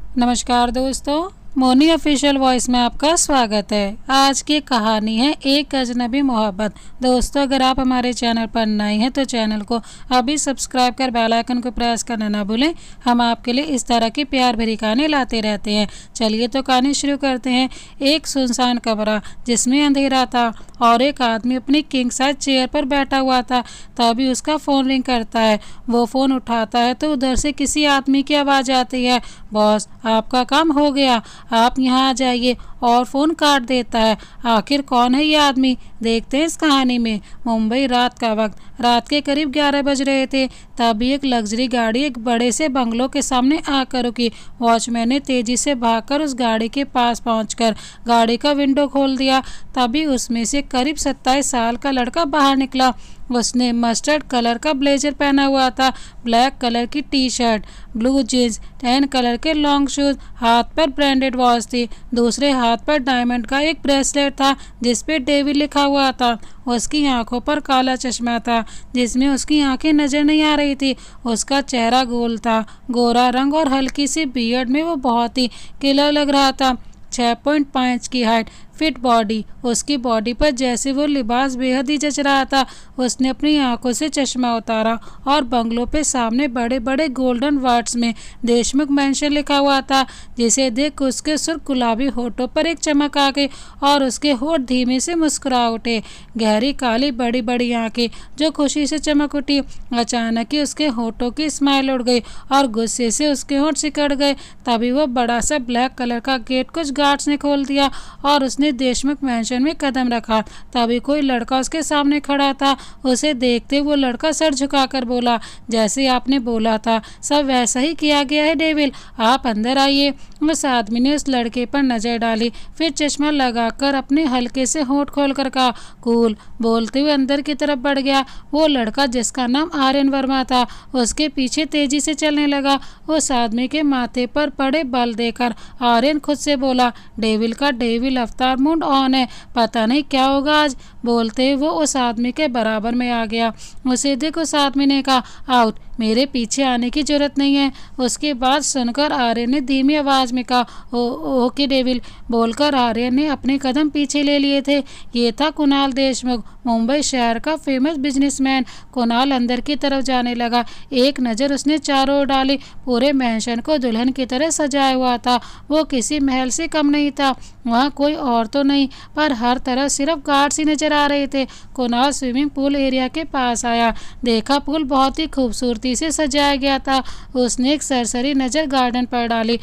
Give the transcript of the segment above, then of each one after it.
नमस्कार दोस्तों, Moni official voice में आपका स्वागत है। आज की कहानी है एक अजनबी मोहब्बत। दोस्तों, अगर आप हमारे चैनल पर नए हैं तो चैनल को अभी सब्सक्राइब कर बेल आइकन को प्रेस करना ना भूलें। हम आपके लिए इस तरह की प्यार भरी कहानी लाते रहते हैं। चलिए तो कहानी शुरू करते हैं। एक सुनसान कमरा जिसमें अंधेरा था और एक आदमी अपनी किंग साइज चेयर पर बैठा हुआ था। तभी उसका फ़ोन रिंग करता है। वो फ़ोन उठाता है तो उधर से किसी आदमी की आवाज़ आती है, बॉस आपका काम हो गया, आप यहाँ आ जाइए, और फ़ोन काट देता है। आखिर कौन है ये आदमी, देखते हैं इस कहानी में। मुंबई, रात का वक्त, रात के करीब 11 बज रहे थे। तभी एक लग्जरी गाड़ी एक बड़े से बंगलों के सामने आकर रुकी। वॉचमैन ने तेजी से भागकर उस गाड़ी के पास पहुंचकर गाड़ी का विंडो खोल दिया। तभी उसमें से करीब 27 साल का लड़का बाहर निकला। उसने मस्टर्ड कलर का ब्लेजर पहना हुआ था, ब्लैक कलर की T shirt, blue jeans, tan colour के लॉन्ग शूज, हाथ पर ब्रांडेड वॉच थी। दूसरे हाथ पर डायमंड का एक ब्रेसलेट था जिस पे डेविड लिखा हुआ था। उसकी आंखों पर काला चश्मा था जिसमें उसकी आंखें नजर नहीं आ रही थी। उसका चेहरा गोल था, गोरा रंग और हल्की सी बियर्ड में वो बहुत ही किलर लग रहा था। 6.5 की हाइट, फिट बॉडी, उसकी बॉडी पर जैसे वो लिबास बेहद ही जच रहा था। उसने अपनी आंखों से चश्मा उतारा और बंगलों पे सामने बड़े बड़े गोल्डन वर्ड्स में देशमुख मेंशन लिखा हुआ था, जिसे देख उसके सुर्ख गुलाबी होठों पर एक चमक आ गई और उसके होठ धीमे से मुस्कुरा उठे। गहरी काली बड़ी बड़ी आंखें जो खुशी से चमक उठी। अचानक ही उसके होठों की स्माइल उड़ गई और गुस्से से उसके होठ सिकड़ गए। तभी वो बड़ा सा ब्लैक कलर का गेट कुछ गार्ड्स ने खोल दिया और उसने देशमुख मैंशन में कदम रखा। तभी कोई लड़का उसके सामने खड़ा था। उसे देखते वो लड़का सर झुकाकर बोला, जैसे आपने बोला था सब वैसा ही किया गया है डेविल, आप अंदर आइए। उस आदमी ने उस लड़के पर नजर डाली, फिर चश्मा लगाकर अपने हल्के से होंठ खोलकर कहा, कूल, बोलते हुए अंदर की तरफ बढ़ गया। वो लड़का जिसका नाम आर्यन वर्मा था उसके पीछे तेजी से चलने लगा। उस आदमी के माथे पर पड़े बल देकर आर्यन खुद से बोला, डेविल का डेविल अवतार मूड ऑन है, पता नहीं क्या होगा आज। बोलते वो उस आदमी के बराबर में आ गया। उसे देख उस आदमी ने कहा, आउट, मेरे पीछे आने की जरूरत नहीं है। उसके बाद सुनकर आर्यन ने धीमी आवाज में कहा, ओके डेविल। बोलकर आर्यन ने अपने कदम पीछे ले लिए थे। ये था कुणाल देशमुख, मुंबई शहर का फेमस बिजनेसमैन। कुणाल अंदर की तरफ जाने लगा। एक नज़र उसने चारों ओर डाली। पूरे मैंशन को दुल्हन की तरह सजाया हुआ था। वो किसी महल से कम नहीं था। वहाँ कोई और तो नहीं, पर हर तरफ सिर्फ गार्ड्स ही नजर आ रहे थे। कुणाल स्विमिंग पूल एरिया के पास आया। देखा पूल बहुत ही खूबसूरती से सजाया गया था। उसने एक सरसरी नज़र गार्डन पर डाली।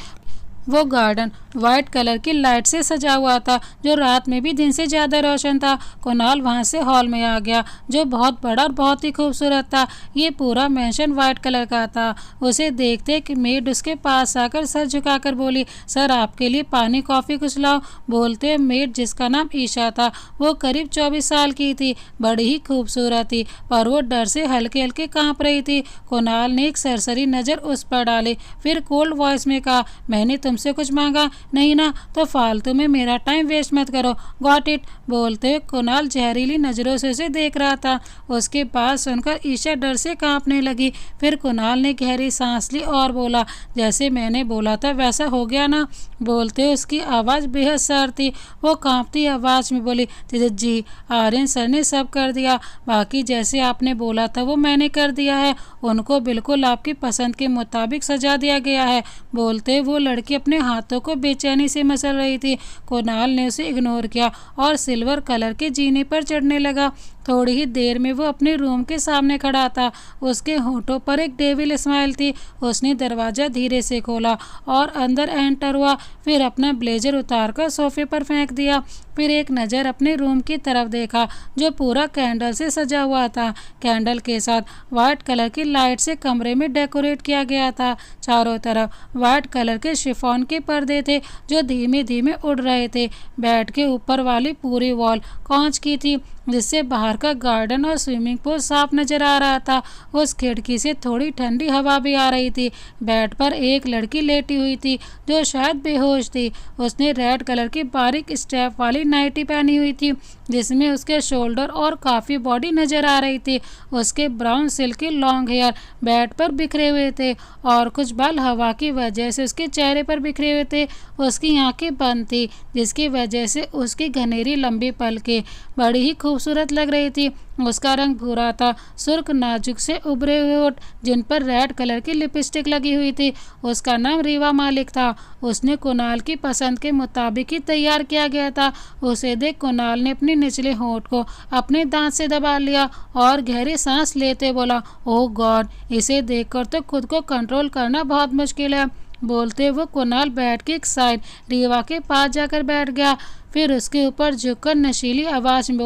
वो गार्डन वाइट कलर की लाइट से सजा हुआ था जो रात में भी दिन से ज़्यादा रोशन था। कुणाल वहाँ से हॉल में आ गया जो बहुत बड़ा और बहुत ही खूबसूरत था। ये पूरा मैंशन वाइट कलर का था। उसे देखते कि मेड उसके पास आकर सर झुकाकर बोली, सर आपके लिए पानी कॉफ़ी कुछ लाओ। बोलते मेड, जिसका नाम ईशा था, वो करीब 24 साल की थी, बड़ी ही खूबसूरत थी, पर वो डर से हल्के हल्के काँप रही थी। कुणाल ने एक सरसरी नज़र उस पर डाली, फिर कोल्ड वॉइस में कहा, मैंने तुमसे कुछ मांगा नहीं ना, तो फालतू में मेरा टाइम वेस्ट मत करो, गॉट इट। बोलते हुए कुणाल जहरीली नज़रों से उसे देख रहा था। उसके बात सुनकर ईशा डर से कांपने लगी। फिर कुणाल ने गहरी सांस ली और बोला, जैसे मैंने बोला था वैसा हो गया ना। बोलते उसकी आवाज़ बेहद सर थी। वो कांपती आवाज़ में बोली, जी आर्यन सर ने सब कर दिया, बाकी जैसे आपने बोला था वो मैंने कर दिया है। उनको बिल्कुल आपकी पसंद के मुताबिक सजा दिया गया है। बोलते वो लड़की अपने हाथों को बेचैनी से मसल रही थी। कुणाल ने उसे इग्नोर किया और सिल्वर कलर के जीने पर चढ़ने लगा। थोड़ी ही देर में वो अपने रूम के सामने खड़ा था। उसके होठों पर एक डेविल स्माइल थी। उसने दरवाज़ा धीरे से खोला और अंदर एंटर हुआ, फिर अपना ब्लेजर उतारकर सोफे पर फेंक दिया। फिर एक नज़र अपने रूम की तरफ देखा जो पूरा कैंडल से सजा हुआ था। कैंडल के साथ वाइट कलर की लाइट से कमरे में डेकोरेट किया गया था। चारों तरफ वाइट कलर के शिफॉन के पर्दे थे जो धीमे धीमे उड़ रहे थे। बेड के ऊपर वाली पूरी वॉल कांच की थी जिससे बाहर का गार्डन और स्विमिंग पूल साफ नजर आ रहा था। उस खिड़की से थोड़ी ठंडी हवा भी आ रही थी। बेड पर एक लड़की लेटी हुई थी जो शायद बेहोश थी। उसने रेड कलर की बारीक स्टेप वाली नाइटी पहनी हुई थी जिसमें उसके शोल्डर और काफ़ी बॉडी नजर आ रही थी। उसके brown silky long hair bed पर बिखरे हुए थे और कुछ बाल हवा की वजह से उसके चेहरे पर बिखरे हुए थे। उसकी आंखें बंद थी जिसकी वजह से उसकी घनेरी लंबी पलकें बड़ी ही खूबसूरत लग रही थी। उसका रंग भूरा था। सुर्ख नाजुक से उभरे हुए होठ जिन पर रेड कलर की लिपस्टिक लगी हुई थी। उसका नाम रीवा मालिक था। उसने कुणाल की पसंद के मुताबिक ही तैयार किया गया था। उसे देख कुणाल ने अपने निचले होठ को अपने दांत से दबा लिया और गहरी सांस लेते बोला, ओह गॉड, इसे देखकर तो खुद को कंट्रोल करना बहुत मुश्किल है। बोलते वो कुणाल बेड की एक साइड रीवा के पास जाकर बैठ गया। फिर उसके ऊपर झुककर नशीली आवाज़ में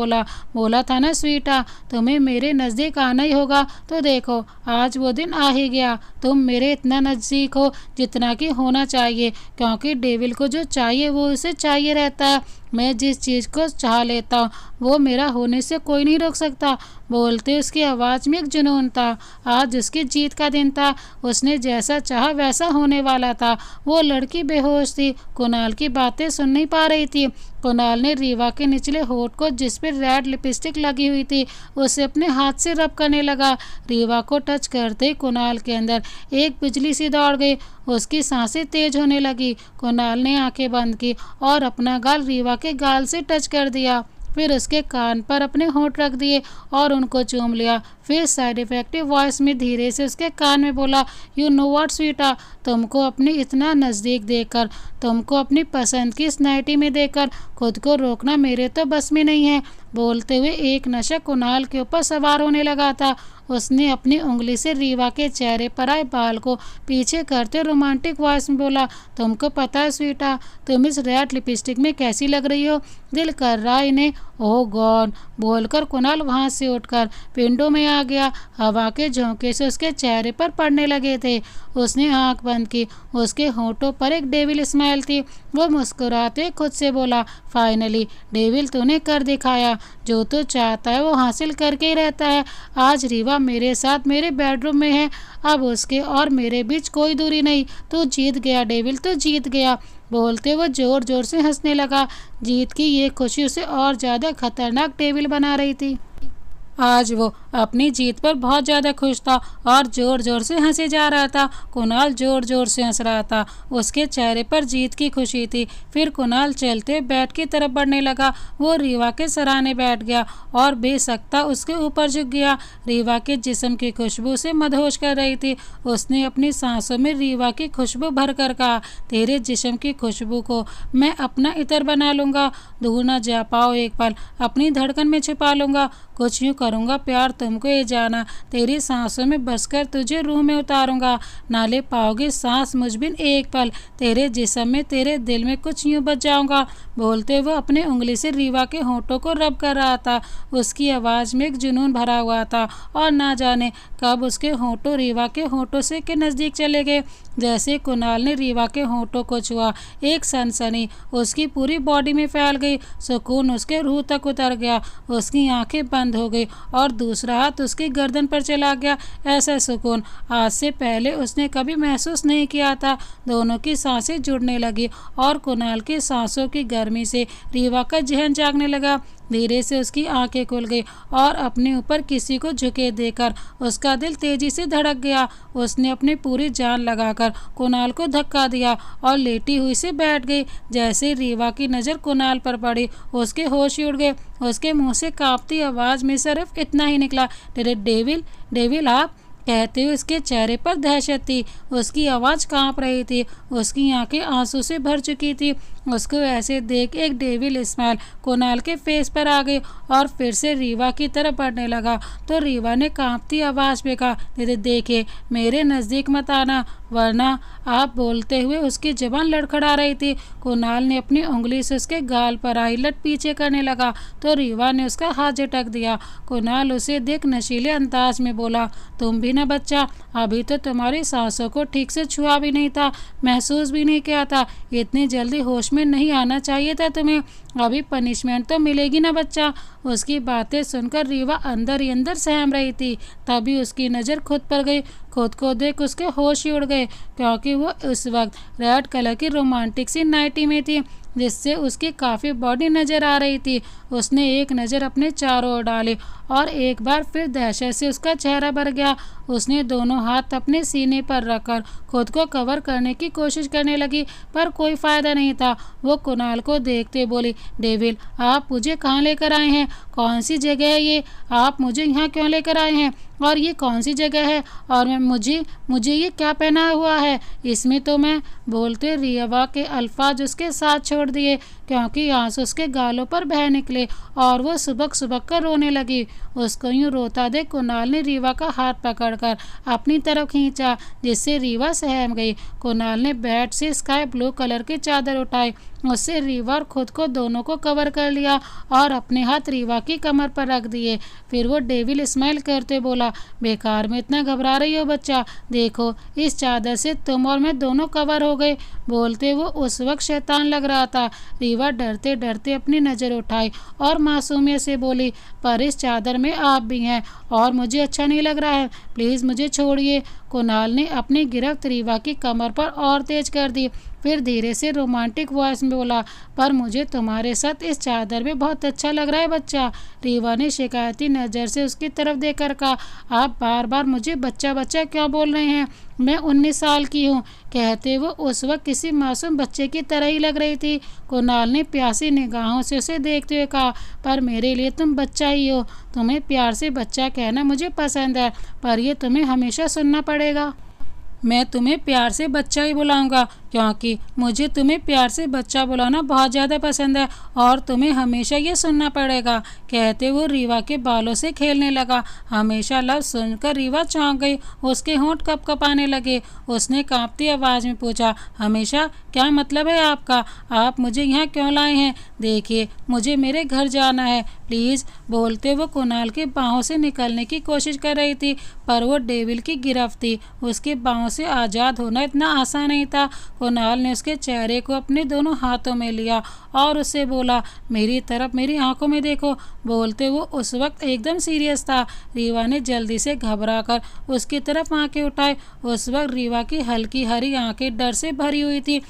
बोला था ना स्वीटा, तुम्हें मेरे नज़दीक आना ही होगा। तो देखो आज वो दिन आ ही गया। तुम मेरे इतना नज़दीक हो जितना कि होना चाहिए, क्योंकि डेविल को जो चाहिए वो उसे चाहिए रहता है। मैं जिस चीज़ को चाह लेता हूँ वो मेरा होने से कोई नहीं रोक सकता। बोलते उसकी आवाज़ में एक जुनून था। आज उसकी जीत का दिन था। उसने जैसा चाहा वैसा होने वाला था। वो लड़की बेहोश थी, कुणाल की बातें सुन नहीं पा रही थी। कुणाल ने रीवा के निचले होठ को जिस पर रेड लिपस्टिक लगी हुई थी उसे अपने हाथ से रब करने लगा। रीवा को टच करते ही कुणाल के अंदर एक बिजली सी दौड़ गई। उसकी सांसें तेज होने लगी। कुणाल ने आंखें बंद की और अपना गाल रीवा के गाल से टच कर दिया। फिर उसके कान पर अपने होंठ रख दिए और उनको चूम लिया। फिर साइड इफेक्टिव वॉइस में धीरे से उसके कान में बोला, यू नो व्हाट स्वीटा, तुमको अपनी इतना नज़दीक देखकर, तुमको अपनी पसंद की इस नाइटी में देखकर खुद को रोकना मेरे तो बस में नहीं है। बोलते हुए एक नशा कुणाल के ऊपर सवार होने लगा था। उसने अपनी उंगली से रीवा के चेहरे पर आए बाल को पीछे करते रोमांटिक वॉइस में बोला, तुमको पता है स्वीटा, तुम इस रेड लिपस्टिक में कैसी लग रही हो। दिल कर रहा इन्हें। ओह गॉड, बोलकर कुणाल वहाँ से उठकर विंडो में आ गया। हवा के झोंके से उसके चेहरे पर पड़ने लगे थे। उसने आंख बंद की। उसके होंठों पर एक डेविल स्माइल थी। वो मुस्कुराते खुद से बोला, फाइनली डेविल तूने कर दिखाया। जो तू चाहता है वो हासिल करके ही रहता है। आज रीवा मेरे साथ मेरे बेडरूम में है। अब उसके और मेरे बीच कोई दूरी नहीं। तू जीत गया डेविल, तू जीत गया। बोलते वो जोर जोर से हंसने लगा। जीत की ये खुशी उसे और ज़्यादा खतरनाक डेविल बना रही थी। आज वो अपनी जीत पर बहुत ज़्यादा खुश था और ज़ोर ज़ोर से हंसे जा रहा था। कुणाल ज़ोर ज़ोर से हंस रहा था। उसके चेहरे पर जीत की खुशी थी। फिर कुणाल चलते बेड की तरफ बढ़ने लगा। वो रीवा के सराहने बैठ गया और बेसख्ता उसके ऊपर झुक गया। रीवा के जिस्म की खुशबू से मदहोश कर रही थी। उसने अपनी सांसों में रीवा की खुशबू भर कर कहा, तेरे जिस्म की खुशबू को मैं अपना इतर बना लूँगा। दूर न जा पाओ एक पल, अपनी धड़कन में छिपा लूँगा। कुछ यूँ करूँगा प्यार तुमको ये जाना, तेरी सांसों में बसकर तुझे रूह में उतारूँगा। ना ले पाओगे सांस मुझ बिन एक पल, तेरे जिस्म में तेरे दिल में कुछ यूँ बच जाऊँगा। बोलते वो अपने उंगली से रीवा के होंठों को रब कर रहा था। उसकी आवाज़ में एक जुनून भरा हुआ था और ना जाने कब उसके होंठों रीवा के होंठों से के नज़दीक चले गए। जैसे कुणाल ने रीवा के होंठों को छुआ, एक सनसनी उसकी पूरी बॉडी में फैल गई। सुकून उसके रूह तक उतर गया। उसकी आंखें बंद हो गई और दूसरा हाथ उसकी गर्दन पर चला गया। ऐसा सुकून आज से पहले उसने कभी महसूस नहीं किया था। दोनों की सांसें जुड़ने लगी और कुणाल की सांसों की गर्मी से रीवा का जहन जागने लगा। धीरे से उसकी आंखें खुल गई और अपने ऊपर किसी को झुके देकर उसका दिल तेजी से धड़क गया। उसने अपनी पूरी जान लगाकर कुणाल को धक्का दिया और लेटी हुई से बैठ गई। जैसे रीवा की नज़र कुणाल पर पड़ी, उसके होश उड़ गए। उसके मुंह से कांपती आवाज़ में सिर्फ इतना ही निकला, डेविल, डेविल आप, कहते हुए उसके चेहरे पर दहशत थी। उसकी आवाज़ कांप रही थी। उसकी आंखें आंसू से भर चुकी थी। उसको ऐसे देख एक डेविल स्माइल कुणाल के फेस पर आ गई और फिर से रीवा की तरफ बढ़ने लगा। तो रीवा ने कांपती आवाज़ में कहा, देखिए मेरे नज़दीक मत आना। वरना आप बोलते हुए उसकी जुबान लड़खड़ा रही थी। कुणाल ने अपनी उंगली से उसके गाल पर हाईलाइट पीछे करने लगा तो रीवा ने उसका हाथ झटक दिया। कुणाल उसे देख नशीले अंदाज में बोला, तुम भी ना बच्चा, अभी तो तुम्हारी सांसों को ठीक से छुआ भी नहीं था, महसूस भी नहीं किया था, इतनी जल्दी होश में नहीं आना चाहिए था तुम्हें, अभी पनिशमेंट तो मिलेगी ना बच्चा। उसकी बातें सुनकर रीवा अंदर ही अंदर सहम रही थी। तभी उसकी नज़र खुद पर गई। खुद को देख उसके होश ही उड़ गए, क्योंकि वो उस वक्त रेड कलर की रोमांटिक सी नाइटी में थी जिससे उसकी काफ़ी बॉडी नज़र आ रही थी। उसने एक नज़र अपने चारों ओर डाली और एक बार फिर दहशत से उसका चेहरा भर गया। उसने दोनों हाथ अपने सीने पर रखकर खुद को कवर करने की कोशिश करने लगी, पर कोई फ़ायदा नहीं था। वो कुणाल को देखते बोली, डेविल, आप मुझे कहाँ लेकर आए हैं? कौन सी जगह है ये? आप मुझे यहाँ क्यों लेकर आए हैं? और ये कौन सी जगह है? और मुझे ये क्या पहना हुआ है? इसमें तो मैं बोलते रीवा के अल्फाज उसके साथ छोड़ दिए, क्योंकि आंसू उसके गालों पर बह निकले और वो सुबक सुबक कर रोने लगी। उसको यूँ रोता देख कुणाल ने रीवा का हाथ पकड़कर अपनी तरफ खींचा, जिससे रीवा सहम गई। कुणाल ने बेड से स्काई ब्लू कलर की चादर उठाई, उससे रीवा और खुद को दोनों को कवर कर लिया और अपने हाथ रीवा की कमर पर रख दिए। फिर वो डेविल स्माइल करते बोला, बेकार में इतना घबरा रही हो बच्चा, देखो इस चादर से तुम और मैं दोनों कवर हो गए। बोलते वो उस वक्त शैतान लग रहा था। रीवा डरते डरते अपनी नज़र उठाई और मासूमियत से बोली, पर इस चादर में आप भी हैं और मुझे अच्छा नहीं लग रहा है, प्लीज़ मुझे छोड़िए। कुणाल ने अपनी गिरफ्त रीवा की कमर पर और तेज कर दी, फिर धीरे से रोमांटिक वॉइस में बोला, पर मुझे तुम्हारे साथ इस चादर में बहुत अच्छा लग रहा है बच्चा। रीवा ने शिकायती नज़र से उसकी तरफ देखकर कहा, आप बार बार मुझे बच्चा बच्चा क्यों बोल रहे हैं? मैं 19 साल की हूँ। कहते वो उस वक्त किसी मासूम बच्चे की तरह ही लग रही थी। कुणाल ने प्यासी निगाहों से उसे देखते हुए कहा, पर मेरे लिए तुम बच्चा ही हो। तुम्हें प्यार से बच्चा कहना मुझे पसंद है, पर यह तुम्हें हमेशा सुनना पड़ेगा। मैं तुम्हें प्यार से बच्चा ही बुलाऊंगा, क्योंकि मुझे तुम्हें प्यार से बच्चा बुलाना बहुत ज़्यादा पसंद है और तुम्हें हमेशा ये सुनना पड़ेगा। कहते वो रीवा के बालों से खेलने लगा। हमेशा लफ्ज़ सुनकर रीवा चौंक गई, उसके होंठ कँपकँपाने लगे। उसने कांपती आवाज़ में पूछा, हमेशा? क्या मतलब है आपका? आप मुझे यहाँ क्यों लाए हैं? देखिए, मुझे मेरे घर जाना है, प्लीज़। बोलते वो कुणाल के बाहों से निकलने की कोशिश कर रही थी, पर वो डेविल की गिरफ्त थी। उसके बाहों से आज़ाद होना इतना आसान नहीं था। कुणाल ने उसके चेहरे को अपने दोनों हाथों में लिया और उससे बोला, मेरी तरफ, मेरी आंखों में देखो। बोलते वो उस वक्त एकदम सीरियस था। रीवा ने जल्दी से घबरा कर उसकी तरफ आंखें उठाई। उस वक्त रीवा की हल्की हरी आंखें डर से भरी हुई थी,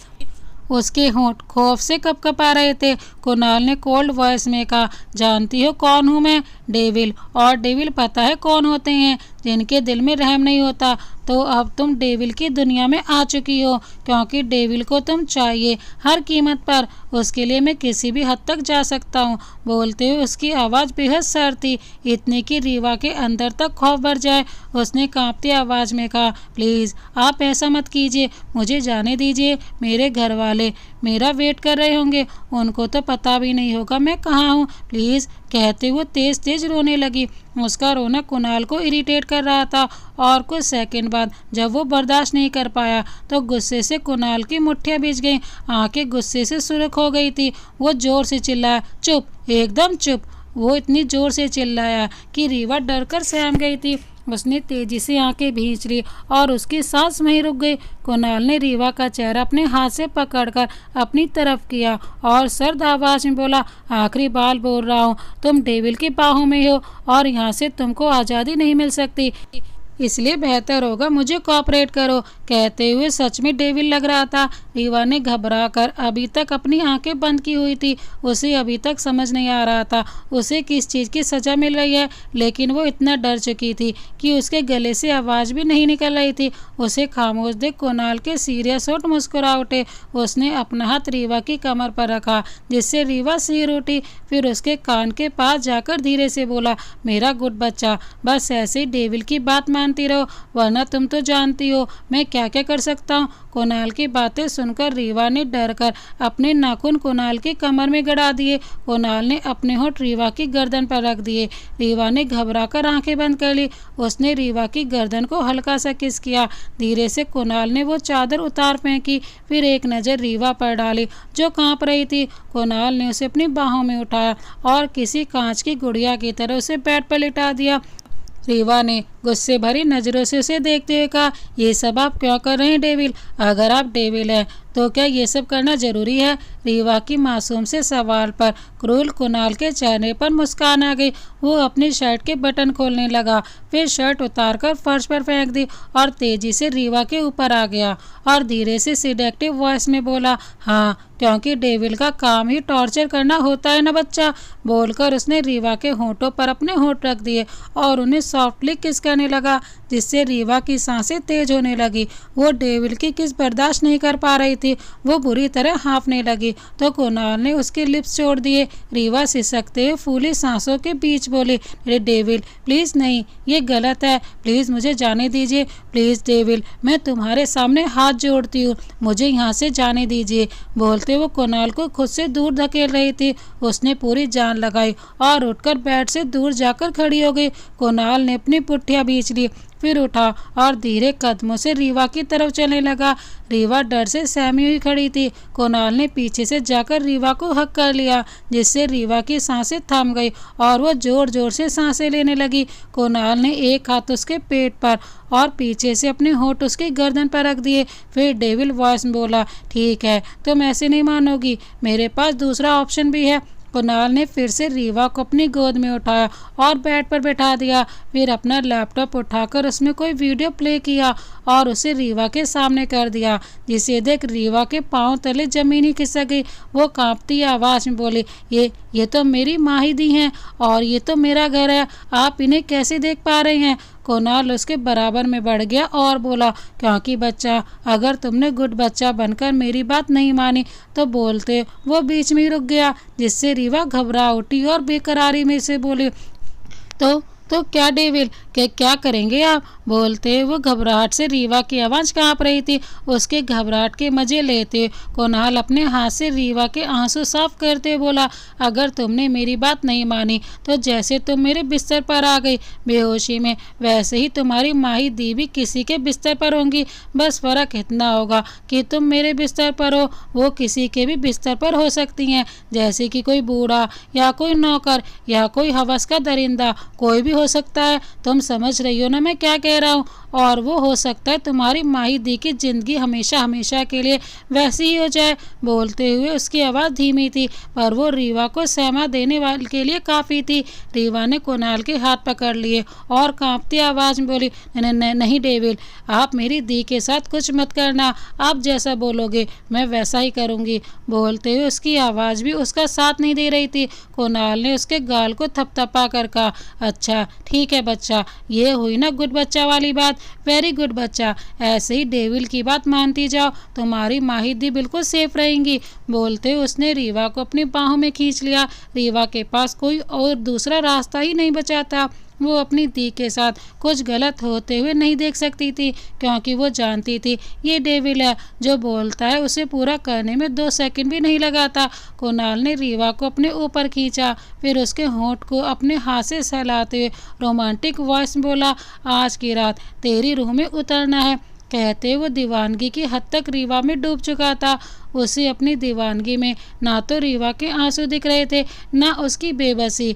उसके होंठ खौफ से कँपकँपा रहे थे। कुणाल ने कोल्ड वॉइस में कहा, जानती हो कौन हूँ मैं? डेविल। और डेविल पता है कौन होते हैं? जिनके दिल में रहम नहीं होता। तो अब तुम डेविल की दुनिया में आ चुकी हो, क्योंकि डेविल को तुम चाहिए हर कीमत पर। उसके लिए मैं किसी भी हद तक जा सकता हूँ। बोलते हुए उसकी आवाज़ बेहद सर थी, इतने कि रीवा के अंदर तक खौफ भर जाए। उसने कांपती आवाज़ में कहा, प्लीज़ आप ऐसा मत कीजिए, मुझे जाने दीजिए। मेरे घर वाले मेरा वेट कर रहे होंगे, उनको तो पता भी नहीं होगा मैं कहाँ हूँ, प्लीज़। कहते वो तेज़ तेज़ रोने लगी। उसका रोना कुणाल को इरिटेट कर रहा था और कुछ सेकंड बाद जब वो बर्दाश्त नहीं कर पाया तो गुस्से से कुणाल की मुट्ठियाँ भीज गईं, आंखें गुस्से से सुर्ख हो गई थी। वो ज़ोर से चिल्लाया, चुप, एकदम चुप। वो इतनी ज़ोर से चिल्लाया कि रीवा डर कर सहम गई थी। उसने तेजी से आंखें भींच ली और उसकी सांस वहीं रुक गई। कुणाल ने रीवा का चेहरा अपने हाथ से पकड़कर अपनी तरफ किया और सर्द आवाज़ में बोला, आखिरी बार बोल रहा हूँ, तुम डेविल की बाहों में हो और यहाँ से तुमको आज़ादी नहीं मिल सकती, इसलिए बेहतर होगा मुझे कोऑपरेट करो। कहते हुए सच में डेविल लग रहा था। रीवा ने घबरा कर अभी तक अपनी आंखें बंद की हुई थी। उसे अभी तक समझ नहीं आ रहा था उसे किस चीज़ की सज़ा मिल रही है, लेकिन वो इतना डर चुकी थी कि उसके गले से आवाज़ भी नहीं निकल रही थी। उसे खामोश देख कुणाल के सीरियस होठ मुस्कुरा उठे। उसने अपना हाथ रीवा की कमर पर रखा, जिससे रीवा सिर उठी। फिर उसके कान के पास जाकर धीरे से बोला, मेरा गुड बच्चा, बस ऐसे ही डेविल की बात मान मानती रहो, वरना तुम तो जानती हो मैं क्या क्या कर सकता हूँ। कुणाल की बातें सुनकर रीवा ने डरकर अपने नाखून कुणाल की कमर में गड़ा दिए। कुणाल ने अपने होंठ रीवा की गर्दन पर रख दिए। रीवा ने घबराकर आंखें बंद कर ली। उसने रीवा की गर्दन को हल्का सा किस किया। धीरे से कुणाल ने वो चादर उतार फेंकी, फिर एक नज़र रीवा पर डाली जो कांप रही थी। कुणाल ने उसे अपनी बाहों में उठाया और किसी कांच की गुड़िया की तरह उसे बेड पर लिटा दिया। रीवा ने गुस्से भरी नज़रों से उसे देखते हुए कहा, ये सब आप क्यों कर रहे हैं डेविल? अगर आप डेविल हैं तो क्या ये सब करना जरूरी है? रीवा की मासूम से सवाल पर क्रूर कुणाल के चेहरे पर मुस्कान आ गई। वो अपनी शर्ट के बटन खोलने लगा, फिर शर्ट उतारकर फर्श पर फेंक दी और तेजी से रीवा के ऊपर आ गया और धीरे से सिडेक्टिव वॉइस में बोला, हाँ क्योंकि डेविल का काम ही टॉर्चर करना होता है ना बच्चा। बोलकर उसने रीवा के होंठों पर अपने होंठ रख दिए और उन्हें सॉफ्टली किस करने लगा, जिससे रीवा की सांसें तेज होने लगी। वो डेविल की किस बर्दाश्त नहीं कर पा रही थी। वो बुरी तरह हाँफने लगी तो कुणाल ने उसके लिप्स छोड़ दिए। रीवा सिसकते हुए फूली सांसों के बीच बोली, अरे डेविल प्लीज़ नहीं, ये गलत है, प्लीज़ मुझे जाने दीजिए, प्लीज़ डेविल मैं तुम्हारे सामने हाथ जोड़ती हूँ, मुझे यहाँ से जाने दीजिए। बोलते वो कुणाल को खुद से दूर धकेल रही थी। उसने पूरी जान लगाई और उठकर बेड से दूर जाकर खड़ी हो गई। कुणाल ने अपनी पुट्ठियाँ बींच ली, फिर उठा और धीरे कदमों से रीवा की तरफ चलने लगा। रीवा डर से सहमी हुई खड़ी थी। कुणाल ने पीछे से जाकर रीवा को हक कर लिया, जिससे रीवा की सांसें थम गई और वो जोर जोर से सांसें लेने लगी। कुणाल ने एक हाथ उसके पेट पर और पीछे से अपने होंठ उसकी गर्दन पर रख दिए। फिर डेविल वॉइस में बोला, ठीक है तुम ऐसे नहीं मानोगी, मेरे पास दूसरा ऑप्शन भी है। कुणाल ने फिर से रीवा को अपनी गोद में उठाया और बेड पर बैठा दिया। फिर अपना लैपटॉप उठाकर उसमें कोई वीडियो प्ले किया और उसे रीवा के सामने कर दिया, जिसे देख रीवा के पांव तले जमीन ही खिसक गई। वो कांपती आवाज़ में बोली, ये तो मेरी माँ ही दी हैं और ये तो मेरा घर है, आप इन्हें कैसे देख पा रहे हैं? कुणाल उसके बराबर में बढ़ गया और बोला, क्योंकि बच्चा अगर तुमने गुड बच्चा बनकर मेरी बात नहीं मानी तो बोलते वो बीच में ही रुक गया, जिससे रीवा घबरा उठी और बेकरारी में से बोली, तो क्या डेविल के क्या करेंगे आप? बोलते वो घबराहट से रीवा की आवाज़ कांप रही थी। उसके घबराहट के मजे लेते कुणाल अपने हाथ से रीवा के आंसू साफ करते बोला, अगर तुमने मेरी बात नहीं मानी तो जैसे तुम मेरे बिस्तर पर आ गई बेहोशी में, वैसे ही तुम्हारी माही दी भी किसी के बिस्तर पर होंगी। बस फ़र्क इतना होगा कि तुम मेरे बिस्तर पर हो, वो किसी के भी बिस्तर पर हो सकती हैं, जैसे कि कोई बूढ़ा या कोई नौकर या कोई हवस का दरिंदा, कोई भी हो सकता है। तुम समझ रही हो ना मैं क्या कह रहा हूँ? और वो हो सकता है तुम्हारी माही दी की जिंदगी हमेशा हमेशा के लिए वैसी ही हो जाए। बोलते हुए उसकी आवाज़ धीमी थी, पर वो रीवा को सहमा देने वाले के लिए काफ़ी थी। रीवा ने कुणाल के हाथ पकड़ लिए और कांपती आवाज़ में बोली, नहीं डेविल, आप मेरी दी के साथ कुछ मत करना, आप जैसा बोलोगे मैं वैसा ही करूँगी। बोलते हुए उसकी आवाज़ भी उसका साथ नहीं दे रही थी। कुणाल ने उसके गाल को थपथपा कर कहा, अच्छा ठीक है बच्चा, ये हुई ना गुड बच्चा वाली बात, वेरी गुड बच्चा, ऐसे ही डेविल की बात मानती जाओ, तुम्हारी माही दी बिल्कुल सेफ रहेंगी। बोलते उसने रीवा को अपनी बाहों में खींच लिया। रीवा के पास कोई और दूसरा रास्ता ही नहीं बचा था। वो अपनी दी के साथ कुछ गलत होते हुए नहीं देख सकती थी, क्योंकि वो जानती थी ये डेविल है, जो बोलता है उसे पूरा करने में 2 सेकंड भी नहीं लगाता। कुणाल ने रीवा को अपने ऊपर खींचा, फिर उसके होंठ को अपने हाथ से सहलाते हुए रोमांटिक वॉइस में बोला, आज की रात तेरी रूह में उतरना है। कहते वो दीवानगी की हद तक रीवा में डूब चुका था। उसे अपनी दीवानगी में ना तो रीवा के आंसू दिख रहे थे, ना उसकी बेबसी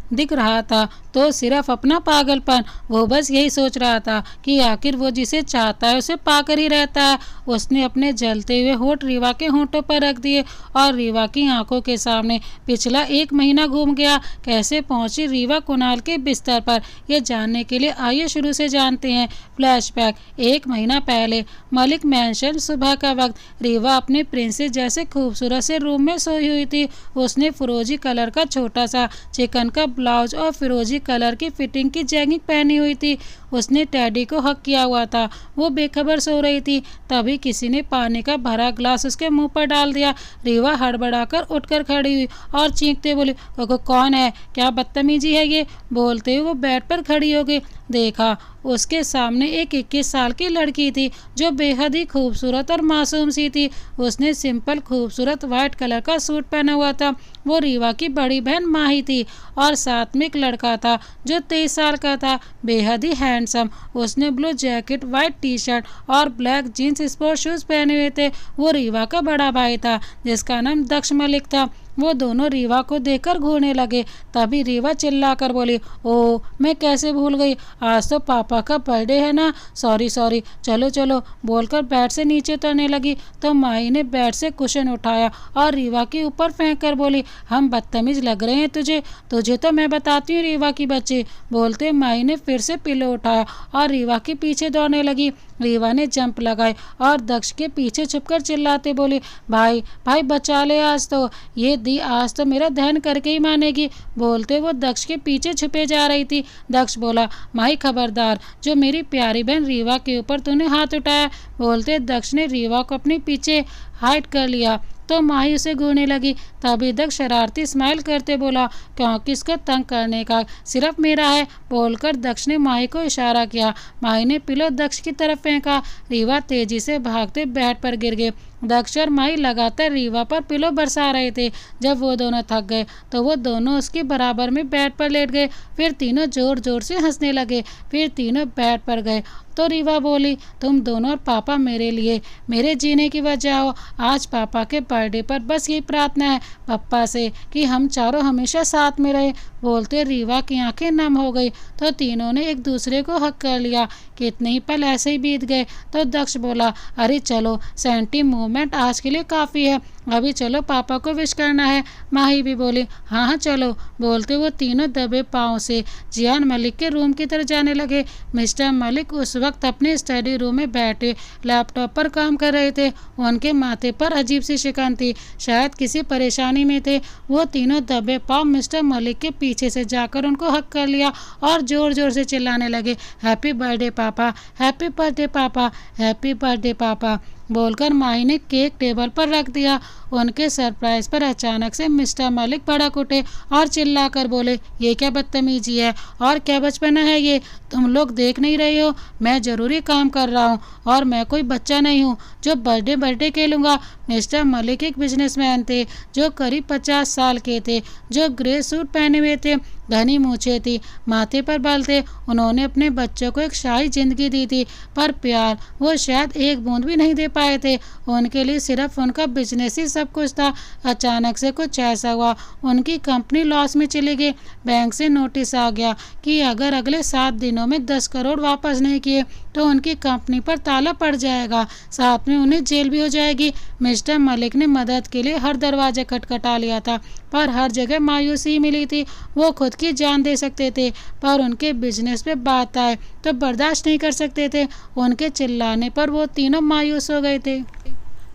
दिख रहा था, तो सिर्फ अपना पागलपन। वो बस यही सोच रहा था कि आखिर वो जिसे चाहता है उसे पाकर ही रहता है। उसने अपने जलते हुए होंठ रीवा के होंठों पर रख दिए और रीवा की आंखों के सामने पिछला 1 महीना घूम गया। कैसे पहुंची रीवा कुणाल के बिस्तर पर, ये जानने के लिए आइए शुरू से जानते हैं। फ्लैशबैक 1 महीना पहले, मलिक मैंशन, सुबह का वक्त। रीवा अपने प्रिंसेस जैसे खूबसूरत से रूम में सोई हुई थी। उसने फिरोजी कलर का छोटा सा चिकन का ब्लाउज और फिरोजी कलर की फिटिंग की जैगिंग पहनी हुई थी। उसने टैडी को हक किया हुआ था। वो बेखबर सो रही थी। तभी किसी ने पानी का भरा ग्लास उसके मुंह पर डाल दिया। रीवा हड़बड़ाकर उठकर खड़ी हुई और चीखते बोली, कौन है? क्या बदतमीजी है ये? बोलते हुए वो बेड पर खड़ी हो गई। देखा उसके सामने एक 21 साल की लड़की थी जो बेहद ही खूबसूरत और मासूम सी थी। उसने सिंपल खूबसूरत वाइट कलर का सूट पहना हुआ था। वो रीवा की बड़ी बहन माही थी और साथ में एक लड़का था जो 23 साल का था, बेहद ही हैंडसम। उसने blue jacket, white T shirt और ब्लैक जीन्स स्पोर्ट शूज पहने हुए थे। वो रीवा का बड़ा भाई था जिसका नाम दक्ष मलिक था। वो दोनों रीवा को देखकर घूरने लगे। तभी रीवा चिल्लाकर बोली, ओ मैं कैसे भूल गई, आज तो पापा का बर्थडे है ना, सॉरी सॉरी, चलो चलो बोलकर बेड से नीचे उतरने लगी तो माही ने बेड से कुशन उठाया और रीवा के ऊपर फेंक कर बोली, हम बदतमीज लग रहे हैं तुझे, तुझे तो मैं बताती हूँ रीवा की बच्ची। बोलते माही ने फिर से पिलो उठाया और रीवा के पीछे दौड़ने लगी। रीवा ने जंप लगाई और दक्ष के पीछे छुपकर चिल्लाते बोली, भाई भाई बचा ले, आज तो ये दी आज तो मेरा दहन करके ही मानेगी। बोलते वो दक्ष के पीछे छुपे जा रही थी। दक्ष बोला, माही खबरदार, जो मेरी प्यारी बहन रीवा के ऊपर तूने हाथ उठाया। बोलते दक्ष ने रीवा को अपने पीछे हाइड कर लिया तो माही उसे घूरने लगी। तभी दक्ष शरारती स्माइल करते बोला, क्योंकि इसको तंग करने का सिर्फ मेरा है। बोलकर दक्ष ने माही को इशारा किया। माही ने पिलो दक्ष की तरफ फेंका। रीवा तेजी से भागते बेड पर गिर गए। दक्ष और माही लगातार रीवा पर पिलो बरसा रहे थे। जब वो दोनों थक गए तो वो दोनों उसके बराबर में बेड पर लेट गए। फिर तीनों जोर जोर से हंसने लगे। फिर तीनों बेड पर गए तो रीवा बोली, तुम दोनों और पापा मेरे लिए मेरे जीने की वजह हो। आज पापा के बर्थडे पर बस यही प्रार्थना है पापा से कि हम चारों हमेशा साथ में रहे। बोलते रीवा की आंखें नम हो गई तो तीनों ने एक दूसरे को हक कर लिया। कितने ही पल ऐसे ही बीत गए तो दक्ष बोला, अरे चलो सेंटी मूवमेंट आज के लिए काफ़ी है, अभी चलो पापा को विश करना है। माही भी बोली, हाँ हाँ चलो। बोलते वो तीनों दबे पाँव से जियान मलिक के रूम की तरफ जाने लगे। मिस्टर मलिक उस वक्त अपने स्टडी रूम में बैठे लैपटॉप पर काम कर रहे थे। उनके माथे पर अजीब सी शिकन थी, शायद किसी परेशानी में थे। वो तीनों दबे पाँव मिस्टर मलिक के पीछे से जाकर उनको हक कर लिया और जोर जोर से चिल्लाने लगे, हैप्पी बर्थडे पापा, हैप्पी बर्थडे पापा, हैप्पी बर्थडे पापा। बोलकर माही ने केक टेबल पर रख दिया। उनके सरप्राइज पर अचानक से मिस्टर मलिक भड़क उठे और चिल्लाकर बोले, ये क्या बदतमीजी है और क्या बचपना है ये, तुम लोग देख नहीं रहे हो मैं ज़रूरी काम कर रहा हूँ और मैं कोई बच्चा नहीं हूँ जो बर्थडे खेलूँगा। मिस्टर मलिक एक बिजनेसमैन थे जो करीब 50 साल के थे, जो ग्रे सूट पहने हुए थे, घनी मूछें थी, माथे पर बाल थे। उन्होंने अपने बच्चों को एक शाही जिंदगी दी थी, पर प्यार वो शायद एक बूंद भी नहीं दे पाए थे। उनके लिए सिर्फ उनका बिजनेस ही सब कुछ था। अचानक से कुछ ऐसा हुआ, उनकी कंपनी लॉस में चली गई। बैंक से नोटिस आ गया कि अगर अगले 7 दिनों में 10 करोड़ वापस नहीं किए तो उनकी कंपनी पर ताला पड़ जाएगा, साथ में उन्हें जेल भी हो जाएगी। मिस्टर मलिक ने मदद के लिए हर दरवाजा खटखटा लिया था पर हर जगह मायूसी मिली थी। वो खुद की जान दे सकते थे पर उनके बिजनेस पे बात आए तो बर्दाश्त नहीं कर सकते थे। उनके चिल्लाने पर वो तीनों मायूस हो गए थे।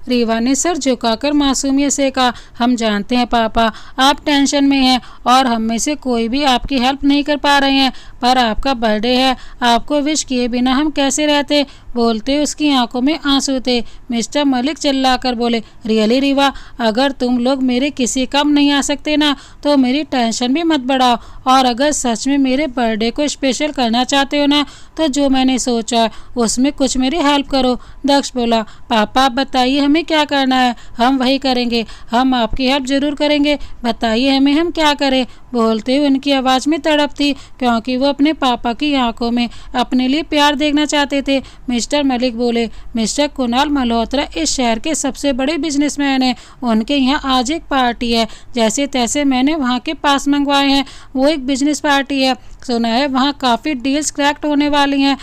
रीवा ने सर झुकाकर मासूमियत से कहा, हम जानते हैं पापा आप टेंशन में हैं और हम में से कोई भी आपकी हेल्प नहीं कर पा रहे हैं, पर आपका बर्थडे है, आपको विश किए बिना हम कैसे रहते। बोलते उसकी आंखों में आंसू थे। मिस्टर मलिक चिल्लाकर बोले, रियली रीवा, अगर तुम लोग मेरे किसी काम नहीं आ सकते ना तो मेरी टेंशन भी मत बढ़ाओ, और अगर सच में मेरे बर्थडे को स्पेशल करना चाहते हो ना तो जो मैंने सोचा उसमें कुछ मेरी हेल्प करो। दक्ष बोला, पापा आप बताइए हमें क्या करना है, हम वही करेंगे, हम आपकी हेल्प जरूर करेंगे, बताइए हमें हम क्या करें। बोलते हुए उनकी आवाज़ में तड़प थी क्योंकि वो अपने पापा की आंखों में अपने लिए प्यार देखना चाहते थे। मिस्टर मलिक बोले, मिस्टर कुणाल मल्होत्रा इस शहर के सबसे बड़े बिजनेसमैन हैं, उनके यहाँ आज एक पार्टी है, जैसे तैसे मैंने वहाँ के पास मंगवाए हैं। वो एक बिजनेस पार्टी है, सुना है वहाँ काफ़ी डील्स क्रैक्ट होने वाली हैं।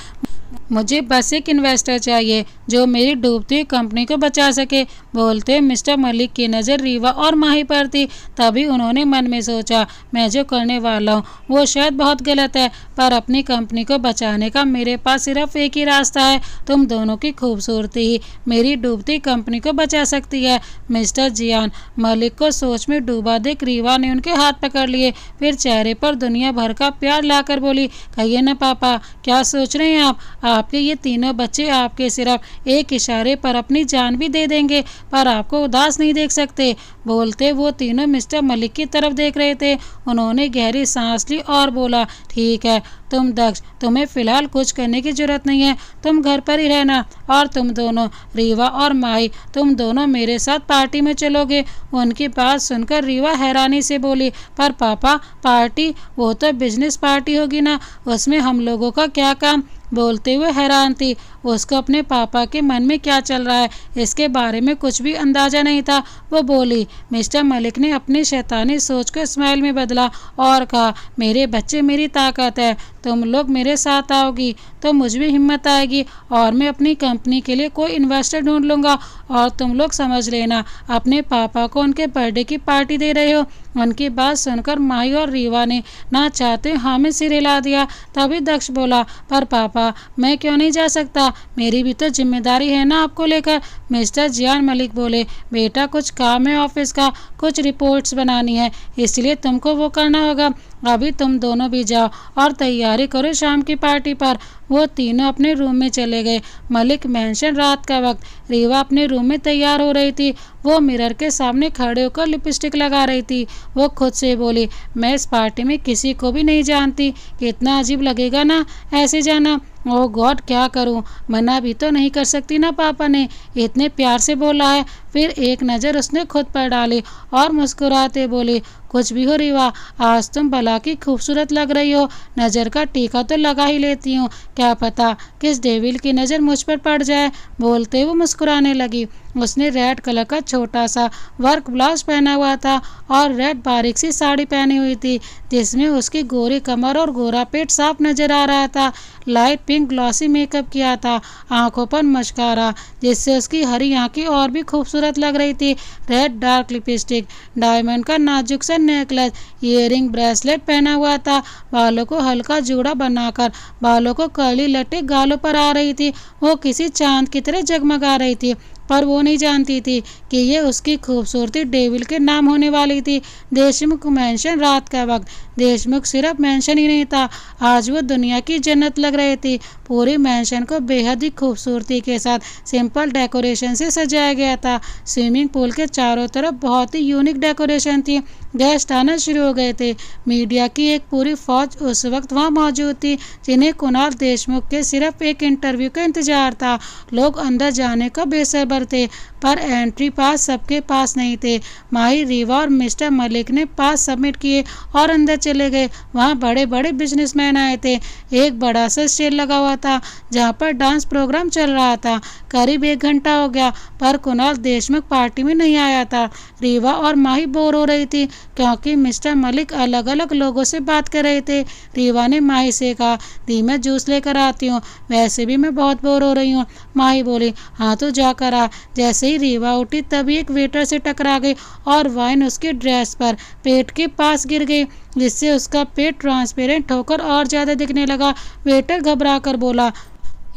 मुझे बस एक इन्वेस्टर चाहिए जो मेरी डूबती हुई कंपनी को बचा सके। बोलते मिस्टर मलिक की नज़र रीवा और माही पर थी। तभी उन्होंने मन में सोचा, मैं जो करने वाला हूँ वो शायद बहुत गलत है, पर अपनी कंपनी को बचाने का मेरे पास सिर्फ एक ही रास्ता है। तुम दोनों की खूबसूरती ही मेरी डूबती कंपनी को बचा सकती है। मिस्टर जियान मलिक को सोच में डूबा देख रीवा ने उनके हाथ पकड़ लिए, फिर चेहरे पर दुनिया भर का प्यार लाकर बोली, कहिए ना पापा क्या सोच रहे हैं आप, आपके ये तीनों बच्चे आपके सिर्फ एक इशारे पर अपनी जान भी दे देंगे, पर आपको उदास नहीं देख सकते। बोलते वो तीनों मिस्टर मलिक की तरफ देख रहे थे। उन्होंने गहरी सांस ली और बोला, ठीक है तुम दक्ष, तुम्हें फिलहाल कुछ करने की जरूरत नहीं है, तुम घर पर ही रहना। और तुम दोनों रीवा और माही, तुम दोनों मेरे साथ पार्टी में चलोगे। उनकी बात सुनकर रीवा हैरानी से बोली, पर पापा पार्टी, वो तो बिजनेस पार्टी होगी ना, उसमें हम लोगों का क्या काम। बोलते हुए हैरान थी। उसको अपने पापा के मन में क्या चल रहा है इसके बारे में कुछ भी अंदाजा नहीं था। वो बोली, मिस्टर मलिक ने अपनी शैतानी सोच को स्माइल में बदला और कहा, मेरे बच्चे मेरी ताकत है, तुम लोग मेरे साथ आओगी तो मुझ में हिम्मत आएगी और मैं अपनी कंपनी के लिए कोई इन्वेस्टर ढूंढ लूँगा। और तुम लोग समझ लेना, अपने पापा को उनके बर्थडे की पार्टी दे रहे हो। उनकी बात सुनकर माही और रीवा ने ना चाहते हाँ में सिर हिला दिया। तभी दक्ष बोला, पर पापा मैं क्यों नहीं जा सकता, मेरी भी तो जिम्मेदारी है ना आपको लेकर। मिस्टर जियान मलिक बोले, बेटा कुछ काम है ऑफिस का, कुछ रिपोर्ट्स बनानी है, इसलिए तुमको वो करना होगा। अभी तुम दोनों भी जाओ और तैयारी करो शाम की पार्टी पर। वो तीनों अपने रूम में चले गए। मलिक मैंशन रात का वक्त। रीवा अपने रूम में तैयार हो रही थी। वो मिरर के सामने खड़े होकर लिपस्टिक लगा रही थी। वो खुद से बोली, मैं इस पार्टी में किसी को भी नहीं जानती, कितना अजीब लगेगा ना ऐसे जाना। ओह गॉड, क्या करूं, मना भी तो नहीं कर सकती ना, पापा ने इतने प्यार से बोला है। फिर एक नज़र उसने खुद पर डाली और मुस्कुराते बोली, कुछ भी हो रीवा, आज तुम भला की खूबसूरत लग रही हो, नज़र का टीका तो लगा ही लेती हूँ, क्या पता किस डेविल की नज़र मुझ पर पड़ जाए। बोलते हुए मुस्कुराने लगी। उसने रेड कलर का छोटा सा वर्क ब्लाउज पहना हुआ था और रेड बारीक सी साड़ी पहनी हुई थी, जिसमें उसकी गोरी कमर और गोरा पेट साफ नजर आ रहा था। लाइट पिंक ग्लॉसी मेकअप किया था, आंखों पर मस्कारा जिससे उसकी हरी आंखें और भी खूबसूरत लग रही थी। रेड डार्क लिपस्टिक, डायमंड का नाजुक सा नेकलेस, ईयरिंग, ब्रेसलेट पहना हुआ था। बालों को हल्का जूड़ा बनाकर बालों को कर्ली लटे गालों पर आ रही थी। वो किसी चांद की तरह जगमगा रही थी, पर वो नहीं जानती थी कि ये उसकी खूबसूरती डेविल के नाम होने वाली थी। देशमुख मैंशन रात का वक्त। देशमुख सिर्फ मैंशन ही नहीं था, आज वो दुनिया की जन्नत लग रही थी। पूरी मैंशन को बेहद ही खूबसूरती के साथ सिंपल डेकोरेशन से सजाया गया था। स्विमिंग पूल के चारों तरफ बहुत ही यूनिक डेकोरेशन थी। गेस्ट आना शुरू हो गए थे। मीडिया की एक पूरी फौज उस वक्त वहाँ मौजूद थी, जिन्हें कुणाल देशमुख के सिर्फ एक इंटरव्यू का इंतजार था। लोग अंदर जाने का बेसब्र थे, पर एंट्री पास सबके पास नहीं थे। माही, रीवा और मिस्टर मलिक ने पास सबमिट किए और अंदर चले गए। वहाँ बड़े बड़े बिजनेसमैन आए थे। एक बड़ा सा स्टेज लगा हुआ था जहाँ पर डांस प्रोग्राम चल रहा था। करीब 1 घंटा हो गया, पर कुणाल देशमुख पार्टी में नहीं आया था। रीवा और माही बोर हो रही थी क्योंकि मिस्टर मलिक अलग अलग लोगों से बात कर रहे थे। रीवा ने माही से कहा, दी मैं जूस लेकर आती हूँ, वैसे भी मैं बहुत बोर हो रही हूँ। माही बोली, हाँ तो जाकर आ। जैसे ही रीवा उठी तभी एक वेटर से टकरा गई और वाइन उसकी ड्रेस पर पेट के पास गिर गई, जिससे उसका पेट ट्रांसपेरेंट होकर और ज़्यादा दिखने लगा। वेटर घबरा कर बोला,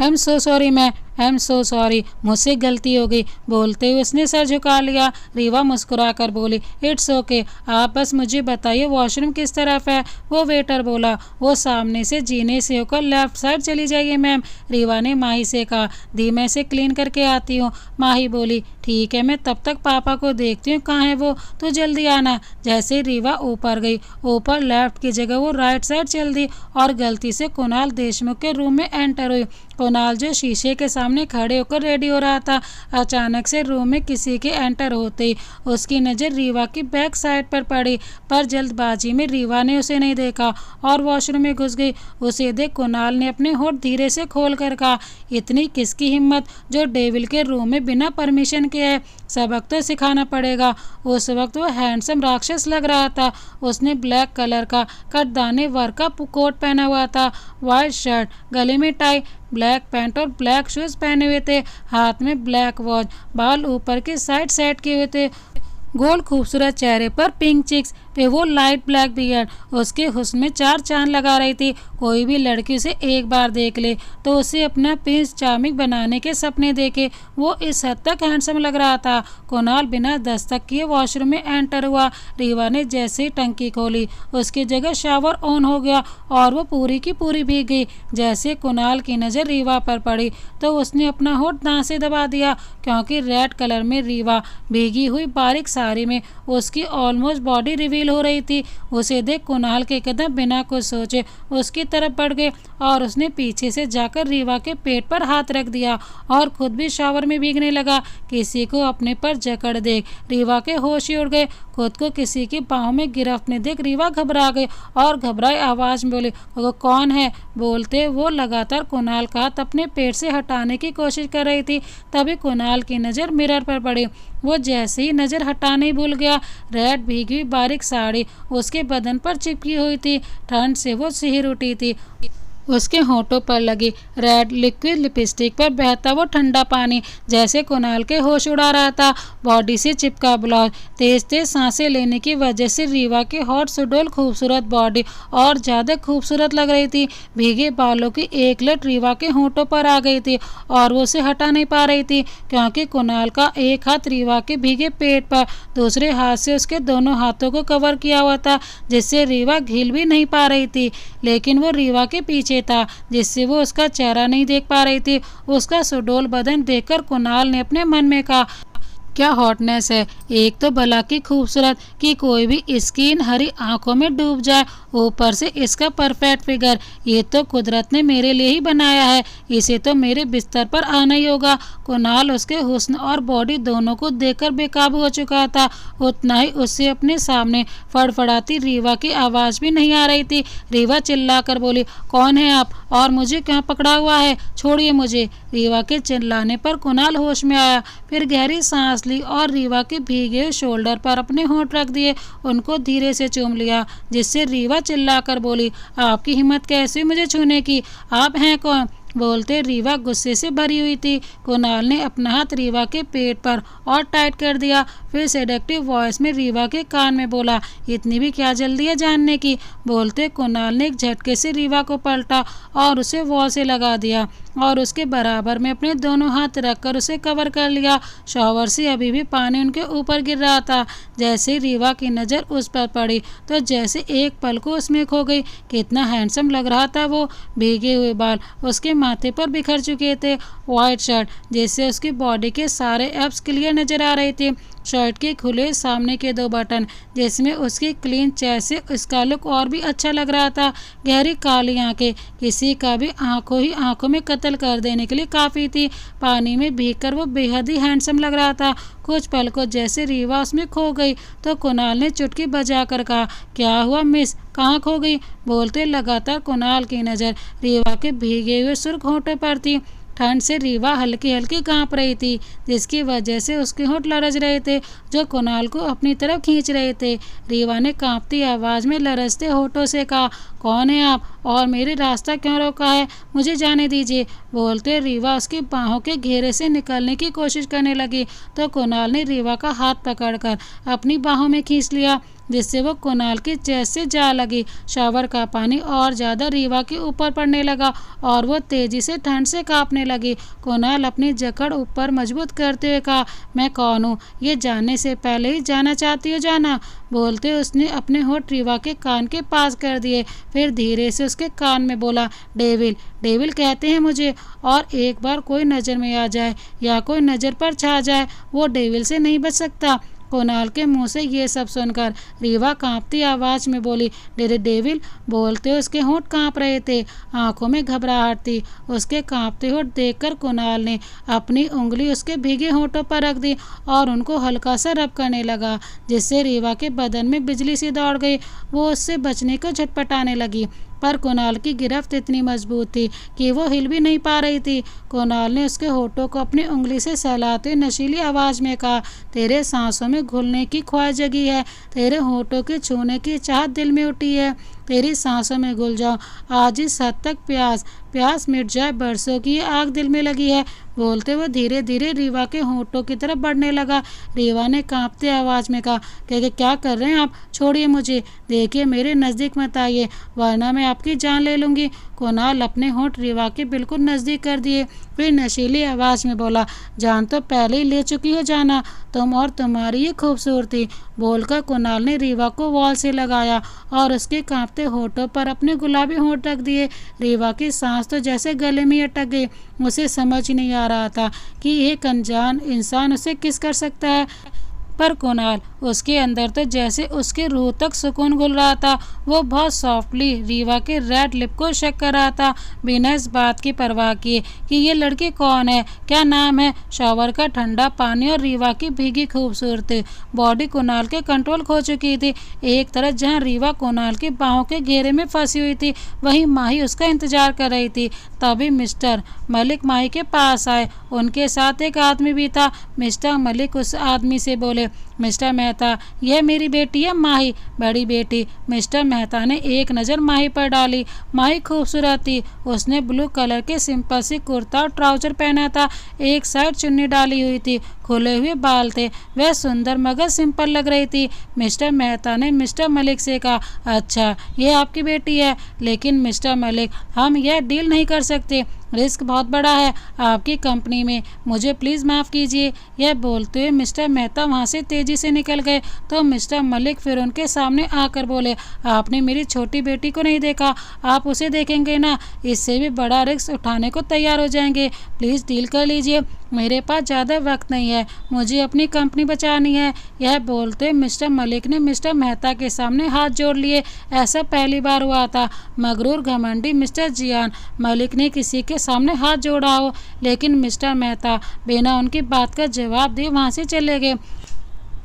I am so sorry ma'am, I am so sorry, मुझसे गलती हो गई। बोलते हुए उसने सर झुका लिया। रीवा मुस्कुराकर बोली, इट्स ओके, आप बस मुझे बताइए वॉशरूम किस तरफ है। वो वेटर बोला, वो सामने से जीने से होकर लेफ्ट साइड चली जाइए मैम। रीवा ने माही से कहा, दी मैं इसे क्लीन करके आती हूँ। माही बोली, ठीक है, मैं तब तक पापा को देखती हूँ, कहाँ है वो, तो जल्दी आना। जैसे रीवा ऊपर गई, ऊपर लेफ्ट की जगह वो राइट साइड चल दी और गलती से कुणाल देशमुख के रूम में एंटर हुई। कुणाल जो शीशे के सामने खड़े होकर रेडी हो रहा था, अचानक से रूम में किसी के एंटर होते ही उसकी नज़र रीवा की बैक साइड पर पड़ी, पर जल्दबाजी में रीवा ने उसे नहीं देखा और वॉशरूम में घुस गई। उसे देख कुणाल ने अपने होठ धीरे से खोल कर कहा, इतनी किसकी हिम्मत जो डेविल के रूम में बिना परमिशन के है, सबक तो सिखाना पड़ेगा। उस वक्त वो हैंडसम राक्षस लग रहा था। उसने ब्लैक कलर का कटदाने वर्क का कोट पहना हुआ था, वाइट शर्ट, गले में टाई, ब्लैक पैंट और ब्लैक शूज पहने हुए थे, हाथ में ब्लैक वॉच, बाल ऊपर के साइड सेट किए हुए थे। गोल खूबसूरत चेहरे पर पिंक चिक्स पे वो लाइट ब्लैक बियर्ड उसके हुस्न में चार चांद लगा रही थी। कोई भी लड़की उसे एक बार देख ले तो उसे अपना प्रिंस चार्मिंग बनाने के सपने देखे। वो इस हद तक हैंडसम लग रहा था। कुणाल बिना दस्तक किए वॉशरूम में एंटर हुआ। रीवा ने जैसे ही टंकी खोली उसकी जगह शावर ऑन हो गया और वो पूरी की पूरी भीग गई। जैसे कुणाल की नज़र रीवा पर पड़ी तो उसने अपना होठ दांत से दबा दिया, क्योंकि रेड कलर में रीवा भीगी हुई बारीक साड़ी में उसकी ऑलमोस्ट बॉडी रिवील हो रही थी। उसे देख कुणाल के कदम बिना कुछ सोचे उसकी तरफ बढ़ गए और उसने पीछे से जाकर रीवा के पेट पर हाथ रख दिया और खुद भी शावर में भीगने लगा। किसी को अपने पर जकड़ देख रीवा के होश ही उड़ गए। खुद को किसी की बाहों में गिरफ्त में देख रीवा घबरा गई और घबराई आवाज में बोली, वो कौन है? बोलते वो लगातार कुणाल का हाथ अपने पेट से हटाने की कोशिश कर रही थी। तभी कुणाल की नज़र मिरर पर पड़ी। वो जैसे ही नज़र हटाने ही भूल गया। रेड भीगी हुई बारीक साड़ी उसके बदन पर चिपकी हुई थी। ठंड से वो सिहर उठी थी। उसके होठों पर लगी रेड लिक्विड लिपस्टिक पर बहता वो ठंडा पानी जैसे कुणाल के होश उड़ा रहा था। बॉडी से चिपका ब्लाउज तेज तेज सांसें लेने की वजह से रीवा की हॉट सुडोल खूबसूरत बॉडी और ज़्यादा खूबसूरत लग रही थी। भीगे बालों की एक लट रीवा के होठों पर आ गई थी और वो उसे हटा नहीं पा रही थी, क्योंकि कुणाल का एक हाथ रीवा के भीगे पेट पर दूसरे हाथ से उसके दोनों हाथों को कवर किया हुआ था, जिससे रीवा हिल भी नहीं पा रही थी। लेकिन वो रीवा के पीछे था, जिससे वो उसका चेहरा नहीं देख पा रही थी। उसका सुडोल बदन देखकर कुणाल ने अपने मन में कहा, क्या हॉटनेस है! एक तो भला की खूबसूरत कि कोई भी स्किन हरी आंखों में डूब जाए, ऊपर से इसका परफेक्ट फिगर। ये तो कुदरत ने मेरे लिए ही बनाया है, इसे तो मेरे बिस्तर पर आना ही होगा। कुणाल उसके हुस्न और बॉडी दोनों को देखकर बेकाबू हो चुका था। उतना ही उससे अपने सामने फड़फड़ाती रीवा की आवाज़ भी नहीं आ रही थी। रीवा चिल्लाकर बोली, कौन है आप और मुझे क्यों पकड़ा हुआ है? छोड़िए मुझे। रीवा के चिल्लाने पर कुणाल होश में आया, फिर गहरी सांस ली और रीवा के भीगे शोल्डर पर अपने होंठ रख दिए, उनको धीरे से चूम लिया, जिससे रीवा चिल्लाकर बोली, आपकी हिम्मत कैसे हुई मुझे छूने की? आप हैं कौन? बोलते रीवा गुस्से से भरी हुई थी। कुणाल ने अपना हाथ रीवा के पेट पर और टाइट कर दिया, फिर सेडेक्टिव वॉइस में रीवा के कान में बोला, इतनी भी क्या जल्दी है जानने की? बोलते कुणाल ने एक झटके से रीवा को पलटा और उसे वॉल से लगा दिया और उसके बराबर में अपने दोनों हाथ रखकर उसे कवर कर लिया। शॉवर से अभी भी पानी उनके ऊपर गिर रहा था। जैसे रीवा की नज़र उस पर पड़ी तो जैसे एक पल को उसमें खो गई। कितना हैंडसम लग रहा था वो। भीगे हुए बाल उसके माथे पर बिखर चुके थे। वाइट शर्ट जिससे उसकी बॉडी के सारे एब्स क्लियर नजर आ रहे थे। शर्ट के खुले सामने के दो बटन जिसमें उसकी क्लीन चेस्ट से उसका लुक और भी अच्छा लग रहा था। गहरी काली आंखें किसी का भी आंखों ही आंखों में कत्ल कर देने के लिए काफ़ी थी। पानी में भीगकर वो बेहद ही हैंडसम लग रहा था। कुछ पल को जैसे रीवा उसमें खो गई तो कुणाल ने चुटकी बजाकर कहा, क्या हुआ मिस, कहाँ खो गई? बोलते लगातार कुणाल की नज़र रीवा के भीगे हुए सुर्ख होठों पर थी। ठंड से रीवा हल्की हल्की कांप रही थी, जिसकी वजह से उसके होंठ लरज रहे थे, जो कुणाल को अपनी तरफ खींच रहे थे। रीवा ने कांपती आवाज़ में लरजते होठों से कहा, कौन है आप और मेरे रास्ता क्यों रोका है? मुझे जाने दीजिए। बोलते रीवा उसकी बाहों के घेरे से निकलने की कोशिश करने लगी तो कुणाल ने रीवा का हाथ पकड़कर अपनी बाहों में खींच लिया, जिससे वो कुणाल की चेस्ट से जा लगी। शावर का पानी और ज़्यादा रीवा के ऊपर पड़ने लगा और वो तेज़ी से ठंड से कांपने लगी। कुणाल अपनी जकड़ ऊपर मजबूत करते हुए कहा, मैं कौन हूँ ये जानने से पहले ही जाना चाहती हो जाना? बोलते उसने अपने होठ रीवा के कान के पास कर दिए, फिर धीरे से उसके कान में बोला, डेविल डेविल कहते हैं मुझे, और एक बार कोई नज़र में आ जाए या कोई नज़र पर छा जाए वो डेविल से नहीं बच सकता। कुणाल के मुंह से ये सब सुनकर रीवा कांपती आवाज़ में बोली, डेविल। बोलते उसके होंठ कांप रहे थे, आंखों में घबराहट थी। उसके कांपते होंठ देखकर कुणाल ने अपनी उंगली उसके भीगे होंठों पर रख दी और उनको हल्का सा रब करने लगा, जिससे रीवा के बदन में बिजली सी दौड़ गई। वो उससे बचने को झटपटाने लगी, पर कुणाल की गिरफ्त इतनी मजबूत थी कि वो हिल भी नहीं पा रही थी। कुणाल ने उसके होठों को अपनी उंगली से सहलाते नशीली आवाज़ में कहा, तेरे सांसों में घुलने की ख्वाहिश जगी है, तेरे होठों के छूने की चाहत दिल में उठी है। तेरी सांसों में घुल जाऊं। आज इस हद तक प्यास मिट जाए, बरसों की आग दिल में लगी है। बोलते हुए धीरे धीरे रीवा के होठों की तरफ बढ़ने लगा। रीवा ने कांपते आवाज में कहा कि क्या कर रहे हैं आप? छोड़िए मुझे, देखिए मेरे नज़दीक मत आइए वरना मैं आपकी जान ले लूँगी। कुणाल अपने होंठ रीवा के बिल्कुल नज़दीक कर दिए, फिर नशीली आवाज़ में बोला, जान तो पहले ही ले चुकी हो जाना, तुम और तुम्हारी ये खूबसूरती। बोलकर कुणाल ने रीवा को वॉल से लगाया और उसके कांपते होठों पर अपने गुलाबी होंठ रख दिए। रीवा की सांस तो जैसे गले में अटक गई। उसे समझ ही नहीं आ रहा था कि एक अनजान इंसान उसे किस कर सकता है, पर कुणाल उसके अंदर तो जैसे उसकी रूह तक सुकून घुल रहा था। वो बहुत सॉफ्टली रीवा के रेड लिप को शेक कर रहा था, बिना इस बात की परवाह किए कि ये लड़की कौन है, क्या नाम है। शॉवर का ठंडा पानी और रीवा की भीगी खूबसूरती, बॉडी कुणाल के कंट्रोल खो चुकी थी। एक तरफ जहाँ रीवा कुणाल की बाहों के घेरे में फंसी हुई थी, वहीं माही उसका इंतजार कर रही थी। तभी मिस्टर मलिक माही के पास आए। उनके साथ एक आदमी भी था। मिस्टर मलिक उस आदमी से बोले, मिस्टर मेहता, यह मेरी बेटी है माही, बड़ी बेटी। मिस्टर मेहता ने एक नज़र माही पर डाली। माही खूबसूरत थी। उसने ब्लू कलर के सिंपल सी कुर्ता और ट्राउजर पहना था, एक साइड चुन्नी डाली हुई थी, खुले हुए बाल थे। वह सुंदर मगर सिंपल लग रही थी। मिस्टर मेहता ने मिस्टर मलिक से कहा, अच्छा ये आपकी बेटी है, लेकिन मिस्टर मलिक हम यह डील नहीं कर सकते, रिस्क बहुत बड़ा है आपकी कंपनी में, मुझे प्लीज़ माफ़ कीजिए। यह बोलते हुए मिस्टर मेहता वहाँ से तेज़ी से निकल गए तो मिस्टर मलिक फिर उनके सामने आकर बोले, आपने मेरी छोटी बेटी को नहीं देखा, आप उसे देखेंगे ना, इससे भी बड़ा रिस्क उठाने को तैयार हो जाएंगे, प्लीज़ डील कर लीजिए, मेरे पास ज़्यादा वक्त नहीं है, मुझे अपनी कंपनी बचानी है। यह बोलते मिस्टर मलिक ने मिस्टर मेहता के सामने हाथ जोड़ लिए। ऐसा पहली बार हुआ था। मगरूर घमंडी मिस्टर जियान मलिक ने किसी के सामने हाथ जोड़ा हो, लेकिन मिस्टर मेहता बिना उनकी बात का जवाब दिए वहाँ से चले गए।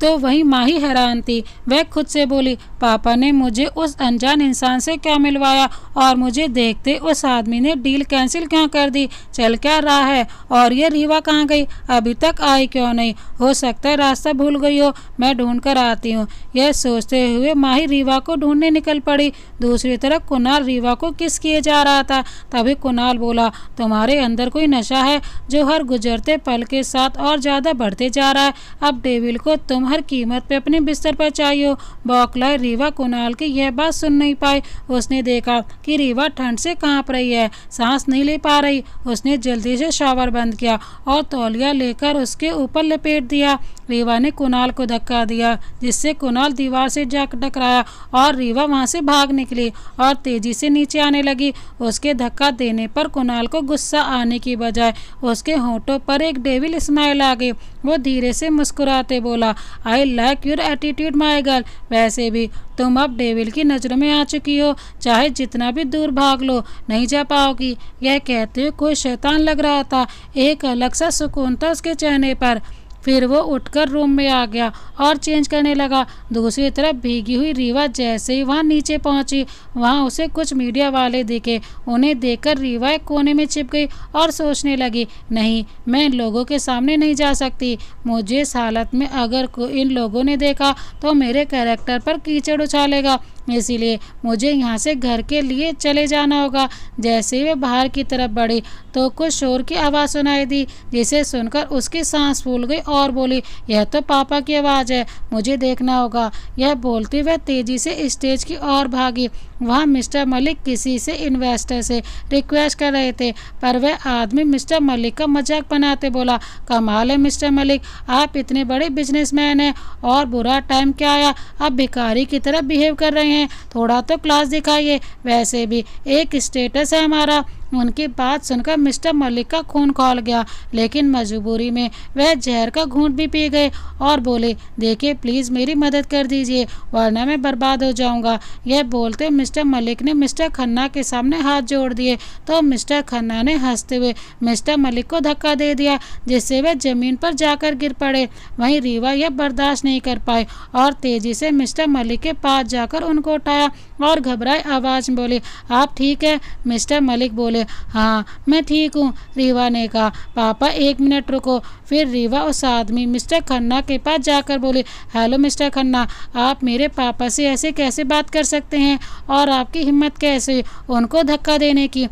तो वहीं माही हैरान थी। वह खुद से बोली, पापा ने मुझे उस अनजान इंसान से क्यों मिलवाया और मुझे देखते उस आदमी ने डील कैंसिल क्यों कर दी, चल क्या रहा है, और ये रीवा कहाँ गई, अभी तक आई क्यों नहीं, हो सकता है रास्ता भूल गई हो, मैं ढूंढ कर आती हूँ। यह सोचते हुए माही रीवा को ढूंढने निकल पड़ी। दूसरी तरफ कुणाल रीवा को किस किए जा रहा था। तभी कुणाल बोला, तुम्हारे अंदर कोई नशा है जो हर गुजरते पल के साथ और ज़्यादा बढ़ते जा रहा है। अब डेविल को तुम हर कीमत पे अपने बिस्तर पर चाहिए। बौखलाए रीवा कुणाल की यह बात सुन नहीं पाई। उसने देखा कि रीवा ठंड से कांप रही है, सांस नहीं ले पा रही। उसने जल्दी से शावर बंद किया और तौलिया लेकर उसके ऊपर लपेट दिया। रीवा ने कुणाल को धक्का दिया, जिससे कुणाल दीवार से जा टकराया और रीवा वहां से भाग निकली और तेजी से नीचे आने लगी। उसके धक्का देने पर कुणाल को गुस्सा आने की बजाय उसके होठों पर एक डेविल स्माइल आ गई। वो धीरे से मुस्कुराते बोला, I like your attitude my girl. वैसे भी तुम अब डेविल की नज़रों में आ चुकी हो, चाहे जितना भी दूर भाग लो नहीं जा पाओगी। यह कहते हुए कोई शैतान लग रहा था। एक अलग सा सुकून था उसके चेहरे पर। फिर वो उठकर रूम में आ गया और चेंज करने लगा। दूसरी तरफ भीगी हुई रीवा जैसे ही वहाँ नीचे पहुँची, वहाँ उसे कुछ मीडिया वाले दिखे। उन्हें देखकर रीवा एक कोने में छिप गई और सोचने लगी, नहीं, मैं इन लोगों के सामने नहीं जा सकती। मुझे इस हालत में अगर इन लोगों ने देखा तो मेरे कैरेक्टर पर कीचड़ उछालेगा, इसीलिए मुझे यहाँ से घर के लिए चले जाना होगा। जैसे ही वे बाहर की तरफ बढ़ी तो कुछ शोर की आवाज़ सुनाई दी, जिसे सुनकर उसकी सांस फूल गई और बोली, यह तो पापा की आवाज़ है, मुझे देखना होगा। यह बोलते वह तेजी से स्टेज की ओर भागी। वहाँ मिस्टर मलिक किसी से इन्वेस्टर से रिक्वेस्ट कर रहे थे, पर वह आदमी मिस्टर मलिक का मजाक बनाते बोला, कमाल है मिस्टर मलिक, आप इतने बड़े बिजनेसमैन हैं और बुरा टाइम क्या आया, अब भिखारी की तरह बिहेव कर रहे हैं, थोड़ा तो क्लास दिखाइए, वैसे भी एक स्टेटस है हमारा। उनकी बात सुनकर मिस्टर मलिक का खून खौल गया, लेकिन मजबूरी में वह जहर का घूंट भी पी गए और बोले, देखिए प्लीज़ मेरी मदद कर दीजिए वरना मैं बर्बाद हो जाऊंगा। यह बोलते मिस्टर मलिक ने मिस्टर खन्ना के सामने हाथ जोड़ दिए तो मिस्टर खन्ना ने हंसते हुए मिस्टर मलिक को धक्का दे दिया, जिससे वह जमीन पर जाकर गिर पड़े। वहीं रीवा यह बर्दाश्त नहीं कर पाई और तेजी से मिस्टर मलिक के पास जाकर उनको उठाया और घबराए आवाज़ में बोली, आप ठीक है? मिस्टर मलिक बोले, हाँ मैं ठीक हूँ। रीवा ने कहा, पापा एक मिनट रुको। फिर रीवा उस आदमी मिस्टर खन्ना के पास जाकर बोली, हेलो मिस्टर खन्ना, आप मेरे पापा से ऐसे कैसे बात कर सकते हैं और आपकी हिम्मत कैसे उनको धक्का देने की।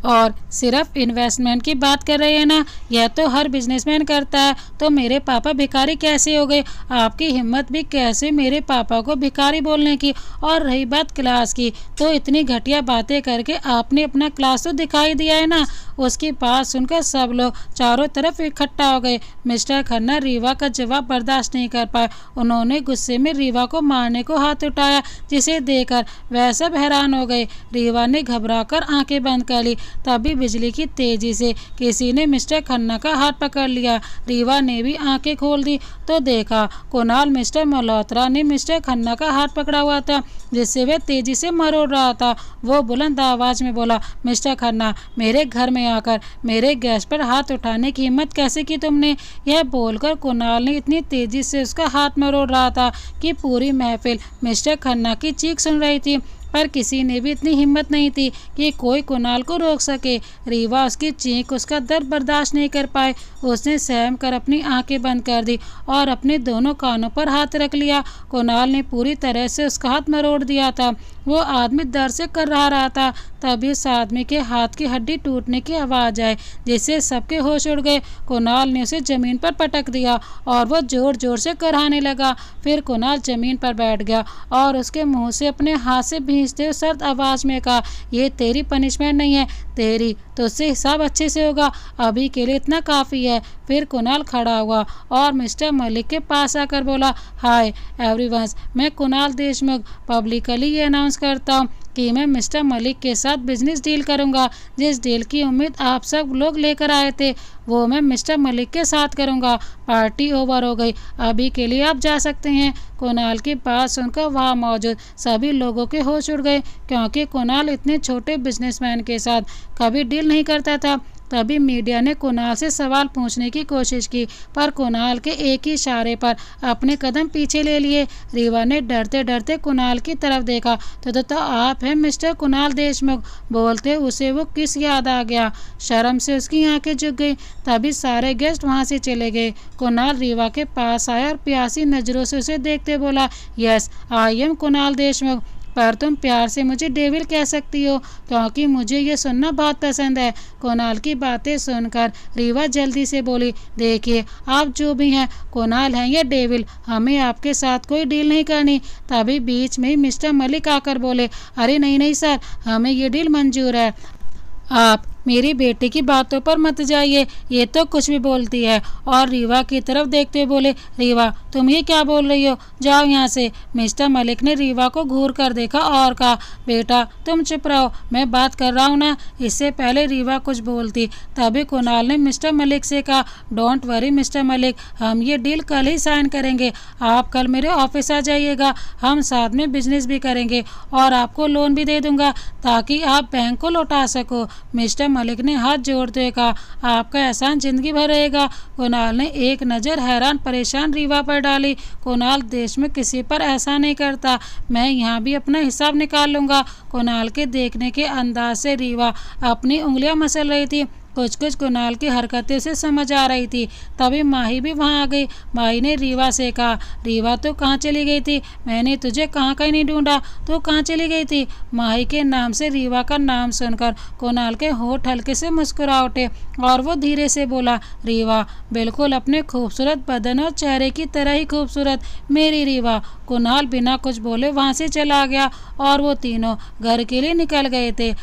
और सिर्फ इन्वेस्टमेंट की बात कर रहे हैं ना, यह तो हर बिजनेसमैन करता है, तो मेरे पापा भिखारी कैसे हो गए? आपकी हिम्मत भी कैसे मेरे पापा को भिखारी बोलने की? और रही बात क्लास की, तो इतनी घटिया बातें करके आपने अपना क्लास तो दिखाई दिया है ना। उसकी बात सुनकर सब लोग चारों तरफ इकट्ठा हो गए। मिस्टर खन्ना रीवा का जवाब बर्दाश्त नहीं कर पाए। उन्होंने गुस्से में रीवा को मारने को हाथ उठाया, जिसे देखकर वह सब हैरान हो गए। रीवा ने घबराकर आंखें बंद कर ली। तभी बिजली की तेजी से किसी ने मिस्टर खन्ना का हाथ पकड़ लिया। रीवा ने भी आंखें खोल दी तो देखा कुणाल मिस्टर मल्होत्रा ने मिस्टर खन्ना का हाथ पकड़ा हुआ था, जिससे वह तेजी से मरोड़ रहा था। वो बुलंद आवाज में बोला, मिस्टर खन्ना, मेरे घर में आकर मेरे गैस पर हाथ उठाने की हिम्मत कैसे की तुमने? यह बोलकर कुणाल ने इतनी तेजी से उसका हाथ मरोड़ रहा था कि पूरी महफिल मिस्टर खन्ना की चीख सुन रही थी, पर किसी ने भी इतनी हिम्मत नहीं थी कि कोई कुणाल को रोक सके। रीवा उसकी चीख, उसका दर्द बर्दाश्त नहीं कर पाए। उसने सहम कर अपनी आंखें बंद कर दी और अपने दोनों कानों पर हाथ रख लिया। कुणाल ने पूरी तरह से उसका हाथ मरोड़ दिया था। वो आदमी दर्द से कर रहा था। तभी उस आदमी के हाथ की हड्डी टूटने की आवाज़ आई, जिससे सबके होश उड़ गए। कुणाल ने उसे जमीन पर पटक दिया और वो जोर जोर से कराहने लगा। फिर कुणाल जमीन पर बैठ गया और उसके मुंह से अपने हाथ से भींचते हुए सर्द आवाज़ में कहा, ये तेरी पनिशमेंट नहीं है, तेरी तो उससे हिसाब अच्छे से होगा। अभी के लिए इतना काफ़ी है। फिर कुणाल खड़ा हुआ और मिस्टर मलिक के पास आकर बोला, हाय एवरीवन, मैं कुणाल देशमुख पब्लिकली ये अनाउंस करता हूँ कि मैं मिस्टर मलिक के साथ बिजनेस डील करूंगा। जिस डील की उम्मीद आप सब लोग लेकर आए थे, वो मैं मिस्टर मलिक के साथ करूंगा। पार्टी ओवर हो गई, अभी के लिए आप जा सकते हैं। कुणाल की बात सुनकर वहाँ मौजूद सभी लोगों के होश उड़ गए, क्योंकि कुणाल इतने छोटे बिजनेसमैन के साथ कभी डील नहीं करता था। तभी मीडिया ने कुणाल से सवाल पूछने की कोशिश की, पर कुणाल के एक ही इशारे पर अपने कदम पीछे ले लिए। रीवा ने डरते डरते कुणाल की तरफ देखा तो आप हैं मिस्टर कुणाल देशमुख? बोलते उसे वो किस याद आ गया। शर्म से उसकी आंखें झुक गई। तभी सारे गेस्ट वहां से चले गए। कुणाल रीवा के पास आया और प्यासी नजरों से उसे देखते बोला, yes I am Kunal Deshmukh, पर तुम प्यार से मुझे डेविल कह सकती हो, क्योंकि मुझे ये सुनना बहुत पसंद है। कुणाल की बातें सुनकर रीवा जल्दी से बोली, देखिए आप जो भी हैं, कुणाल हैं या डेविल, हमें आपके साथ कोई डील नहीं करनी। तभी बीच में ही मिस्टर मलिक आकर बोले, अरे नहीं नहीं सर, हमें ये डील मंजूर है। आप मेरी बेटी की बातों पर मत जाइए, ये तो कुछ भी बोलती है। और रीवा की तरफ देखते हुए बोले, रीवा तुम ये क्या बोल रही हो, जाओ यहाँ से। मिस्टर मलिक ने रीवा को घूर कर देखा और कहा, बेटा तुम चुप रहो, मैं बात कर रहा हूँ ना। इससे पहले रीवा कुछ बोलती, तभी कुणाल ने मिस्टर मलिक से कहा, डोंट वरी मिस्टर मलिक, हम ये डील कल ही साइन करेंगे। आप कल मेरे ऑफिस आ जाइएगा, हम साथ में बिजनेस भी करेंगे और आपको लोन भी दे दूंगा ताकि आप बैंक को लौटा सको। मिस्टर मलिक ने हाथ जोड़ते हुए कहा, आपका एहसान जिंदगी भर रहेगा। कुणाल ने एक नज़र हैरान परेशान रीवा पर डाली। कुणाल देश में किसी पर ऐसा नहीं करता, मैं यहाँ भी अपना हिसाब निकाल लूँगा। कुणाल के देखने के अंदाज से रीवा अपनी उंगलियां मसल रही थी। कुछ कुछ कुणाल की हरकतें से समझ आ रही थी। तभी माही भी वहां आ गई। माही ने रीवा से कहा, रीवा तो कहाँ चली गई थी? मैंने तुझे कहाँ कहीं नहीं ढूंढा, तो कहाँ चली गई थी? माही के नाम से रीवा का नाम सुनकर कुणाल के होठ हल्के से मुस्कुरा उठे और वो धीरे से बोला, रीवा बिल्कुल अपने खूबसूरत बदन और चेहरे की तरह ही खूबसूरत, मेरी रीवा। कुणाल बिना कुछ बोले वहां से चला गया और वो तीनों घर के लिए निकल गए थे।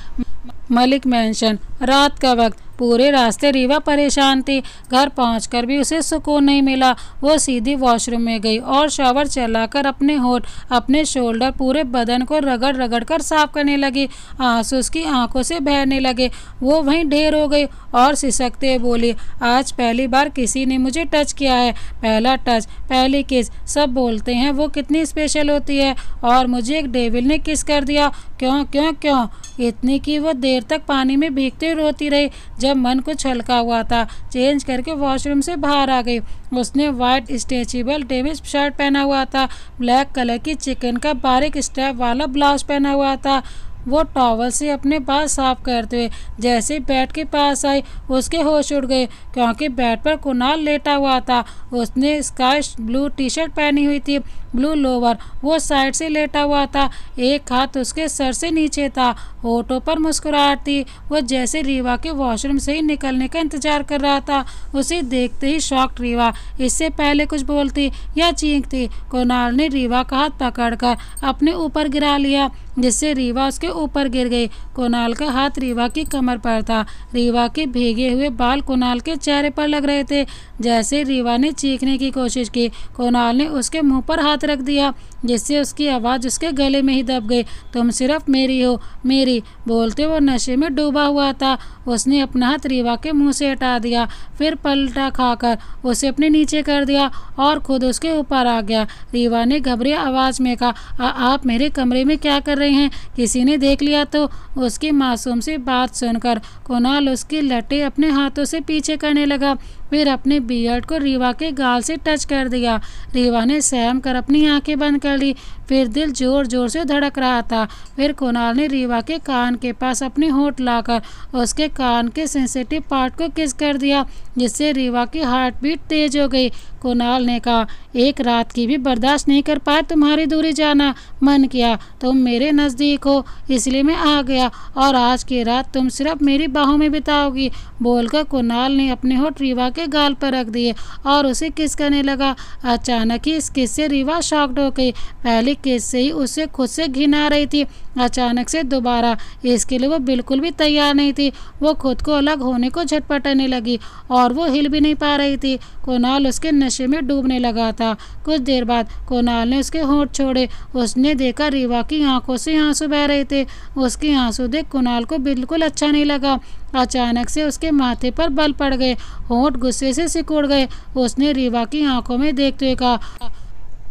मलिक मैंशन। रात का वक्त। पूरे रास्ते रीवा परेशान थी। घर पहुंचकर भी उसे सुकून नहीं मिला। वो सीधी वॉशरूम में गई और शावर चलाकर अपने होठ, अपने शोल्डर, पूरे बदन को रगड़ रगड़ कर साफ करने लगी। आंसू उसकी आंखों से बहने लगे। वो वहीं ढेर हो गई और सिसकते हुए बोली, आज पहली बार किसी ने मुझे टच किया है। पहला टच, पहली किस, सब बोलते हैं वो कितनी स्पेशल होती है, और मुझे एक डेविल ने किस कर दिया। क्यों क्यों क्यों? इतनी कि वो देर तक पानी में भीगते रोती रही। जब मन कुछ हल्का हुआ था, चेंज करके वॉशरूम से बाहर आ गई। उसने वाइट स्ट्रेचेबल डेविस शर्ट पहना हुआ था, ब्लैक कलर की चिकन का बारीक स्ट्रैप वाला ब्लाउज पहना हुआ था। वो टॉवल से अपने बाल साफ करते हुए जैसे बेड के पास आई उसके होश उड़ गए, क्योंकि बेड पर कुणाल लेटा हुआ था। उसने स्काई ब्लू टी शर्ट पहनी हुई थी, ब्लू लोअर। वो साइड से लेटा हुआ था, एक हाथ उसके सर से नीचे था, होठों पर मुस्कुराहट थी। वो जैसे रीवा के वॉशरूम से ही निकलने का इंतजार कर रहा था। उसे देखते ही शॉक्ड रीवा इससे पहले कुछ बोलती या चीखती, कुणाल ने रीवा का हाथ पकड़कर अपने ऊपर गिरा लिया, जिससे रीवा उसके ऊपर गिर गई। कुणाल का हाथ रीवा की कमर पर था। रीवा के भीगे हुए बाल कुणाल के चेहरे पर लग रहे थे। जैसे रीवा ने चीखने की कोशिश की, कुणाल ने उसके मुंह पर हाथ रख दिया, जिससे उसकी आवाज़ उसके गले में ही दब गई। तुम सिर्फ मेरी हो, मेरी। बोलते वो नशे में डूबा हुआ था। उसने अपना हाथ रीवा के मुंह से हटा दिया, फिर पलटा खाकर उसे अपने नीचे कर दिया और खुद उसके ऊपर आ गया। रीवा ने घबरी आवाज़ में कहा, आप मेरे कमरे में क्या कर रहे हैं? किसी ने देख लिया तो? उसकी मासूम सी बात सुनकर कुणाल उसकी लटे अपने हाथों से पीछे करने लगा, फिर अपने बियर्ड को रीवा के गाल से टच कर दिया। रीवा ने सहम कर अपनी आंखें बंद कर ली, फिर दिल जोर जोर से धड़क रहा था। फिर कुणाल ने रीवा के कान के पास अपने होंठ लाकर उसके कान के सेंसिटिव पार्ट को किस कर दिया, जिससे रीवा की हार्ट बीट तेज हो गई। कुणाल ने कहा, एक रात की भी बर्दाश्त नहीं कर पाए तुम्हारी दूरी जाना। मन किया तुम मेरे नज़दीक हो, इसलिए मैं आ गया, और आज की रात तुम सिर्फ मेरी बाहों में बिताओगी। बोलकर कुणाल ने अपने होंठ रीवा के गाल पर रख दिए और उसे किस करने लगा। अचानक ही इस किस से रीवा शॉक्ड हो गई। पहले किस से ही उसे खुद से घिन आ रही थी, अचानक से दोबारा इसके लिए वो बिल्कुल भी तैयार नहीं थी। वो खुद को अलग होने को झटपटाने लगी और वो हिल भी नहीं पा रही थी। कुणाल उसके नशे में डूबने लगा था। कुछ देर बाद कुणाल ने उसके होंठ छोड़े। उसने देखा रीवा की आंखों से आंसू बह रहे थे। उसके आंसू देख कुणाल को बिल्कुल अच्छा नहीं लगा। अचानक से उसके माथे पर बल पड़ गए, होंठ गुस्से से सिकुड़ गए। उसने रीवा की आंखों में देखते हुए कहा,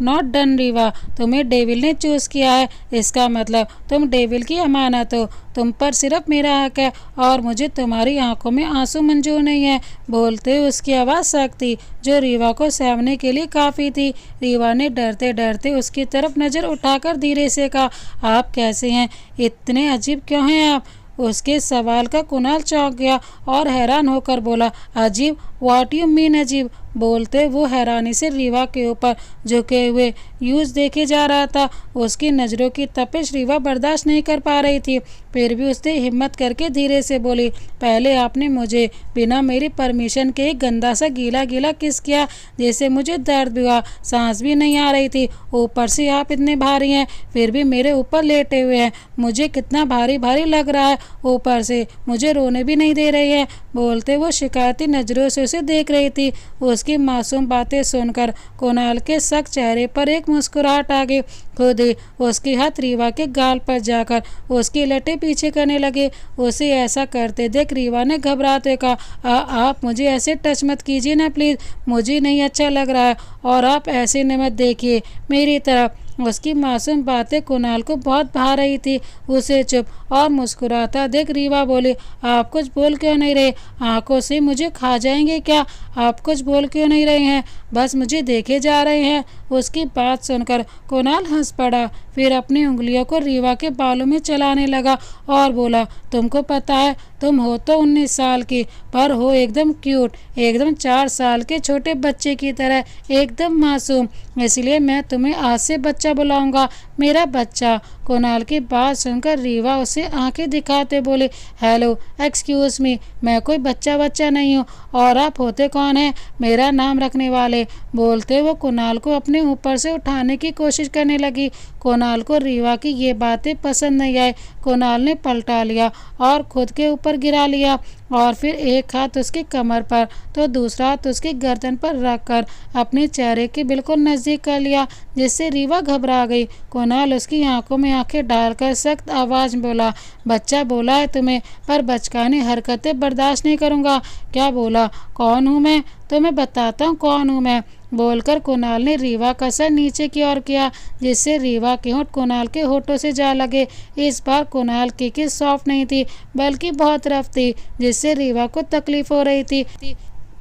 नॉट डन रीवा, तुम्हें डेविल ने चूज़ किया है। इसका मतलब तुम डेविल की अमानत हो। तुम पर सिर्फ मेरा हक है और मुझे तुम्हारी आंखों में आंसू मंजूर नहीं है। बोलते उसकी आवाज़ सख्त थी, जो रीवा को सहने के लिए काफ़ी थी। रीवा ने डरते डरते उसकी तरफ नज़र उठाकर धीरे से कहा, आप कैसे हैं? इतने अजीब क्यों हैं आप? उसके सवाल का कुणाल चौंक गया और हैरान होकर बोला, अजीब? व्हाट यू मीन अजीब? बोलते वो हैरानी से रीवा के ऊपर झुके हुए यूज देखे जा रहा था। उसकी नज़रों की तपिश रीवा बर्दाश्त नहीं कर पा रही थी, फिर भी उसने हिम्मत करके धीरे से बोली, पहले आपने मुझे बिना मेरी परमिशन के एक गंदा सा गीला गीला किस किया, जिससे मुझे दर्द भी हुआ, सांस भी नहीं आ रही थी। ऊपर से आप इतने भारी हैं, फिर भी मेरे ऊपर लेटे हुए हैं। मुझे कितना भारी भारी लग रहा है, ऊपर से मुझे रोने भी नहीं दे रही है। बोलते वो शिकायती नज़रों से उसे देख रही थी। उसकी मासूम बातें सुनकर कुणाल के सख्त चेहरे पर एक मुस्कुराहट आ गई। खुद ही उसके हाथ रीवा के गाल पर जाकर उसकी लटें पीछे करने लगे। उसे ऐसा करते देख रीवा ने घबराते कहा, आप मुझे ऐसे टच मत कीजिए ना प्लीज़, मुझे नहीं अच्छा लग रहा है, और आप ऐसे न मत देखिए मेरी तरफ। उसकी मासूम बातें कुणाल को बहुत भा रही थी। उसे चुप और मुस्कुराता देख रीवा बोली, आप कुछ बोल क्यों नहीं रहे? आंखों से मुझे खा जाएंगे क्या? आप कुछ बोल क्यों नहीं रहे हैं? बस मुझे देखे जा रहे हैं। उसकी बात सुनकर कुणाल हंस पड़ा, फिर अपनी उंगलियों को रीवा के बालों में चलाने लगा और बोला, तुमको पता है तुम हो तो 19 साल की, पर हो एकदम क्यूट, एकदम 4 साल के छोटे बच्चे की तरह, एकदम मासूम। इसलिए मैं तुम्हें आज से बच्चा बुलाऊंगा, मेरा बच्चा। कुणाल की बात सुनकर रीवा उसे आंखें दिखाते बोले, हेलो एक्सक्यूज मी, मैं कोई बच्चा नहीं हूँ, और आप होते कौन हैं मेरा नाम रखने वाले? बोलते वो कुणाल को अपने ऊपर से उठाने की कोशिश करने लगी। कुणाल को रीवा की ये बातें पसंद नहीं आई। कुणाल ने पलटा लिया और खुद के ऊपर गिरा लिया, और फिर एक हाथ उसकी कमर पर तो दूसरा हाथ उसकी गर्दन पर रखकर अपने चेहरे के बिल्कुल नज़दीक कर लिया, जिससे रीवा घबरा गई। कुणाल उसकी आंखों में आंखें डालकर सख्त आवाज़ में बोला, बच्चा बोला है तुम्हें, पर बचकानी हरकतें बर्दाश्त नहीं करूँगा। क्या बोला? कौन हूँ मैं? तो मैं बताता हूँ कौन हूँ मैं। बोलकर कुणाल ने रीवा का सर नीचे की ओर किया, जिससे रीवा के होंठ कुणाल के होठों से जा लगे। इस बार कुणाल की किस सॉफ्ट नहीं थी, बल्कि बहुत रफ थी, जिससे रीवा को तकलीफ हो रही थी।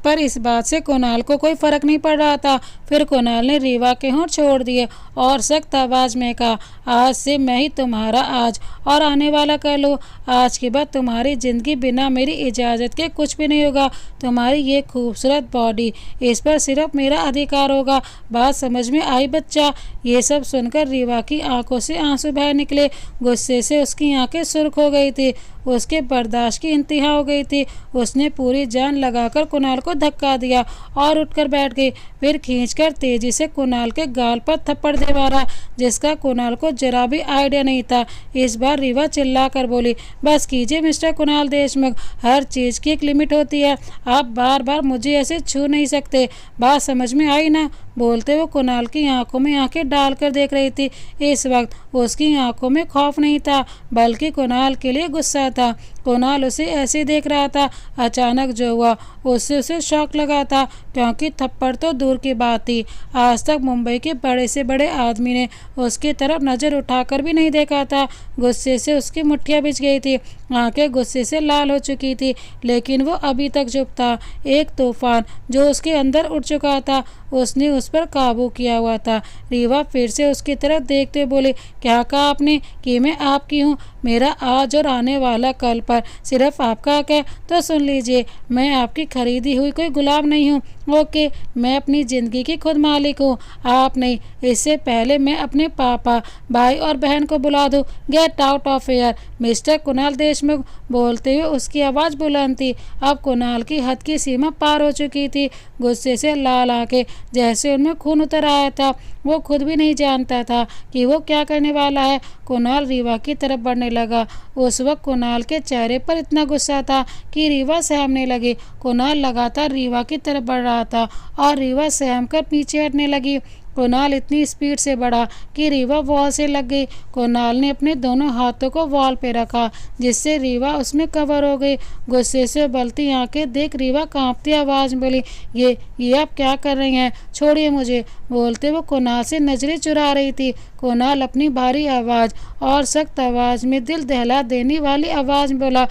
पर इस बात से कुणाल को कोई फर्क नहीं पड़ रहा था। फिर कुणाल ने रीवा के होंठ छोड़ दिए और सख्त आवाज में कहा, आज से मैं ही तुम्हारा आज और आने वाला कर लो। आज के बाद तुम्हारी जिंदगी बिना मेरी इजाज़त के कुछ भी नहीं होगा। तुम्हारी ये खूबसूरत बॉडी, इस पर सिर्फ मेरा अधिकार होगा। बात समझ में आई बच्चा? ये सब सुनकर रीवा की आंखों से आंसू बह निकले। गुस्से से उसकी आंखें सुर्ख हो गई थी। उसके बर्दाश्त की इंतहा हो गई थी। उसने पूरी जान लगाकर कुणाल को धक्का दिया और उठकर बैठ गई। फिर खींचकर तेजी से कुणाल के गाल पर थप्पड़ दे मारा, जिसका कुणाल को जरा भी आइडिया नहीं था। इस बार रीवा चिल्लाकर बोली, बस कीजिए मिस्टर कुणाल देशमुख, हर चीज़ की एक लिमिट होती है। आप बार बार मुझे ऐसे छू नहीं सकते। बात समझ में आई ना? बोलते हुए कुणाल की आंखों में आंखें डालकर देख रही थी। इस वक्त उसकी आंखों में खौफ नहीं था, बल्कि कुणाल के लिए गुस्सा था। कुणाल उसे ऐसे देख रहा था। अचानक जो हुआ उससे उसे शौक लगा था, क्योंकि थप्पड़ तो दूर की बात थी, आज तक मुंबई के बड़े से बड़े आदमी ने उसकी तरफ नज़र उठाकर भी नहीं देखा था। गुस्से से उसकी मुट्ठियाँ भिज गई थी, आंखें गुस्से से लाल हो चुकी थी, लेकिन वो अभी तक चुप था। एक तूफान जो उसके अंदर उठ चुका था, उसने उस पर काबू किया हुआ था। रीवा फिर से उसकी तरफ देखते हुए बोले, क्या कहा आपने कि मैं आपकी हूँ? मेरा आज और आने वाला कल पर सिर्फ आपका हक है। तो सुन लीजिए, मैं आपकी खरीदी हुई कोई गुलाम नहीं हूँ। ओके, मैं अपनी ज़िंदगी की खुद मालिक हूँ, आप नहीं। इससे पहले मैं अपने पापा, भाई और बहन को बुला दूँ। Get out of here mister Kunal Deshmukh. बोलते हुए उसकी आवाज़ बुलंद थी। अब कुणाल की हद की सीमा पार हो चुकी थी। गुस्से से लाल आंखें, जैसे उनमें खून उतर आया था। वो खुद भी नहीं जानता था कि वो क्या करने वाला है। कुणाल रीवा की तरफ बढ़ने लगा। उस वक्त कुणाल के चेहरे पर इतना गुस्सा था कि रीवा सहमने लगी। कुणाल लगातार रीवा की तरफ बढ़ रहा था और रीवा सहम कर पीछे हटने लगी। कुणाल इतनी स्पीड से बढ़ा कि रीवा वॉल से लग गई। कुणाल ने अपने दोनों हाथों को वॉल पे रखा, जिससे रीवा उसमें कवर हो गई। गुस्से से उबलती आंखें देख रीवा कांपती आवाज़ में बोली, ये आप क्या कर रही हैं? छोड़िए मुझे। बोलते वो कुणाल से नजरें चुरा रही थी। कुणाल अपनी भारी आवाज़ और सख्त आवाज़ में दिल दहला देने वाली आवाज़ में बोला,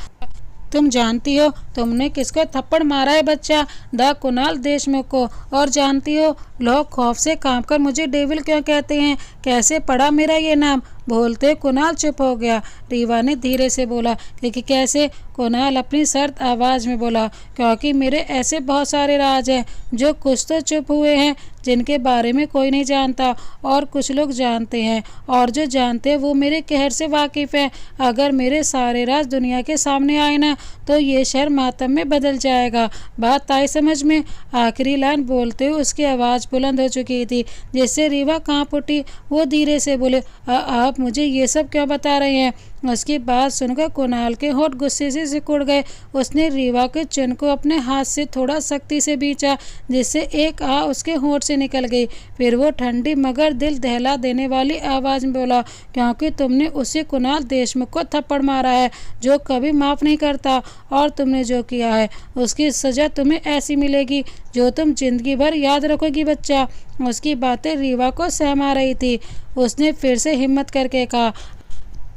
तुम जानती हो तुमने किसको थप्पड़ मारा है बच्चा? द कुणाल देशमुख को। और जानती हो लोग खौफ से कांपकर मुझे डेविल क्यों कहते हैं? कैसे पड़ा मेरा ये नाम? बोलते कुणाल चुप हो गया। रीवा ने धीरे से बोला, लेकिन कैसे? कुणाल अपनी सर्द आवाज़ में बोला, क्योंकि मेरे ऐसे बहुत सारे राज हैं जो कुछ तो चुप हुए हैं, जिनके बारे में कोई नहीं जानता, और कुछ लोग जानते हैं, और जो जानते हैं वो मेरे कहर से वाकिफ़ हैं। अगर मेरे सारे राज दुनिया के सामने आए ना, तो ये शहर मातम में बदल जाएगा। बात आई समझ में? आखिरी लाइन बोलते हुए उसकी आवाज़ बुलंद हो चुकी थी, जिससे रीवा कांप उठी। वो धीरे से बोले, आप मुझे ये सब क्यों बता रहे हैं? उसकी बात सुनकर कुणाल के होंठ गुस्से से सिकुड़ गए। उसने रीवा के चिन्ह को अपने हाथ से थोड़ा सख्ती से खींचा, जिससे एक आ उसके होंठ से निकल गई। फिर वो ठंडी मगर दिल दहला देने वाली आवाज़ में बोला, क्योंकि तुमने उसी कुणाल देशमुख को थप्पड़ मारा है जो कभी माफ़ नहीं करता, और तुमने जो किया है उसकी सज़ा तुम्हें ऐसी मिलेगी जो तुम जिंदगी भर याद रखोगी बच्चा। उसकी बातें रीवा को सहमा रही थी। उसने फिर से हिम्मत करके कहा,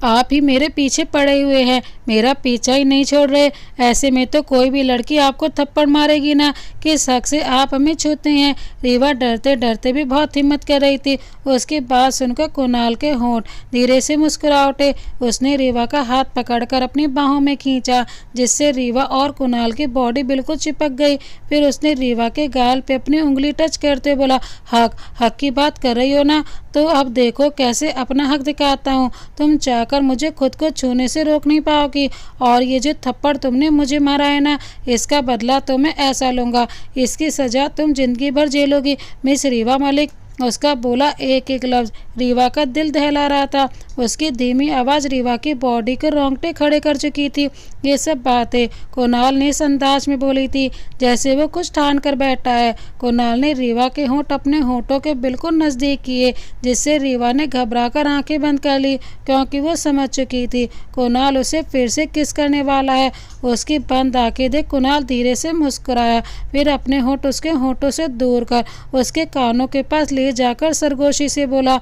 आप ही मेरे पीछे पड़े हुए हैं, मेरा पीछा ही नहीं छोड़ रहे। ऐसे में तो कोई भी लड़की आपको थप्पड़ मारेगी ना, किस हक से आप हमें छूते हैं? रीवा डरते डरते भी बहुत हिम्मत कर रही थी। उसकी बात सुनकर कुणाल के होंठ धीरे से मुस्कुरा उठे। उसने रीवा का हाथ पकड़कर अपनी बाहों में खींचा, जिससे रीवा और कुणाल की बॉडी बिल्कुल चिपक गई। फिर उसने रीवा के गाल पे अपनी उंगली टच करते बोला, हक की बात कर रही हो ना, तो अब देखो कैसे अपना हक दिखाता हूँ। तुम चाहकर मुझे खुद को छूने से रोक नहीं पाओगी, और ये जो थप्पड़ तुमने मुझे मारा है ना, इसका बदला तो मैं ऐसा लूँगा। इसकी सज़ा तुम जिंदगी भर झेलोगी मिस रीवा मलिक। उसका बोला एक एक लफ्ज़ रीवा का दिल दहला रहा था। उसकी धीमी आवाज़ रीवा की बॉडी को रोंगटे खड़े कर चुकी थी। ये सब बातें कुणाल ने इस अंदाज में बोली थी जैसे वो कुछ ठान कर बैठा है। कुणाल ने रीवा के होंठ अपने होंठों के बिल्कुल नज़दीक किए, जिससे रीवा ने घबराकर आंखें बंद कर ली, क्योंकि वो समझ चुकी थी कुणाल उसे फिर से किस करने वाला है। उसकी बंद आंखें देख कुणाल धीरे से मुस्कुराया, फिर अपने होंठ उसके होंठों से दूर कर उसके कानों के पास ले जाकर सरगोशी से बोला,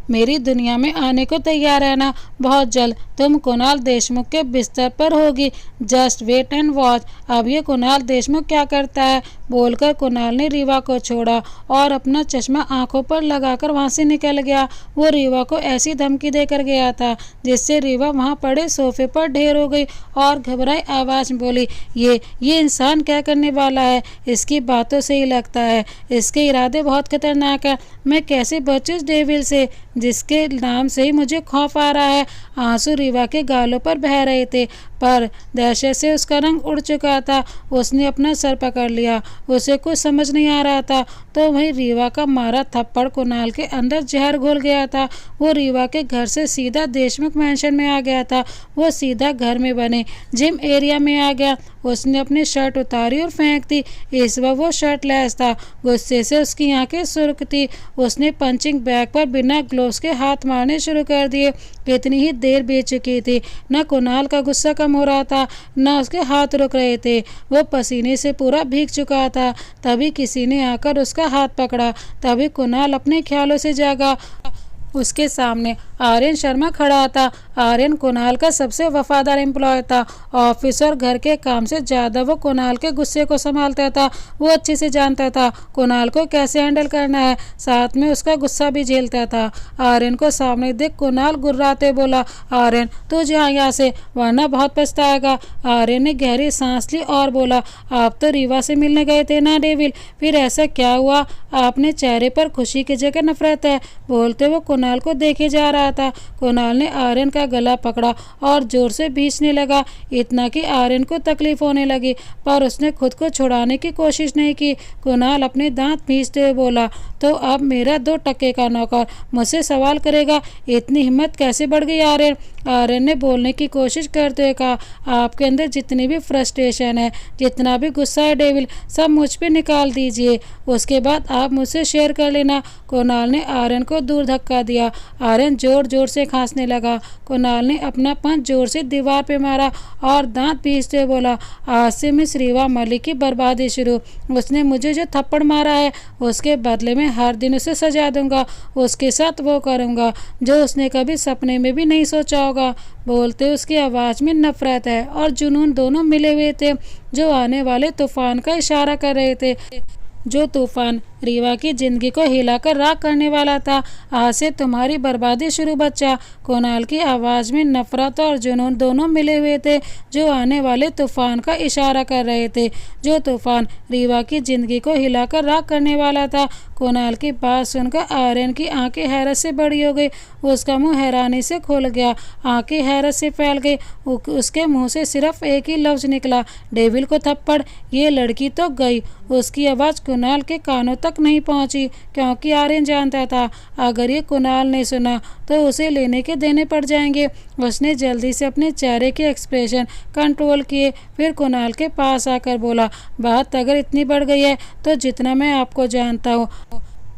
मेरी दुनिया में आने को तैयार रहना, बहुत जल्द तुम कुणाल देशमुख के बिस्तर पर होगी, जस्ट वेट एंड वॉच। अब ये कुणाल देशमुख क्या करता है, बोलकर कुणाल ने रीवा को छोड़ा और अपना चश्मा आंखों पर लगाकर वहां से निकल गया। वो रीवा को ऐसी धमकी देकर गया था जिससे रीवा वहां पड़े सोफे पर ढेर हो गई और घबराई आवाज में बोली, ये इंसान क्या करने वाला है? इसकी बातों से ही लगता है इसके इरादे बहुत खतरनाक है। मैं कैसे बचूं इस डेविल से जिसके नाम से ही मुझे खौफ आ रहा है। आंसू रीवा के गालों पर बह रहे थे, पर दहशत से उसका रंग उड़ चुका था। उसने अपना सर पकड़ लिया, उसे कुछ समझ नहीं आ रहा था। तो वहीं रीवा का मारा थप्पड़ कुणाल के अंदर जहर घुल गया था। वो रीवा के घर से सीधा देशमुख मैंशन में आ गया था। वो सीधा घर में बने जिम एरिया में आ गया। उसने अपनी शर्ट उतारी और फेंक दी। इस वक्त वो शर्ट लैस था। गुस्से से उसकी आंखें सुर्ख थी। उसने पंचिंग बैग पर बिना ग्लोव्स के हाथ मारने शुरू कर दिए। कितनी ही देर बीत चुकी थी, न कुणाल का गुस्सा कम हो रहा था न उसके हाथ रुक रहे थे। वो पसीने से पूरा भीग चुका था। तभी किसी ने आकर उसका हाथ पकड़ा। तभी कुणाल अपने ख्यालों से जागा। उसके सामने आर्यन शर्मा खड़ा था। आर्यन कुणाल का सबसे वफादार एम्प्लॉय था। ऑफिस और घर के काम से ज़्यादा वो कुणाल के गुस्से को संभालता था। वो अच्छे से जानता था कुणाल को कैसे हैंडल करना है, साथ में उसका गुस्सा भी झेलता था। आर्यन को सामने देख कुणाल गुर्राते बोला, आर्यन तू जा यहाँ से वरना बहुत पछताएगा। आर्यन ने गहरी सांस ली और बोला, आप तो रीवा से मिलने गए थे ना डेविल, फिर ऐसा क्या हुआ? आपने चेहरे पर खुशी की जगह नफरत है। बोलते वो कुणाल को देखे जा रहा था। कुणाल ने आर्यन का गला पकड़ा और जोर से भींचने लगा, इतना कि आर्यन को तकलीफ होने लगी, पर उसने खुद को छुड़ाने की कोशिश नहीं की। कुणाल अपने दांत भींचते हुए बोला, तो अब मेरा 2 टके का नौकर मुझसे सवाल करेगा? इतनी हिम्मत कैसे बढ़ गई आर्यन? आर्यन ने बोलने की कोशिश करते हुए कहा, आपके अंदर जितनी भी फ्रस्ट्रेशन है, जितना भी गुस्सा है डेविल, सब मुझ पे निकाल दीजिए, उसके बाद आप मुझसे शेयर कर लेना। कुणाल ने आर्यन को दूर धक्का दिया। आर्यन जोर जोर से खांसने लगा। कुणाल ने अपना पंच जोर से दीवार पे मारा और दांत पीसते हुए बोला, आज से मिस रीवा मलिक की बर्बादी शुरू। उसने मुझे जो थप्पड़ मारा है उसके बदले में हर दिन उसे सजा दूंगा। उसके साथ वो करूंगा जो उसने कभी सपने में भी नहीं सोचा होगा। बोलते उसकी आवाज़ में नफरत है और जुनून दोनों मिले हुए थे, जो आने वाले तूफान का इशारा कर रहे थे। जो तूफान रीवा की जिंदगी को हिलाकर राख करने वाला था। आज से तुम्हारी बर्बादी शुरू बच्चा। कुणाल की आवाज़ में नफरत और जुनून दोनों मिले हुए थे, जो आने वाले तूफान का इशारा कर रहे थे। जो तूफान रीवा की जिंदगी को हिलाकर राख करने वाला था। कुणाल की बात सुनकर आर्यन की आंखें हैरत से बड़ी हो गई। उसका मुंह हैरानी से खुल गया, आंखें हैरत से फैल गई। उसके मुंह से सिर्फ एक ही लफ्ज निकला, डेविल को थप्पड़। ये लड़की तो गई। उसकी आवाज़ कुणाल के कानों तक नहीं पहुंची, क्योंकि आर्यन जानता था अगर ये कुणाल ने सुना तो उसे लेने के देने पड़ जाएंगे। उसने जल्दी से अपने चेहरे के एक्सप्रेशन कंट्रोल किए, फिर कुणाल के पास आकर बोला, बात अगर इतनी बढ़ गई है तो जितना मैं आपको जानता हूँ,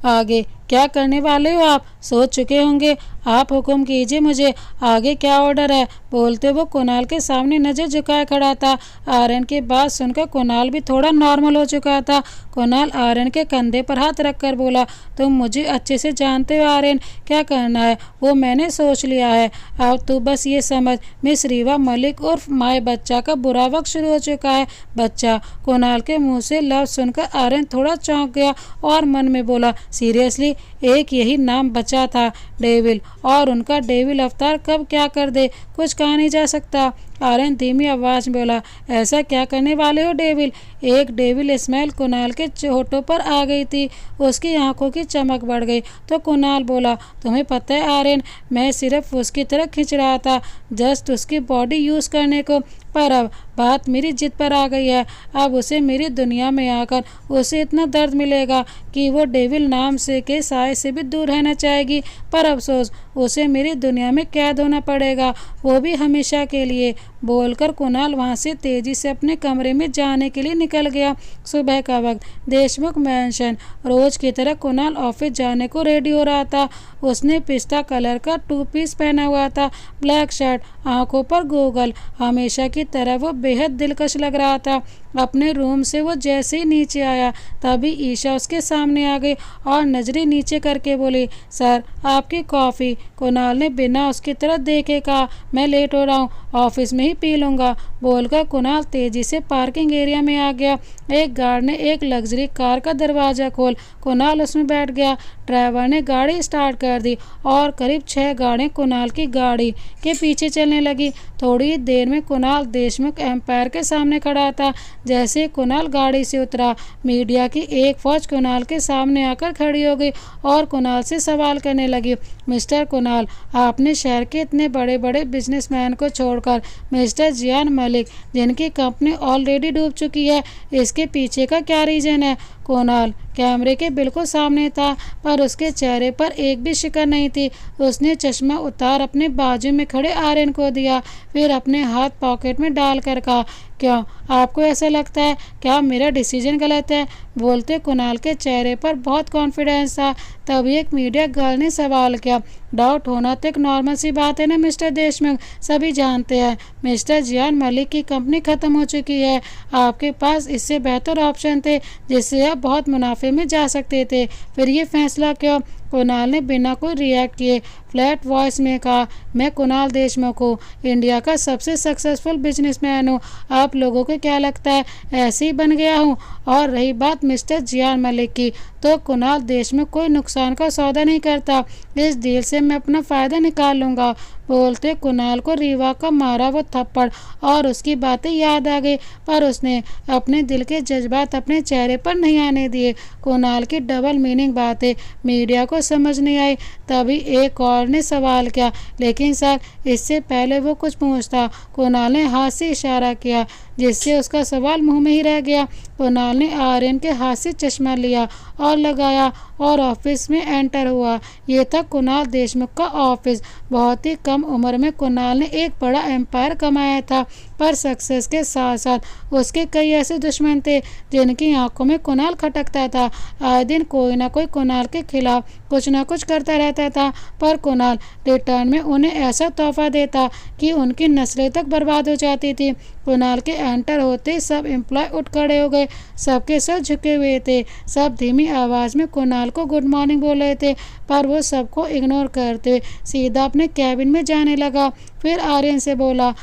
आगे क्या करने वाले हो आप सोच चुके होंगे। आप हुक्म कीजिए, मुझे आगे क्या ऑर्डर है? बोलते वो कुणाल के सामने नजर झुकाए खड़ा था। आर्यन की बात सुनकर कुणाल भी थोड़ा नॉर्मल हो चुका था। कुणाल आर्यन के कंधे पर हाथ रखकर बोला, तुम मुझे अच्छे से जानते हो आर्यन, क्या करना है वो मैंने सोच लिया है। अब तू बस ये समझ, मिस रीवा मलिक और माए बच्चा का बुरा वक्त शुरू हो चुका है। बच्चा? कुणाल के मुंह से लफ्ज सुनकर आर्यन थोड़ा चौंक गया और मन में बोला, सीरियसली? एक यही नाम बचा था, डेविल, और उनका डेविल अवतार कब क्या कर दे कुछ कहा नहीं जा सकता। आर्यन धीमी आवाज में बोला, ऐसा क्या करने वाले हो डेविल? एक डेविल स्माइल कुणाल के होठों पर आ गई थी। उसकी आंखों की चमक बढ़ गई तो कुणाल बोला, तुम्हें पता है आर्यन, मैं सिर्फ उसकी तरह खींच रहा था, जस्ट उसकी बॉडी यूज करने को, पर अब बात मेरी जिद पर आ गई है। अब उसे मेरी दुनिया में आकर उसे इतना दर्द मिलेगा कि वो डेविल नाम से के साय से भी दूर रहना चाहेगी। पर अफसोस, उसे मेरी दुनिया में कैद होना पड़ेगा, वो भी हमेशा के लिए। बोलकर कुणाल वहां से तेजी से अपने कमरे में जाने के लिए निकल गया। सुबह का वक्त, देशमुख मैंशन। रोज की तरह कुणाल ऑफिस जाने को रेडी हो रहा था। उसने पिस्ता कलर का 2 पीस पहना हुआ था, ब्लैक शर्ट, आंखों पर गॉगल। हमेशा की तरह वो बेहद दिलकश लग रहा था। अपने रूम से वो जैसे ही नीचे आया तभी ईशा उसके सामने आ गई और नजरें नीचे करके बोली, सर आपकी कॉफ़ी। कुणाल ने बिना उसकी तरफ देखे कहा, मैं लेट हो रहा हूँ, ऑफिस में ही पी लूँगा। बोलकर कुणाल तेजी से पार्किंग एरिया में आ गया। एक गार्ड ने एक लग्जरी कार का दरवाज़ा खोल कुणाल उसमें बैठ गया। ड्राइवर ने गाड़ी स्टार्ट कर दी और करीब 6 गाड़ियाँ कुणाल की गाड़ी के पीछे चलने लगी। थोड़ी देर में कुणाल देशमुख एम्पायर के सामने खड़ा था। जैसे कुणाल गाड़ी से उतरा, मीडिया की एक फौज कुणाल के सामने आकर खड़ी हो गई और कुणाल से सवाल करने लगी, मिस्टर कुणाल, आपने शहर के इतने बड़े बड़े बिजनेसमैन को छोड़कर मिस्टर जियान मलिक, जिनकी कंपनी ऑलरेडी डूब चुकी है, इसके पीछे का क्या रीजन है? कुणाल कैमरे के बिल्कुल सामने था, पर उसके चेहरे पर एक भी शिकन नहीं थी। उसने चश्मा उतार अपने बाजू में खड़े आर्यन को दिया, फिर अपने हाथ पॉकेट में डालकर कहा, क्यों आपको ऐसा लगता है? क्या मेरा डिसीजन गलत है? बोलते कुणाल के चेहरे पर बहुत कॉन्फिडेंस था। तभी एक मीडिया गर्ल ने सवाल किया, डाउट होना तो एक नॉर्मल सी बात है ना मिस्टर देशमुख, सभी जानते हैं मिस्टर जियान मलिक की कंपनी ख़त्म हो चुकी है। आपके पास इससे बेहतर ऑप्शन थे जिससे आप बहुत मुनाफे में जा सकते थे, फिर ये फैसला क्यों? कुणाल ने बिना कोई रिएक्ट किए फ्लैट वॉइस में कहा, मैं कुणाल देशमुख हूँ, इंडिया का सबसे सक्सेसफुल बिजनेसमैन हूँ। आप लोगों को क्या लगता है ऐसे ही बन गया हूँ? और रही बात मिस्टर जियान मलिक की, तो कुणाल देशमुख कोई नुकसान का सौदा नहीं करता, इस डील से मैं अपना फ़ायदा निकाल लूँगा। बोलते कुणाल को रीवा का मारा वो थप्पड़ और उसकी बातें याद आ गई, पर उसने अपने दिल के जज्बात अपने चेहरे पर नहीं आने दिए। कुणाल की डबल मीनिंग बातें मीडिया को समझ नहीं आई। तभी एक और ने सवाल किया, लेकिन सर इससे पहले वो कुछ पूछता, कुणाल ने हाथ से इशारा किया जिससे उसका सवाल मुंह में ही रह गया। कुणाल ने आर्यन के हाथ से चश्मा लिया और लगाया और ऑफिस में एंटर हुआ। ये था कुणाल देशमुख का ऑफिस। बहुत ही कम उम्र में कुणाल ने एक बड़ा एम्पायर कमाया था, पर सक्सेस के साथ साथ उसके कई ऐसे दुश्मन थे जिनकी आंखों में कुणाल खटकता था। आए दिन कोई ना कोई कुणाल के खिलाफ कुछ ना कुछ करता रहता था, पर कुणाल रिटर्न में उन्हें ऐसा तोहफा देता कि उनकी नस्लें तक बर्बाद हो जाती थी। कुणाल के एंटर होते सब एम्प्लॉय उठ खड़े हो गए, सबके सर झुके हुए थे। सब धीमी आवाज़ में कुणाल को गुड मॉर्निंग बोल रहे थे, पर वो सबको इग्नोर करते सीधा अपने कैबिन में जाने लगा। फिर आर्यन से बोला,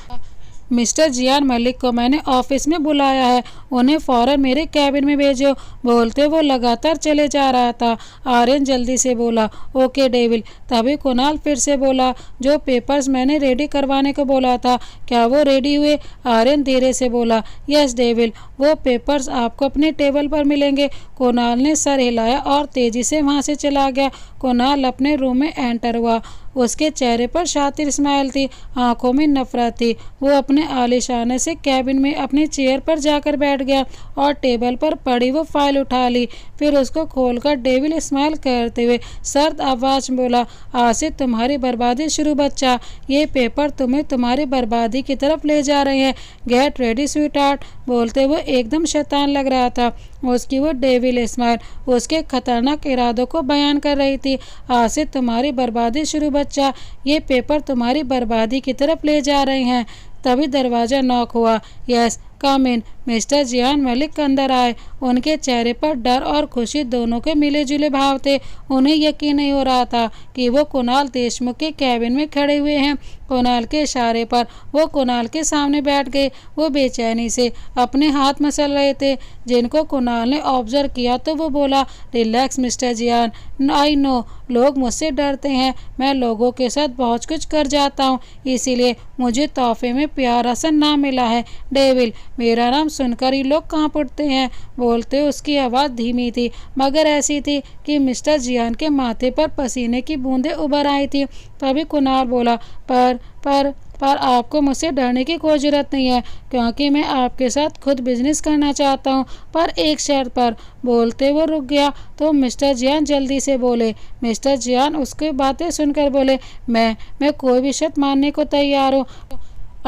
मिस्टर जियान मलिक को मैंने ऑफिस में बुलाया है, उन्हें फ़ौरन मेरे कैबिन में भेजो। बोलते वो लगातार चले जा रहा था। आर्यन जल्दी से बोला, ओके डेविल। तभी कुणाल फिर से बोला, जो पेपर्स मैंने रेडी करवाने को बोला था, क्या वो रेडी हुए? आर्यन धीरे से बोला, यस डेविल, वो पेपर्स आपको अपने टेबल पर मिलेंगे। कुणाल ने सर हिलाया और तेज़ी से वहाँ से चला गया। कुणाल अपने रूम में एंटर हुआ। उसके चेहरे पर शातिर स्माइल थी, आंखों में नफरत थी। वो अपने आलिशाने से कैबिन में अपनी चेयर पर जाकर बैठ गया और टेबल पर पड़ी वो फाइल उठा ली। फिर उसको खोलकर डेविल स्माइल करते हुए सर्द आवाज में बोला, आज से तुम्हारी बर्बादी शुरू बच्चा, ये पेपर तुम्हें तुम्हारी बर्बादी की तरफ ले जा रहे हैं, गेट रेडी स्वीटहार्ट। बोलते वो एकदम शैतान लग रहा था। उसकी वो डेविल स्माइल उसके खतरनाक इरादों को बयान कर रही थी। आज से तुम्हारी बर्बादी शुरू बच्चा, ये पेपर तुम्हारी बर्बादी की तरफ ले जा रहे हैं। तभी दरवाज़ा नॉक हुआ। यस कम इन। मिस्टर जियान मलिक अंदर आए। उनके चेहरे पर डर और खुशी दोनों के मिले जुले भाव थे। उन्हें यकीन नहीं हो रहा था कि वो कुणाल देशमुख के कैबिन में खड़े हुए हैं। कुणाल के इशारे पर वो कुणाल के सामने बैठ गए। वो बेचैनी से अपने हाथ मसल रहे थे जिनको कुणाल ने ऑब्जर्व किया तो वो बोला, relax mister Jian, I know लोग मुझसे डरते हैं, मैं लोगों के साथ बहुत कुछ कर जाता हूँ, इसीलिए मुझे तोहफे में प्यारा सा नाम मिला है डेविल। मेरा नाम सुनकर ही लोग कांप उठते हैं। बोलते उसकी आवाज़ धीमी थी मगर ऐसी थी कि मिस्टर जियान के माथे पर पसीने की बूंदें उभर आई थी। तभी कुणाल बोला, पर आपको मुझसे डरने की कोई ज़रूरत नहीं है, क्योंकि मैं आपके साथ खुद बिजनेस करना चाहता हूँ, पर एक शर्त पर। बोलते वो रुक गया तो मिस्टर जियान जल्दी से बोले। मिस्टर जियान उसकी बातें सुनकर बोले, मैं कोई भी शर्त मानने को तैयार हूँ।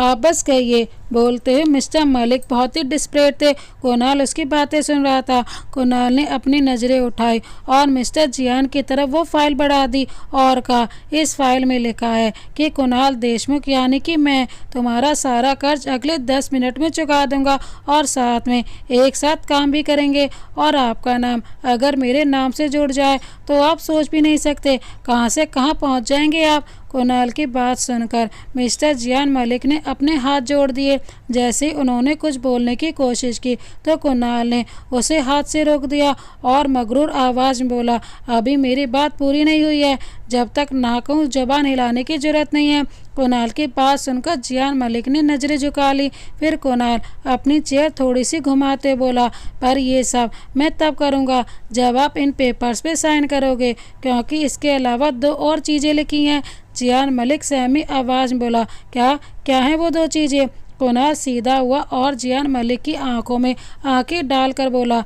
आप बस कहिए, बोलते हुए मिस्टर मलिक बहुत ही डिस्परेट थे। कुणाल उसकी बातें सुन रहा था। कुणाल ने अपनी नज़रें उठाई और मिस्टर जियान की तरफ वो फाइल बढ़ा दी और कहा, इस फाइल में लिखा है कि कुणाल देशमुख यानी कि मैं तुम्हारा सारा कर्ज अगले 10 मिनट में चुका दूंगा और साथ में एक साथ काम भी करेंगे। और आपका नाम अगर मेरे नाम से जुड़ जाए तो आप सोच भी नहीं सकते कहाँ से कहाँ पहुँच जाएंगे आप। कुणाल की बात सुनकर मिस्टर जियान मलिक ने अपने हाथ जोड़ दिए। जैसे ही उन्होंने कुछ बोलने की कोशिश की तो कुणाल ने उसे हाथ से रोक दिया और मगरूर आवाज़ में बोला, अभी मेरी बात पूरी नहीं हुई है, जब तक ना कहूँ जबान हिलाने की जरूरत नहीं है। कुणाल की बात सुनकर जियान मलिक ने नजरें झुका ली। फिर कुणाल अपनी चेयर थोड़ी सी घुमाते बोला, पर ये सब मैं तब करूँगा जब आप इन पेपर्स पे साइन करोगे, क्योंकि इसके अलावा 2 और चीज़ें लिखी हैं। जियान मलिक सहमी आवाज़ में बोला, क्या क्या है वो 2 चीज़ें? कुणाल सीधा हुआ और जियान मलिक की आंखों में आंखें डालकर बोला,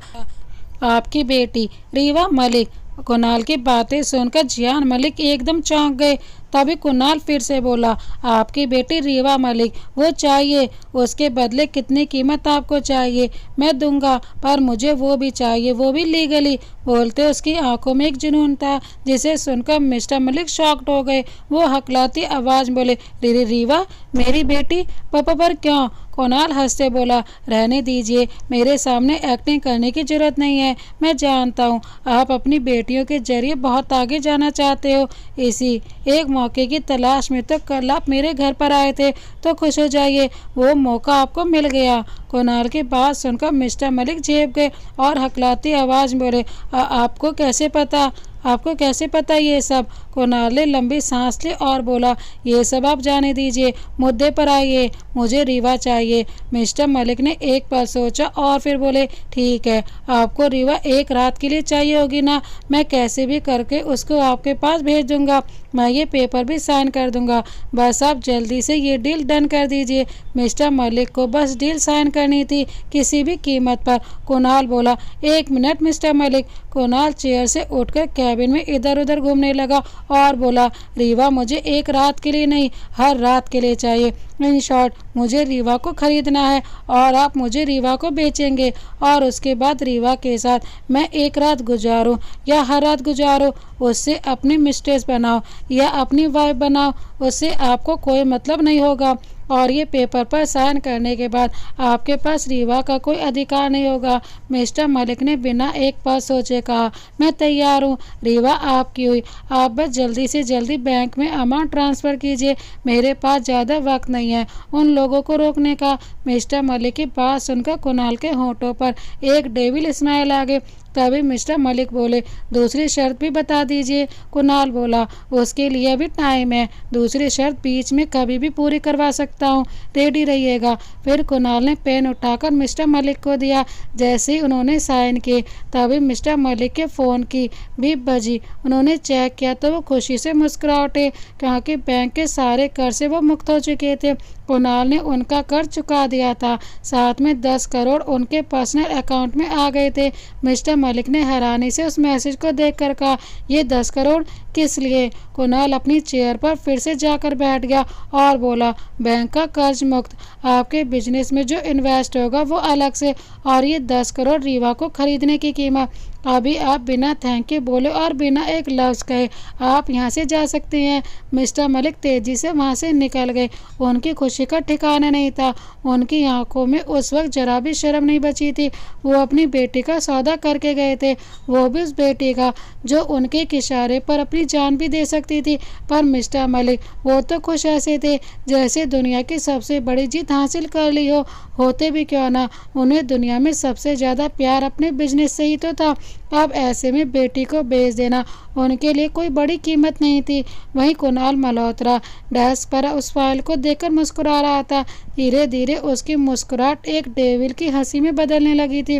आपकी बेटी रीवा मलिक। कुणाल की बातें सुनकर जियान मलिक एकदम चौंक गए। तभी कुणाल फिर से बोला, आपकी बेटी रीवा मलिक, वो चाहिए, उसके बदले कितनी कीमत आपको चाहिए मैं दूंगा, पर मुझे वो भी चाहिए, वो भी लीगली। बोलते उसकी आंखों में एक जुनून था जिसे सुनकर मिस्टर मलिक शॉक्ड हो गए। वो हकलाती आवाज़ बोले, रीवा मेरी बेटी? पापा पर क्यों? कुणाल हंसते बोला, रहने दीजिए, मेरे सामने एक्टिंग करने की जरूरत नहीं है। मैं जानता हूँ आप अपनी बेटियों के जरिए बहुत आगे जाना चाहते हो। इसी एक मौके की तलाश में तो कल आप मेरे घर पर आए थे, तो खुश हो जाइए, वो मौका आपको मिल गया। कुणाल की बात सुनकर मिस्टर मलिक झेप गए और हकलाती आवाज़ में बोले, आपको कैसे पता? आपको कैसे पता ये सब? कुणाल ने लंबी सांस ली और बोला, ये सब आप जाने दीजिए, मुद्दे पर आइए, मुझे रीवा चाहिए। मिस्टर मलिक ने एक पल सोचा और फिर बोले, ठीक है, आपको रीवा एक रात के लिए चाहिए होगी ना, मैं कैसे भी करके उसको आपके पास भेज दूंगा, मैं ये पेपर भी साइन कर दूंगा, बस आप जल्दी से ये डील डन कर दीजिए। मिस्टर मलिक को बस डील साइन करनी थी, किसी भी कीमत पर। कुणाल बोला, 1 minute mister Malik. Kunal chair से उठकर कैबिन में इधर उधर घूमने लगा और बोला, रीवा मुझे एक रात के लिए नहीं, हर रात के लिए चाहिए। इन शॉर्ट, मुझे रीवा को खरीदना है और आप मुझे रीवा को बेचेंगे और उसके बाद रीवा के साथ मैं एक रात गुजारूं या हर रात गुजारूं, उससे अपनी मिस्ट्रेस बनाओ या अपनी वाइफ बनाओ, उससे आपको कोई मतलब नहीं होगा। और ये पेपर पर साइन करने के बाद आपके पास रीवा का कोई अधिकार नहीं होगा। मिस्टर मलिक ने बिना एक पल सोचे कहा, मैं तैयार हूँ, रीवा आपकी हुई, आप बस जल्दी से जल्दी बैंक में अमाउंट ट्रांसफ़र कीजिए, मेरे पास ज़्यादा वक्त नहीं है उन लोगों को रोकने का। मिस्टर मलिक की बात सुनकर कुणाल के होंठों पर एक डेविल स्माइल आ गई। तभी मिस्टर मलिक बोले, दूसरी शर्त भी बता दीजिए। कुणाल बोला, उसके लिए अभी टाइम है, दूसरी शर्त बीच में कभी भी पूरी करवा सकता हूँ, रेडी रहिएगा। फिर कुणाल ने पेन उठाकर मिस्टर मलिक को दिया। जैसे ही उन्होंने साइन किए तभी मिस्टर मलिक के फ़ोन की बीप बजी। उन्होंने चेक किया तो वो खुशी से मुस्कुरा उठे, क्योंकि बैंक के सारे कर से वो मुक्त हो चुके थे। कुणाल ने उनका कर्ज चुका दिया था, साथ में 10 करोड़ उनके पर्सनल अकाउंट में आ गए थे। मिस्टर मलिक ने हैरानी से उस मैसेज को देखकर कहा, ये 10 करोड़ किस लिए? कुणाल अपनी चेयर पर फिर से जाकर बैठ गया और बोला, बैंक का कर्ज मुक्त, आपके बिजनेस में जो इन्वेस्ट होगा वो अलग से, और ये 10 करोड़ रीवा को खरीदने की कीमत। अभी आप बिना थैंक यू बोले और बिना एक लफ्ज़ कहे आप यहाँ से जा सकते हैं। मिस्टर मलिक तेजी से वहाँ से निकल गए। उनकी खुशी का ठिकाना नहीं था। उनकी आंखों में उस वक्त जरा भी शर्म नहीं बची थी। वो अपनी बेटी का सौदा करके गए थे, वो भी उस बेटी का जो उनके एक इशारे पर अपनी जान भी दे सकती थी। पर मिस्टर मलिक वो तो खुश ऐसे थे जैसे दुनिया की सबसे बड़ी जीत हासिल कर ली हो। होते भी क्यों ना, उन्हें दुनिया में सबसे ज़्यादा प्यार अपने बिजनेस से ही तो था। अब ऐसे में बेटी को बेच देना उनके लिए कोई बड़ी कीमत नहीं थी। वहीं कुणाल मल्होत्रा डेस्क पर उस फाइल को देखकर मुस्कुरा रहा था। धीरे धीरे उसकी मुस्कुराहट एक डेविल की हंसी में बदलने लगी थी।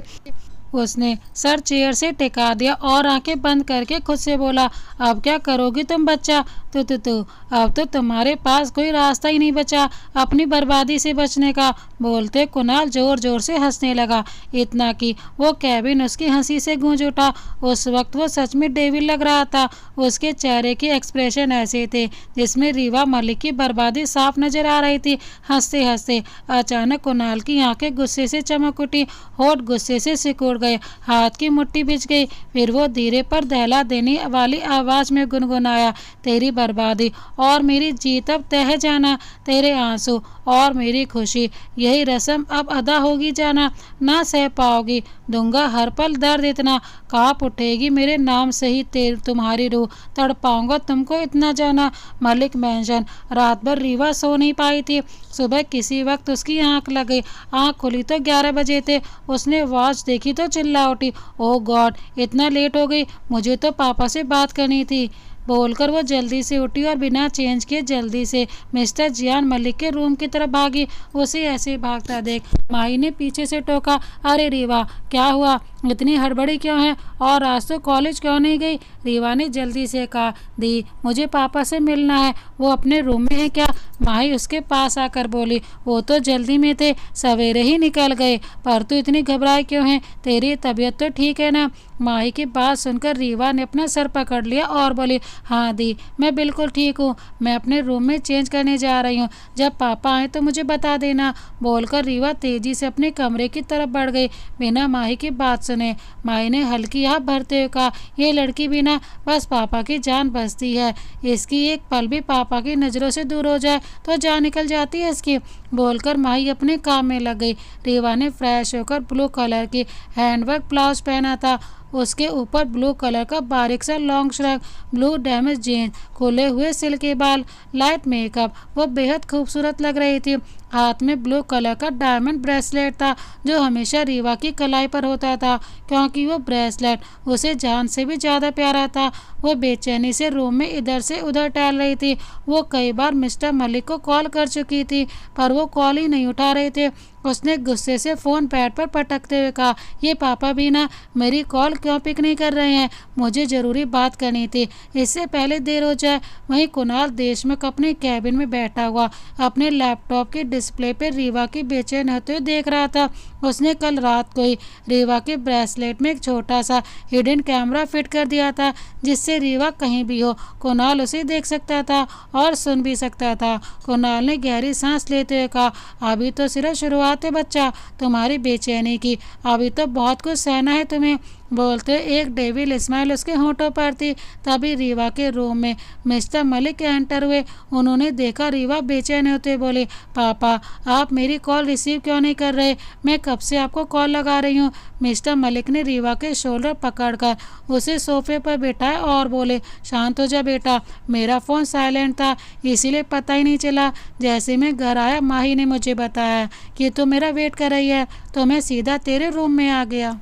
उसने सर चेयर से टिका दिया और आंखें बंद करके खुद से बोला, अब क्या करोगी तुम बच्चा? तू अब तो तुम्हारे पास कोई रास्ता ही नहीं बचा अपनी बर्बादी से बचने का। बोलते कुणाल जोर जोर से हंसने लगा, इतना कि वो कैबिन उसकी हंसी से गूंज उठा। उस वक्त वो सच में डेविल लग रहा था। उसके चेहरे के एक्सप्रेशन ऐसे थे जिसमें रीवा मलिक की बर्बादी साफ नजर आ रही थी। हंसते हंसते अचानक कुणाल की आंखें गुस्से से चमक उठी, होठ गुस्से से सिकुड़ गए, हाथ की मुट्ठी भिज गई। फिर वो धीरे पर दहला देने वाली आवाज में गुनगुनाया, तेरी बर्बादी और मेरी जीत अब तय है जाना, तेरे आंसू और मेरी खुशी, यही रस्म अब अदा होगी जाना, ना सह पाओगी, दूंगा हर पल दर्द इतना, कांप उठेगी मेरे नाम से ही तुम्हारी रूह, तड़पाऊंगा तुमको इतना जाना। मलिक मेंशन। रात भर रीवा सो नहीं पाई थी। सुबह किसी वक्त उसकी आंख लग गई। आंख खुली तो 11 बजे थे। उसने वॉच देखी तो चिल्ला उठी, ओह गॉड, इतना लेट हो गई, मुझे तो पापा से बात करनी थी। बोलकर वो जल्दी से उठी और बिना चेंज किए जल्दी से मिस्टर जियान मलिक के रूम की तरफ भागी। उसे ऐसे भागता देख माही ने पीछे से टोका, अरे रीवा क्या हुआ, इतनी हड़बड़ी क्यों है, और आज तो कॉलेज क्यों नहीं गई? रीवा ने जल्दी से कहा, दी मुझे पापा से मिलना है, वो अपने रूम में है क्या? माही उसके पास आकर बोली, वो तो जल्दी में थे, सवेरे ही निकल गए, पर तू इतनी घबराई क्यों है, तेरी तबीयत तो ठीक है ना? माही की बात सुनकर रीवा ने अपना सर पकड़ लिया और बोली, हाँ दी, मैं बिल्कुल ठीक हूँ, मैं अपने रूम में चेंज करने जा रही हूँ, जब पापा आए तो मुझे बता देना। बोलकर रीवा तेजी से अपने कमरे की तरफ बढ़ गई बिना माही की बात सुने। माही ने हल्की आह भरते हुए कहा, ये लड़की भी ना बस पापा की जान बचती है, इसकी एक पल भी पापा की नज़रों से दूर हो जाए तो जान निकल जाती है इसकी। बोलकर माही अपने काम में लग गई। रीवा ने फ्रेश होकर ब्लू कलर की हैंडवर्क ब्लाउज पहना था, उसके ऊपर ब्लू कलर का बारीक सा long shrug, blue damage jeans, खुले हुए सिल्की बाल, लाइट मेकअप, वो बेहद खूबसूरत लग रही थी। हाथ में ब्लू कलर का डायमंड ब्रेसलेट था जो हमेशा रीवा की कलाई पर होता था, क्योंकि वो ब्रेसलेट उसे जान से भी ज़्यादा प्यारा था। वो बेचैनी से रूम में इधर से उधर टहल रही थी। वो कई बार मिस्टर मलिक को कॉल कर चुकी थी पर वो कॉल ही नहीं उठा रहे थे। उसने गुस्से से फ़ोन पैड पर पटकते हुए कहा, ये पापा भी ना मेरी कॉल क्यों पिक नहीं कर रहे हैं, मुझे ज़रूरी बात करनी थी, इससे पहले देर हो जाए। वहीं कुणाल देशमुख अपने कैबिन में बैठा हुआ अपने लैपटॉप के डिस्प्ले पर रीवा की बेचैन होते हुए देख रहा था। उसने कल रात को ही रीवा के ब्रेसलेट में एक छोटा सा हिडन कैमरा फिट कर दिया था जिससे रीवा कहीं भी हो कुणाल उसे देख सकता था और सुन भी सकता था। कुणाल ने गहरी सांस लेते हुए कहा, अभी तो सिर्फ शुरुआत है बच्चा, तुम्हारी बेचैनी की, अभी तो बहुत कुछ सहना है तुम्हें। बोलते एक डेविल स्माइल उसके होंठों पर थी। तभी रीवा के रूम में मिस्टर मलिक एंटर हुए। उन्होंने देखा रीवा बेचैन होते बोले, पापा आप मेरी कॉल रिसीव क्यों नहीं कर रहे, मैं कब से आपको कॉल लगा रही हूँ। मिस्टर मलिक ने रीवा के शोल्डर पकड़कर उसे सोफे पर बैठाया और बोले, शांत हो जा बेटा, मेरा फ़ोन साइलेंट था इसीलिए पता ही नहीं चला, जैसे मैं घर आया माही ने मुझे बताया कि तू मेरा वेट कर रही है तो मैं सीधा तेरे रूम में आ गया।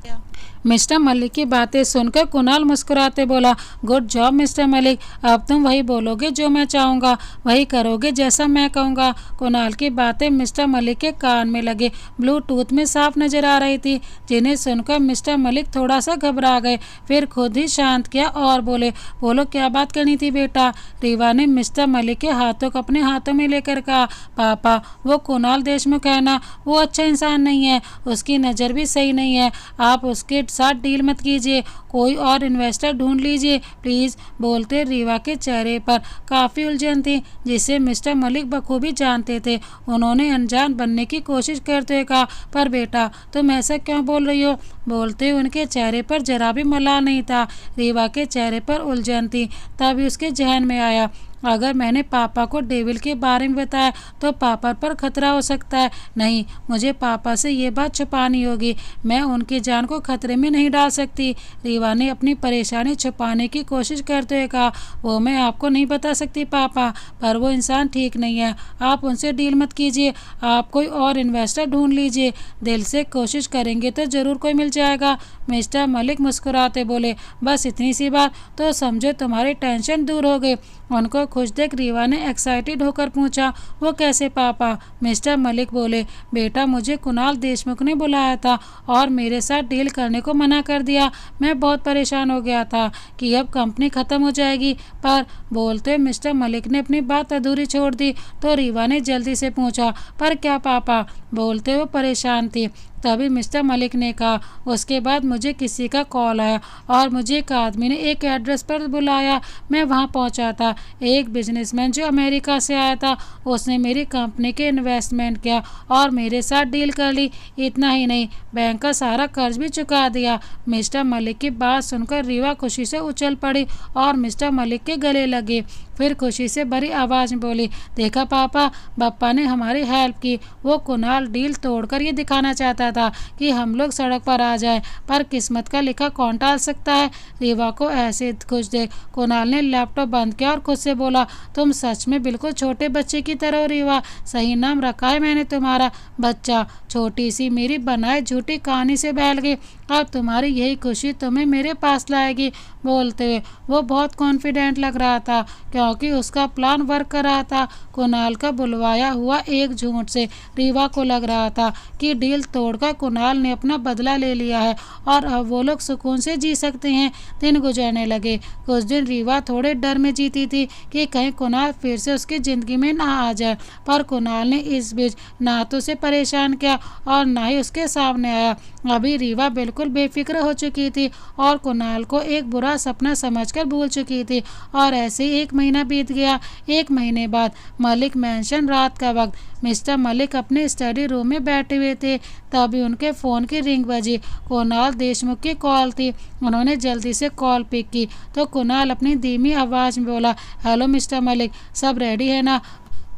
मिस्टर मलिक की बातें सुनकर कुणाल मुस्कुराते बोला, गुड जॉब मिस्टर मलिक, अब तुम वही बोलोगे जो मैं चाहूँगा, वही करोगे जैसा मैं कहूँगा। कुणाल की बातें मिस्टर मलिक के कान में लगे ब्लूटूथ में साफ नजर आ रही थी, जिन्हें सुनकर मिस्टर मलिक थोड़ा सा घबरा गए, फिर खुद ही शांत किया और बोले, बोलो क्या बात करनी थी बेटा। रीवा ने मिस्टर मलिक के हाथों को अपने हाथों में लेकर कहा, पापा वो कुणाल देशमुख है ना, वो अच्छा इंसान नहीं है, उसकी नज़र भी सही नहीं है, आप उसके साथ डील मत कीजिए, कोई और इन्वेस्टर ढूंढ लीजिए प्लीज़। बोलते रीवा के चेहरे पर काफ़ी उलझन थी जिसे मिस्टर मलिक बखूबी जानते थे। उन्होंने अनजान बनने की कोशिश करते हुए कहा, पर बेटा तुम ऐसा क्यों बोल रही हो। बोलते उनके चेहरे पर जरा भी मलाल नहीं था, रीवा के चेहरे पर उलझन थी। तभी उसके जहन में आया, अगर मैंने पापा को डेविल के बारे में बताया तो पापा पर खतरा हो सकता है, नहीं मुझे पापा से ये बात छुपानी होगी, मैं उनकी जान को खतरे में नहीं डाल सकती। रीवा ने अपनी परेशानी छुपाने की कोशिश करते हुए कहा, वो मैं आपको नहीं बता सकती पापा, पर वो इंसान ठीक नहीं है, आप उनसे डील मत कीजिए, आप कोई और इन्वेस्टर ढूंढ लीजिए, दिल से कोशिश करेंगे तो ज़रूर कोई मिल जाएगा। मिस्टर मलिक मुस्कुराते बोले, बस इतनी सी बात तो समझो तुम्हारी टेंशन दूर हो गई। उनको खुश देख रीवा ने एक्साइटेड होकर पूछा, वो कैसे पापा? मिस्टर मलिक बोले, बेटा मुझे कुणाल देशमुख ने बुलाया था और मेरे साथ डील करने को मना कर दिया। मैं बहुत परेशान हो गया था कि अब कंपनी खत्म हो जाएगी, पर बोलते हुए मिस्टर मलिक ने अपनी बात अधूरी छोड़ दी। तो रीवा ने जल्दी से पूछा, पर क्या पापा? बोलते हुए परेशान थी। तभी मिस्टर मलिक ने कहा, उसके बाद मुझे किसी का कॉल आया और मुझे एक आदमी ने एक एड्रेस पर बुलाया। मैं वहां पहुंचा था। एक बिजनेसमैन जो अमेरिका से आया था, उसने मेरी कंपनी के इन्वेस्टमेंट किया और मेरे साथ डील कर ली। इतना ही नहीं, बैंक का सारा कर्ज भी चुका दिया। मिस्टर मलिक की बात सुनकर रीवा खुशी से उछल पड़ी और मिस्टर मलिक के गले लगी। फिर खुशी से भरी आवाज़ में बोली, देखा पापा, बप्पा ने हमारी हेल्प की। वो कुणाल डील तोड़कर ये दिखाना चाहता था कि हम लोग सड़क पर आ जाएं, पर किस्मत का लिखा कौन टाल सकता है। रीवा को ऐसे खुश देख कुणाल ने लैपटॉप बंद किया और खुद से बोला, तुम सच में बिल्कुल छोटे बच्चे की तरह हो रीवा। सही नाम रखा है मैंने तुम्हारा, बच्चा। छोटी सी मेरी बनाए झूठी कहानी से बहल गई। अब तुम्हारी यही खुशी तुम्हें मेरे पास लाएगी। बोलते हुए वो बहुत कॉन्फिडेंट लग रहा था, क्योंकि उसका प्लान वर्क कर रहा था। कुणाल का बुलवाया हुआ एक झूठ से रीवा को लग रहा था कि डील तोड़कर कुणाल ने अपना बदला ले लिया है और अब वो लोग सुकून से जी सकते हैं। दिन गुजरने लगे। कुछ दिन रीवा थोड़े डर में जीती थी कि कहीं कुणाल फिर से उसकी ज़िंदगी में ना आ जाए, पर कुणाल ने इस बीच ना तो उसे परेशान किया और ना ही उसके सामने आया। अभी रीवा बिल्कुल बेफिक्र हो चुकी थी और कुणाल को एक बुरा सपना समझकर भूल चुकी थी। और ऐसे ही 1 महीना बीत गया। 1 महीने बाद मलिक मैंशन, रात का वक्त। मिस्टर मलिक अपने स्टडी रूम में बैठे हुए थे, तभी उनके फ़ोन की रिंग बजी। कुणाल देशमुख की कॉल थी। उन्होंने जल्दी से कॉल पिक की तो कुणाल अपनी धीमी आवाज़ में बोला, हेलो मिस्टर मलिक, सब रेडी है ना?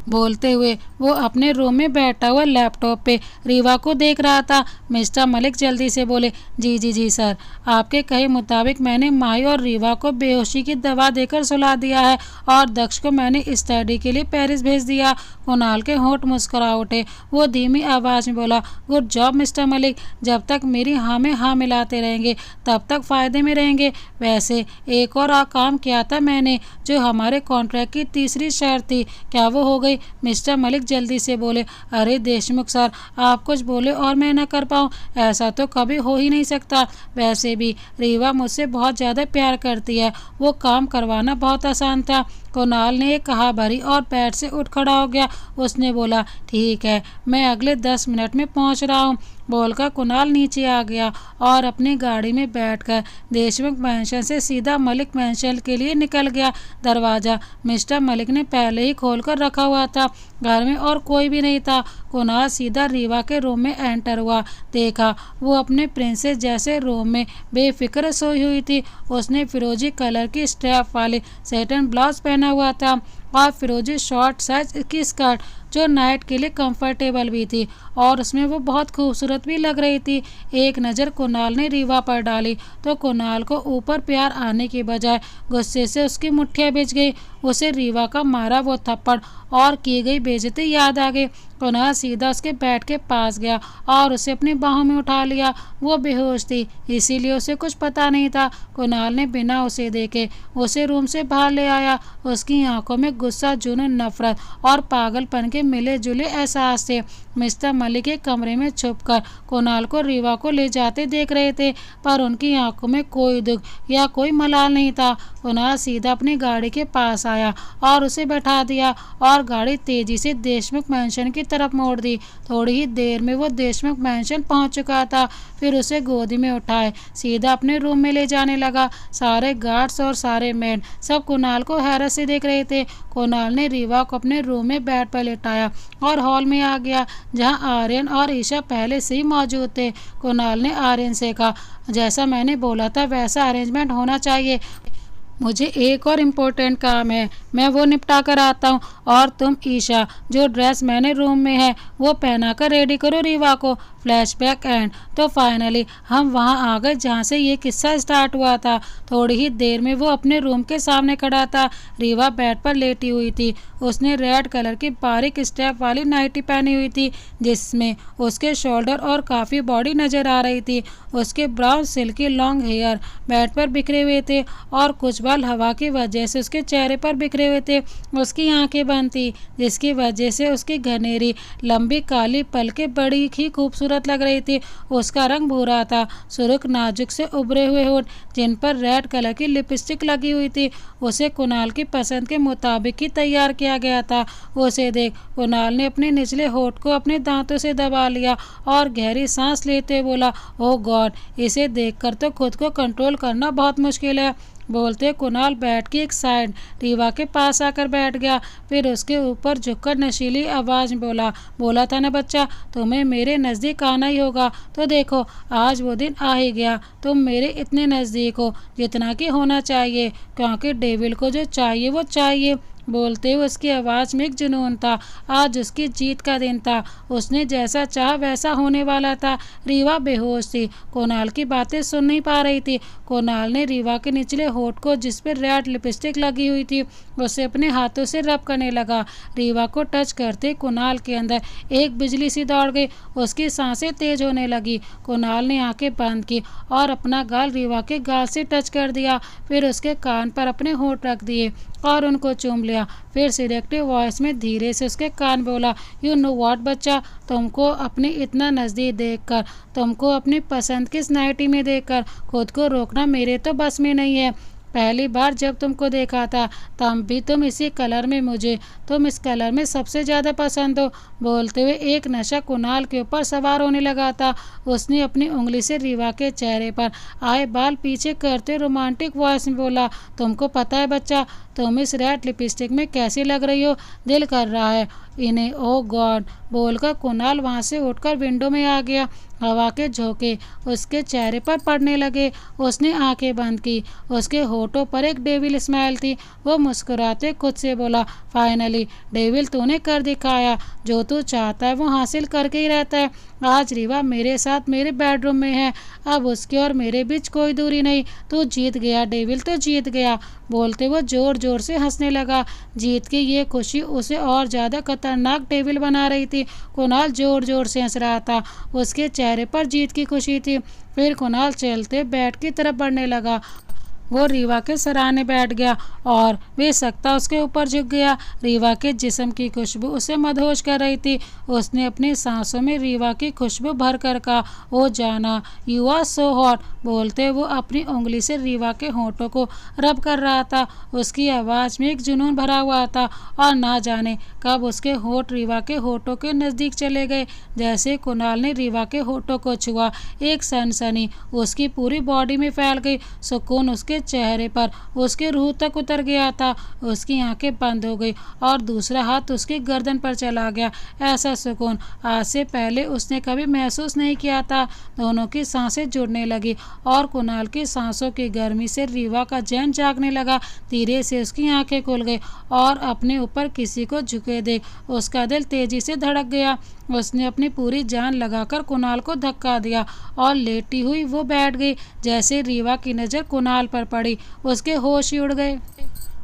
बोलते हुए वो अपने रूम में बैठा हुआ लैपटॉप पे रीवा को देख रहा था। मिस्टर मलिक जल्दी से बोले, जी जी जी सर, आपके कहे मुताबिक मैंने माही और रीवा को बेहोशी की दवा देकर सुला दिया है और दक्ष को मैंने स्टडी के लिए पेरिस भेज दिया। कुणाल के होंठ मुस्कुरा उठे। वो धीमी आवाज़ में बोला, गुड जॉब मिस्टर मलिक, जब तक मेरी हाँ में हाँ मिलाते रहेंगे तब तक फ़ायदे में रहेंगे। वैसे एक और काम किया था मैंने, जो हमारे कॉन्ट्रैक्ट की तीसरी शर्त थी, क्या वो हो गई? मिस्टर मलिक जल्दी से बोले, अरे देशमुख सर, आप कुछ बोले और मैं न कर पाऊँ, ऐसा तो कभी हो ही नहीं सकता। वैसे भी रीवा मुझसे बहुत ज़्यादा प्यार करती है, वो काम करवाना बहुत आसान था। कुणाल ने कहा भरी और पैर से उठ खड़ा हो गया। उसने बोला, ठीक है, मैं अगले 10 मिनट में पहुंच रहा हूं। बोलकर कुणाल नीचे आ गया और अपनी गाड़ी में बैठकर देशमुख मैंशन से सीधा मलिक मैंशन के लिए निकल गया। दरवाज़ा मिस्टर मलिक ने पहले ही खोलकर रखा हुआ था। घर में और कोई भी नहीं था। कुणाल सीधा रीवा के रूम में एंटर हुआ। देखा वो अपने प्रिंसेस जैसे रूम में बेफिक्र सोई हुई थी। उसने फिरोजी कलर की स्ट्रैप वाली सैटिन ब्लाउज पहना हुआ था और फिरोजी शॉर्ट साइज की स्कर्ट, जो नाइट के लिए कंफर्टेबल भी थी और उसमें वो बहुत खूबसूरत भी लग रही थी। एक नज़र कुणाल ने रीवा पर डाली तो कुणाल को ऊपर प्यार आने की बजाय गुस्से से उसकी मुट्ठियाँ भिज गई। उसे रीवा का मारा वो थप्पड़ और की गई बेइज्जती याद आ गई। कुणाल सीधा उसके बेड के पास गया और उसे अपनी बाहों में उठा लिया। वो बेहोश थी, इसीलिए उसे कुछ पता नहीं था। कुणाल ने बिना उसे देखे उसे रूम से बाहर ले आया। उसकी आंखों में गुस्सा, जुनून, नफरत और पागलपन के मिले जुले एहसास थे। मिस्टर मलिक के कमरे में छुपकर कुणाल को रीवा को ले जाते देख रहे थे, पर उनकी आंखों में कोई दुख या कोई मलाल नहीं था। कुणाल सीधा अपनी गाड़ी के पास आया और उसे बैठा दिया और गाड़ी तेजी से देशमुख मैंशन की तरफ मोड़ दी। थोड़ी ही देर में वो देशमुख मैंशन पहुंच चुका था। फिर उसे गोदी में उठाए सीधा अपने रूम में ले जाने लगा। सारे गार्ड्स और सारे मेड सब कुणाल को हैरत से देख रहे थे। कुणाल ने रीवा को अपने रूम में बेड पर लेटाया और हॉल में आ गया, जहां आर्यन और ईशा पहले से ही मौजूद थे। कुणाल ने आर्यन से कहा, जैसा मैंने बोला था वैसा अरेंजमेंट होना चाहिए। मुझे एक और इम्पोर्टेंट काम है, मैं वो निपटा कर आता हूँ। और तुम ईशा, जो ड्रेस मैंने रूम में है वो पहना कर रेडी करो रीवा को। Flashback and. तो फाइनली हम वहाँ आ गए जहाँ से ये किस्सा स्टार्ट हुआ था। थोड़ी ही देर में वो अपने रूम के सामने खड़ा था। रीवा बेड पर लेटी हुई थी। उसने रेड कलर की बारीक स्टेप वाली नाइटी पहनी हुई थी, जिसमें उसके शोल्डर और काफ़ी बॉडी नज़र आ रही थी। उसके brown silky long hair bed पर बिखरे हुए थे और कुछ बाल हवा की वजह से उसके चेहरे पर बिखरे हुए थे। उसकी आंखें बंद थी, जिसकी वजह से उसकी घनेरी लंबी काली पलकें बड़ी ही खूबसूरत लग रही थी। उसका रंग भूरा था, सुर्ख नाजुक से उभरे हुए होंठ जिन पर रेड कलर की लिपस्टिक लगी हुई थी। उसे कुणाल की पसंद के मुताबिक ही तैयार किया गया था। उसे देख कुणाल ने अपने निचले होठ को अपने दांतों से दबा लिया और गहरी सांस लेते हुए बोला, ओह गॉड, इसे देखकर तो खुद को कंट्रोल करना बहुत मुश्किल है। बोलते कुणाल बैठ के एक साइड रीवा के पास आकर बैठ गया। फिर उसके ऊपर झुककर नशीली आवाज में बोला था ना बच्चा, तुम्हें मेरे नज़दीक आना ही होगा। तो देखो, आज वो दिन आ ही गया। तुम मेरे इतने नज़दीक हो जितना कि होना चाहिए, क्योंकि डेविल को जो चाहिए वो चाहिए। बोलते हुए उसकी आवाज़ में एक जुनून था। आज उसकी जीत का दिन था। उसने जैसा चाहा वैसा होने वाला था। रीवा बेहोश थी, कुणाल की बातें सुन नहीं पा रही थी। कुणाल ने रीवा के निचले होठ को, जिस पर रेड लिपस्टिक लगी हुई थी, उसे अपने हाथों से रब करने लगा। रीवा को टच करते कुणाल के अंदर एक बिजली सी दौड़ गई। उसकी सांसें तेज होने लगी। कुणाल ने आंखें बंद की और अपना गाल रीवा के गाल से टच कर दिया। फिर उसके कान पर अपने होठ रख दिए और उनको चूम लिया। फिर सिलेक्टिव वॉइस में धीरे से उसके कान बोला, यू नो व्हाट बच्चा, तुमको अपने इतना नज़दीक देखकर, तुमको अपनी पसंद की नाइटी में देखकर खुद को रोकना मेरे तो बस में नहीं है। पहली बार जब तुमको देखा था तब भी तुम इसी कलर में, मुझे तुम इस कलर में सबसे ज़्यादा पसंद हो। बोलते हुए एक नशा कुणाल के ऊपर सवार होने लगा था। उसने अपनी उंगली से रीवा के चेहरे पर आए बाल पीछे करते रोमांटिक वॉइस में बोला, तुमको पता है बच्चा, तुम इस रेड लिपस्टिक में कैसी लग रही हो, दिल कर रहा है इन्हें। ओ गॉड, बोलकर कुणाल वहाँ से उठकर विंडो में आ गया। हवा के झोंके उसके चेहरे पर पड़ने लगे। उसने आंखें बंद की। उसके होठों पर एक डेविल स्माइल थी। वो मुस्कुराते खुद से बोला, फाइनली डेविल, तूने कर दिखाया। जो तू चाहता है वो हासिल करके ही रहता है। आज रीवा मेरे साथ मेरे बेडरूम में है। अब उसके और मेरे बीच कोई दूरी नहीं। तू जीत गया डेविल, तो जीत गया। बोलते वो जोर जोर से हंसने लगा। जीत की ये खुशी उसे और ज़्यादा खतरनाक डेविल बना रही थी। कुणाल जोर जोर से हंस रहा था। उसके चेहरे पर जीत की खुशी थी। फिर कुणाल चलते बेड की तरफ बढ़ने लगा। वो रीवा के सराहने बैठ गया और बेसख्ता उसके ऊपर झुक गया। रीवा के जिस्म की खुशबू उसे मदहोश कर रही थी। उसने अपनी सांसों में रीवा की खुशबू भर कर कहा, ओ जाना, यू आर सो हॉट। बोलते वो अपनी उंगली से रीवा के होठों को रब कर रहा था। उसकी आवाज़ में एक जुनून भरा हुआ था और ना जाने कब उसके होठ रीवा के होठों के नज़दीक चले गए। जैसे कुणाल ने रीवा के होठों को छुआ, एक सनसनी उसकी पूरी बॉडी में फैल गई। सुकून उसके चेहरे पर, उसके रूह तक उतर गया था। उसकी आंखें बंद हो गई और दूसरा हाथ उसकी गर्दन पर चला गया। ऐसा सुकून आज से पहले उसने कभी महसूस नहीं किया था। दोनों की सांसें जुड़ने लगी और कुणाल की सांसों की गर्मी से रीवा का चैन जागने लगा। धीरे से उसकी आंखें खुल गई और अपने ऊपर किसी को झुके देख उसका दिल तेजी से धड़क गया। उसने अपनी पूरी जान लगाकर कुणाल को धक्का दिया और लेटी हुई वो बैठ गई। जैसे रीवा की नज़र कुणाल पर पड़ी, उसके होश ही उड़ गए।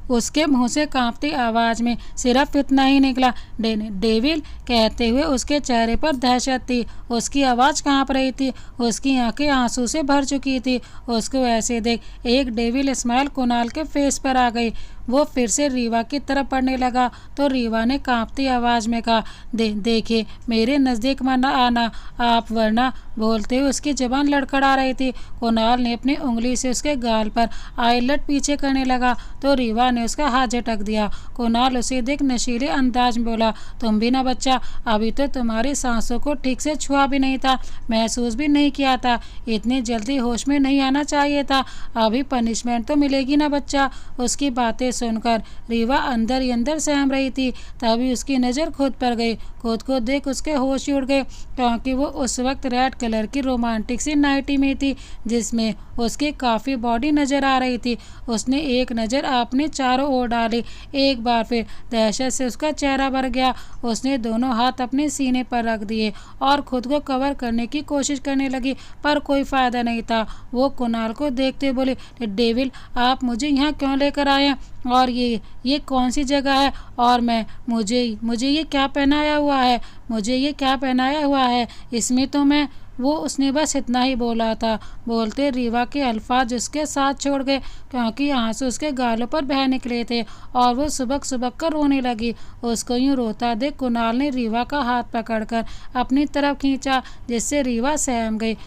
उसके मुंह से कांपती आवाज़ में सिर्फ इतना ही निकला, डेविल। कहते हुए उसके चेहरे पर दहशत थी। उसकी आवाज़ कांप रही थी। उसकी आंखें आंसू से भर चुकी थी। उसको ऐसे देख एक डेविल स्माइल कुणाल के फेस पर आ गई। वो फिर से रीवा की तरफ बढ़ने लगा तो रीवा ने कांपती आवाज़ में कहा, देखिए मेरे नज़दीक मत आना आप, वरना। बोलते हुए उसकी ज़बान लड़खड़ा रही थी। कुणाल ने अपनी उंगली से उसके गाल पर आईलेट पीछे करने लगा तो रीवा ने उसका हाथ झटक दिया। कुणाल उसे देख नशीले अंदाज में बोला, तुम भी ना बच्चा, अभी तो तुम्हारी सांसों को ठीक से छुआ भी नहीं था, महसूस भी नहीं किया था। इतनी जल्दी होश में नहीं आना चाहिए था। अभी पनिशमेंट तो मिलेगी ना बच्चा। उसकी बातें सुनकर रीवा अंदर ही अंदर सहम रही थी। तभी उसकी नज़र खुद पर गई। खुद को देख उसके होश उड़ गए, क्योंकि वो उस वक्त रेड कलर की रोमांटिक सी नाइटी में थी जिसमें उसकी काफ़ी बॉडी नज़र आ रही थी। उसने एक नज़र अपने चारों ओर डाली। एक बार फिर दहशत से उसका चेहरा भर गया। उसने दोनों हाथ अपने सीने पर रख दिए और खुद को कवर करने की कोशिश करने लगी, पर कोई फ़ायदा नहीं था। वो कुणाल को देखते बोली, डेविल, आप मुझे यहाँ क्यों लेकर आए हैं? और ये कौन सी जगह है? और मुझे ये क्या पहनाया हुआ है? मुझे ये क्या पहनाया हुआ है? इसमें तो मैं वो उसने बस इतना ही बोला था। बोलते रीवा के अल्फाज उसके साथ छोड़ गए, क्योंकि आंसू उसके गालों पर बह निकले थे और वो सुबक सुबक कर रोने लगी। उसको यूं रोता देख कुणाल ने रीवा का हाथ पकड़कर अपनी तरफ खींचा, जिससे रीवा सहम गई।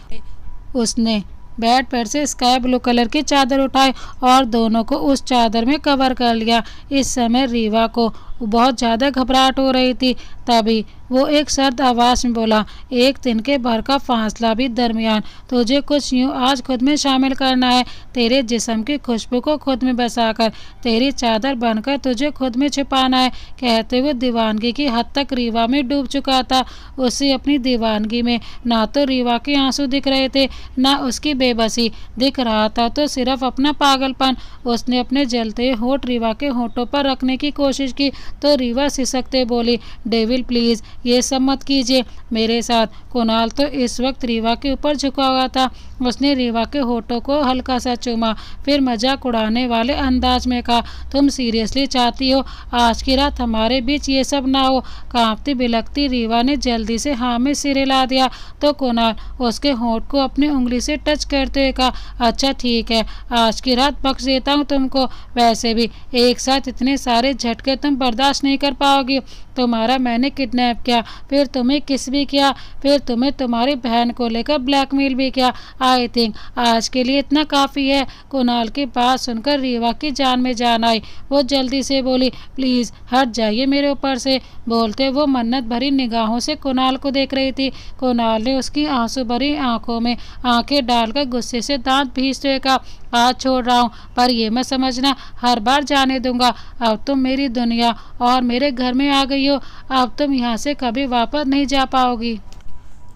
उसने बेड पर से स्काई ब्लू कलर की चादर उठाई और दोनों को उस चादर में कवर कर लिया। इस समय रीवा को बहुत ज़्यादा घबराहट हो रही थी। तभी वो एक सर्द आवाज़ में बोला, एक दिन के भर का फासला भी दरमियान, तुझे कुछ यूँ आज खुद में शामिल करना है। तेरे जिस्म की खुशबू को खुद में बसाकर तेरी चादर बनकर तुझे खुद में छिपाना है। कहते हुए दीवानगी की हद तक रीवा में डूब चुका था। उसे अपनी दीवानगी में ना तो रीवा के आंसू दिख रहे थे, ना उसकी बेबसी दिख रहा था, तो सिर्फ अपना पागलपन। उसने अपने जलते होठ रीवा के होठों पर रखने की कोशिश की तो रीवा सिसकते बोली, डेविल प्लीज़ ये सब मत कीजिए मेरे साथ। कुणाल तो इस वक्त रीवा के ऊपर झुका हुआ था। उसने रीवा के होठों को हल्का सा चूमा, फिर मजाक उड़ाने वाले अंदाज में कहा, तुम सीरियसली चाहती हो आज की रात हमारे बीच ये सब ना हो? कांपती बिलखती रीवा ने जल्दी से हाँ में सिर हिला दिया तो कुणाल उसके होठ को अपनी उंगली से टच करते हुए कहा, अच्छा ठीक है, आज की रात बख्श देता हूँ तुमको। वैसे भी एक साथ इतने सारे झटके तुम बर्दाश्त नहीं कर पाओगी। तुम्हारा मैंने किडनैप किया, फिर तुम्हें किस भी किया, फिर तुम्हें तुम्हारी बहन को लेकर ब्लैकमेल भी किया। आई थिंक आज के लिए इतना काफ़ी है। कुणाल की बात सुनकर रीवा की जान में जान आई। वो जल्दी से बोली, प्लीज़ हट जाइए मेरे ऊपर से। बोलते वो मन्नत भरी निगाहों से कुणाल को देख रही थी। कुणाल ने उसकी आंसू भरी आंखों में आंखें डालकर गुस्से से दांत भींचते हुए कहा, आज छोड़ रहा हूँ, पर ये मत समझना हर बार जाने दूंगा। अब तुम मेरी दुनिया और मेरे घर में आ गई हो। अब तुम यहाँ से कभी वापस नहीं जा पाओगी,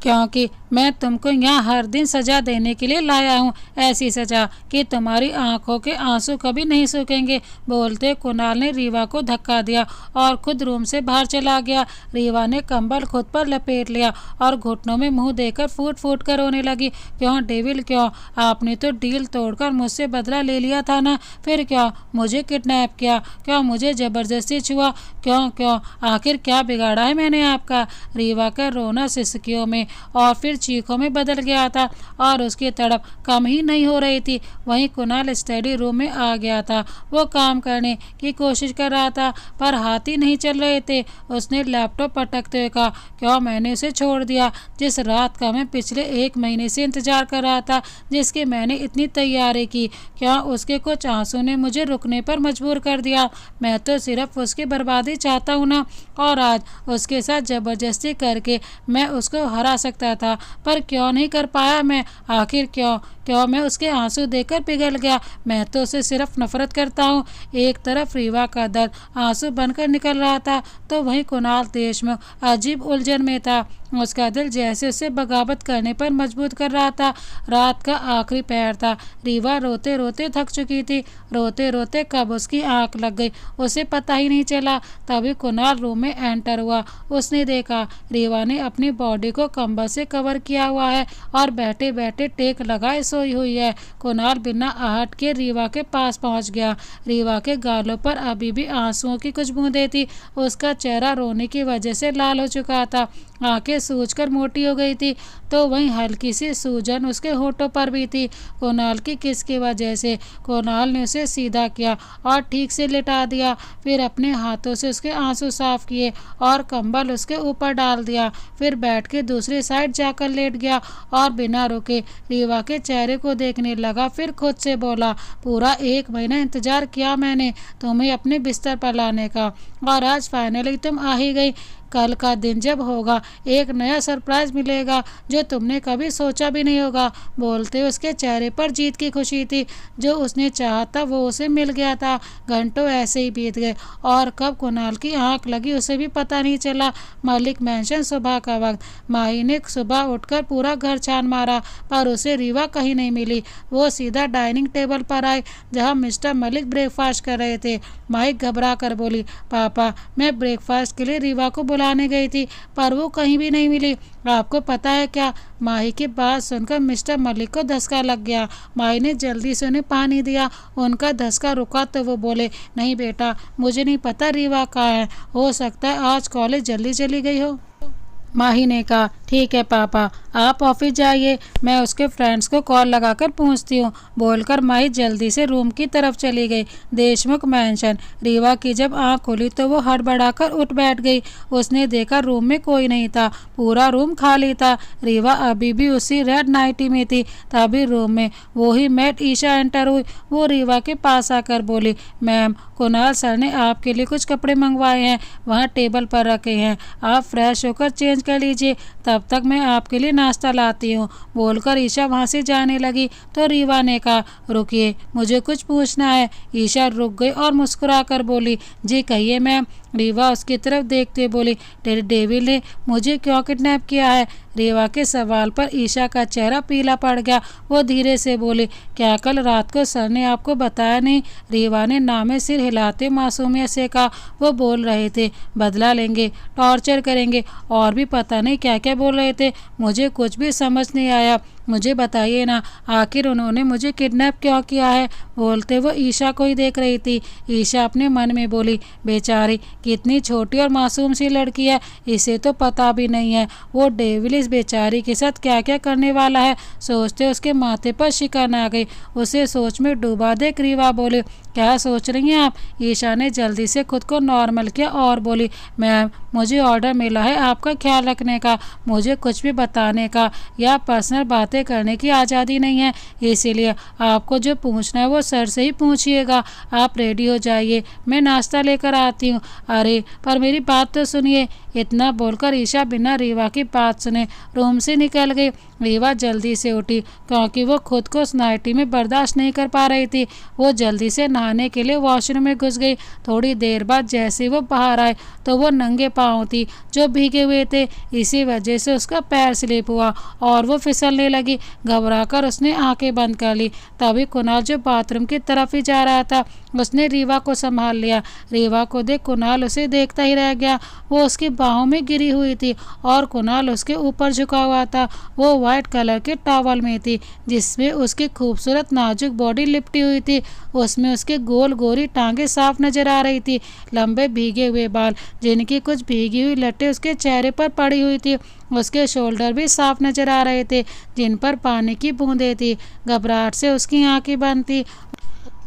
क्योंकि मैं तुमको यहाँ हर दिन सज़ा देने के लिए लाया हूँ, ऐसी सज़ा कि तुम्हारी आंखों के आंसू कभी नहीं सूखेंगे। बोलते कुणाल ने रीवा को धक्का दिया और खुद रूम से बाहर चला गया। रीवा ने कंबल खुद पर लपेट लिया और घुटनों में मुंह देकर फूट फूट कर रोने लगी। क्यों डेविल क्यों? आपने तो डील तोड़कर मुझसे बदला ले लिया था ना, फिर क्या मुझे किडनैप किया? क्यों मुझे ज़बरदस्ती छुआ? क्यों क्यों आखिर क्या बिगाड़ा है मैंने आपका? रीवा का रोना सिसकियों में और फिर चीखों में बदल गया था और उसकी तड़प कम ही नहीं हो रही थी। वहीं कुणाल स्टडी रूम में आ गया था। वो काम करने की कोशिश कर रहा था पर हाथ ही नहीं चल रहे थे। उसने लैपटॉप पटकते हुए कहा, क्यों मैंने उसे छोड़ दिया? जिस रात का मैं पिछले 1 महीने से इंतजार कर रहा था, जिसकी मैंने इतनी तैयारी की, क्या उसके कुछ आंसू ने मुझे रुकने पर मजबूर कर दिया? मैं तो सिर्फ उसकी बर्बादी चाहता हूँ ना, और आज उसके साथ ज़बरदस्ती करके मैं उसको हरा सकता था, पर क्यों नहीं कर पाया मैं? आखिर क्यों क्यों मैं उसके आंसू देकर पिघल गया? मैं तो उसे सिर्फ नफरत करता हूँ। एक तरफ रीवा का दर्द आंसू बनकर निकल रहा था तो वहीं कुणाल देशमुख अजीब उलझन में था। उसका दिल जैसे उसे बगावत करने पर मजबूर कर रहा था। रात का आखिरी पहर था। रीवा रोते रोते थक चुकी थी। रोते रोते कब उसकी आंख लग गई उसे पता ही नहीं चला। तभी कुणाल रूम में एंटर हुआ। उसने देखा रीवा ने अपनी बॉडी को कंबल से कवर किया हुआ है और बैठे बैठे टेक लगाए सोई हुई है। कुणाल बिना आहट के रीवा के पास पहुंच गया। रीवा के गालों पर अभी भी आंसुओं की कुछ बूंदें थी। उसका चेहरा रोने की वजह से लाल हो चुका था। आंखें सूजकर मोटी हो गई थी तो वहीं हल्की सी सूजन उसके होठों पर भी थी। कुणाल की किस की वजह से? कुणाल ने उसे सीधा किया और ठीक से लिटा दिया, फिर अपने हाथों से उसके आंसू साफ किए और कंबल उसके ऊपर डाल दिया। फिर बैठ के दूसरी साइड जाकर लेट गया और बिना रुके रीवा के चेहरे को देखने लगा। फिर खुद से बोला, पूरा 1 महीना इंतजार किया मैंने तुम्हें अपने बिस्तर पर लाने का, और आज फाइनली तुम आ ही गई। कल का दिन जब होगा एक नया सरप्राइज मिलेगा जो तुमने कभी सोचा भी नहीं होगा। बोलते उसके चेहरे पर जीत की खुशी थी। जो उसने चाहा था वो उसे मिल गया था। घंटों ऐसे ही बीत गए और कब कुणाल की आंख लगी उसे भी पता नहीं चला। मलिक मेंशन सुबह का वक्त। माही ने सुबह उठकर पूरा घर छान मारा पर उसे रीवा कहीं नहीं मिली। वो सीधा डाइनिंग टेबल पर आई जहाँ मिस्टर मलिक ब्रेकफास्ट कर रहे थे। माही घबरा कर बोली, पापा मैं ब्रेकफास्ट के लिए रीवा को बुलाने गई थी पर वो कहीं भी नहीं मिली। आपको पता है क्या? माही की बात सुनकर मिस्टर मलिक को धक्का लग गया। माही ने जल्दी से उन्हें पानी दिया। उनका धक्का रुका तो वो बोले, नहीं बेटा मुझे नहीं पता रीवा कहाँ है, हो सकता है आज कॉलेज जल्दी चली गई हो। माही ने कहा, ठीक है पापा, आप ऑफिस जाइए, मैं उसके फ्रेंड्स को कॉल लगाकर पूछती हूँ, बोलकर माही जल्दी से रूम की तरफ चली गई। देशमुख मैंशन। रीवा की जब आंख खुली तो वो हड़बड़ाकर उठ बैठ गई। उसने देखा रूम में कोई नहीं था, पूरा रूम खाली था। रीवा अभी भी उसी रेड नाइटी में थी। तभी रूम में वही मेड ईशा एंटर हुई। वो रीवा के पास आकर बोली, मैम, कुणाल सर ने आपके लिए कुछ कपड़े मंगवाए हैं, वहाँ टेबल पर रखे हैं, आप फ्रेश होकर चेंज कर लीजिए, तब तक मैं आपके लिए नाश्ता लाती हूँ। बोलकर ईशा वहाँ से जाने लगी तो रीवा ने कहा, रुकिए, मुझे कुछ पूछना है। ईशा रुक गई और मुस्कुराकर बोली, जी कहिए मैम। रीवा उसकी तरफ देखते बोली, डेविल ने मुझे क्यों किडनैप किया है? रीवा के सवाल पर ईशा का चेहरा पीला पड़ गया। वो धीरे से बोली, क्या कल रात को सर ने आपको बताया नहीं? रीवा ने नामे सिर हिलाते मासूमियत से कहा। वो बोल रहे थे बदला लेंगे, टॉर्चर करेंगे, और भी पता नहीं क्या क्या बोल रहे थे। मुझे कुछ भी समझ नहीं आया। मुझे बताइए ना, आखिर उन्होंने मुझे किडनैप क्यों किया है? बोलते वो ईशा को ही देख रही थी। ईशा अपने मन में बोली, बेचारी कितनी छोटी और मासूम सी लड़की है, इसे तो पता भी नहीं है वो डेविल इस बेचारी के साथ क्या क्या करने वाला है। सोचते उसके माथे पर शिकन आ गई। उसे सोच में डूबा देख रीवा बोले, क्या सोच रही हैं आप? ईशा ने जल्दी से खुद को नॉर्मल किया और बोली, मैम, मुझे ऑर्डर मिला है आपका ख्याल रखने का, मुझे कुछ भी बताने का या पर्सनल बातें करने की आज़ादी नहीं है, इसीलिए आपको जो पूछना है वो सर से ही पूछिएगा। आप रेडी हो जाइए, मैं नाश्ता लेकर आती हूँ। अरे पर मेरी बात तो सुनिए। इतना बोलकर ईशा बिना रीवा की बात सुने रूम से निकल गई। रीवा जल्दी से उठी क्योंकि वो खुद को उस नाइटी में बर्दाश्त नहीं कर पा रही थी। वो जल्दी से नहाने के लिए वॉशरूम में घुस गई। थोड़ी देर बाद जैसे वो बाहर आए तो वो नंगे पाँव थी जो भीगे हुए थे। इसी वजह से उसका पैर स्लिप हुआ और वो फिसलने लगी। घबराकर उसने आंखें बंद कर ली। तभी कुणाल जो बाथरूम की तरफ ही जा रहा था, उसने रीवा को संभाल लिया। रीवा को देख कुणाल उसे देखता ही रह गया। वो उसकी बाहों में गिरी हुई थी और कुणाल उसके ऊपर झुका हुआ था। वो वाइट कलर के टॉवल में थी जिसमें उसकी खूबसूरत नाजुक बॉडी लिपटी हुई थी। उसमें उसके गोल गोरी टांगे साफ नजर आ रही थी। लंबे भीगे हुए बाल जिनकी कुछ भीगी हुई लटें उसके चेहरे पर पड़ी हुई थी। उसके शोल्डर भी साफ नजर आ रहे थे जिन पर पानी की बूंदें थी। घबराहट से उसकी आंखें बंद थी।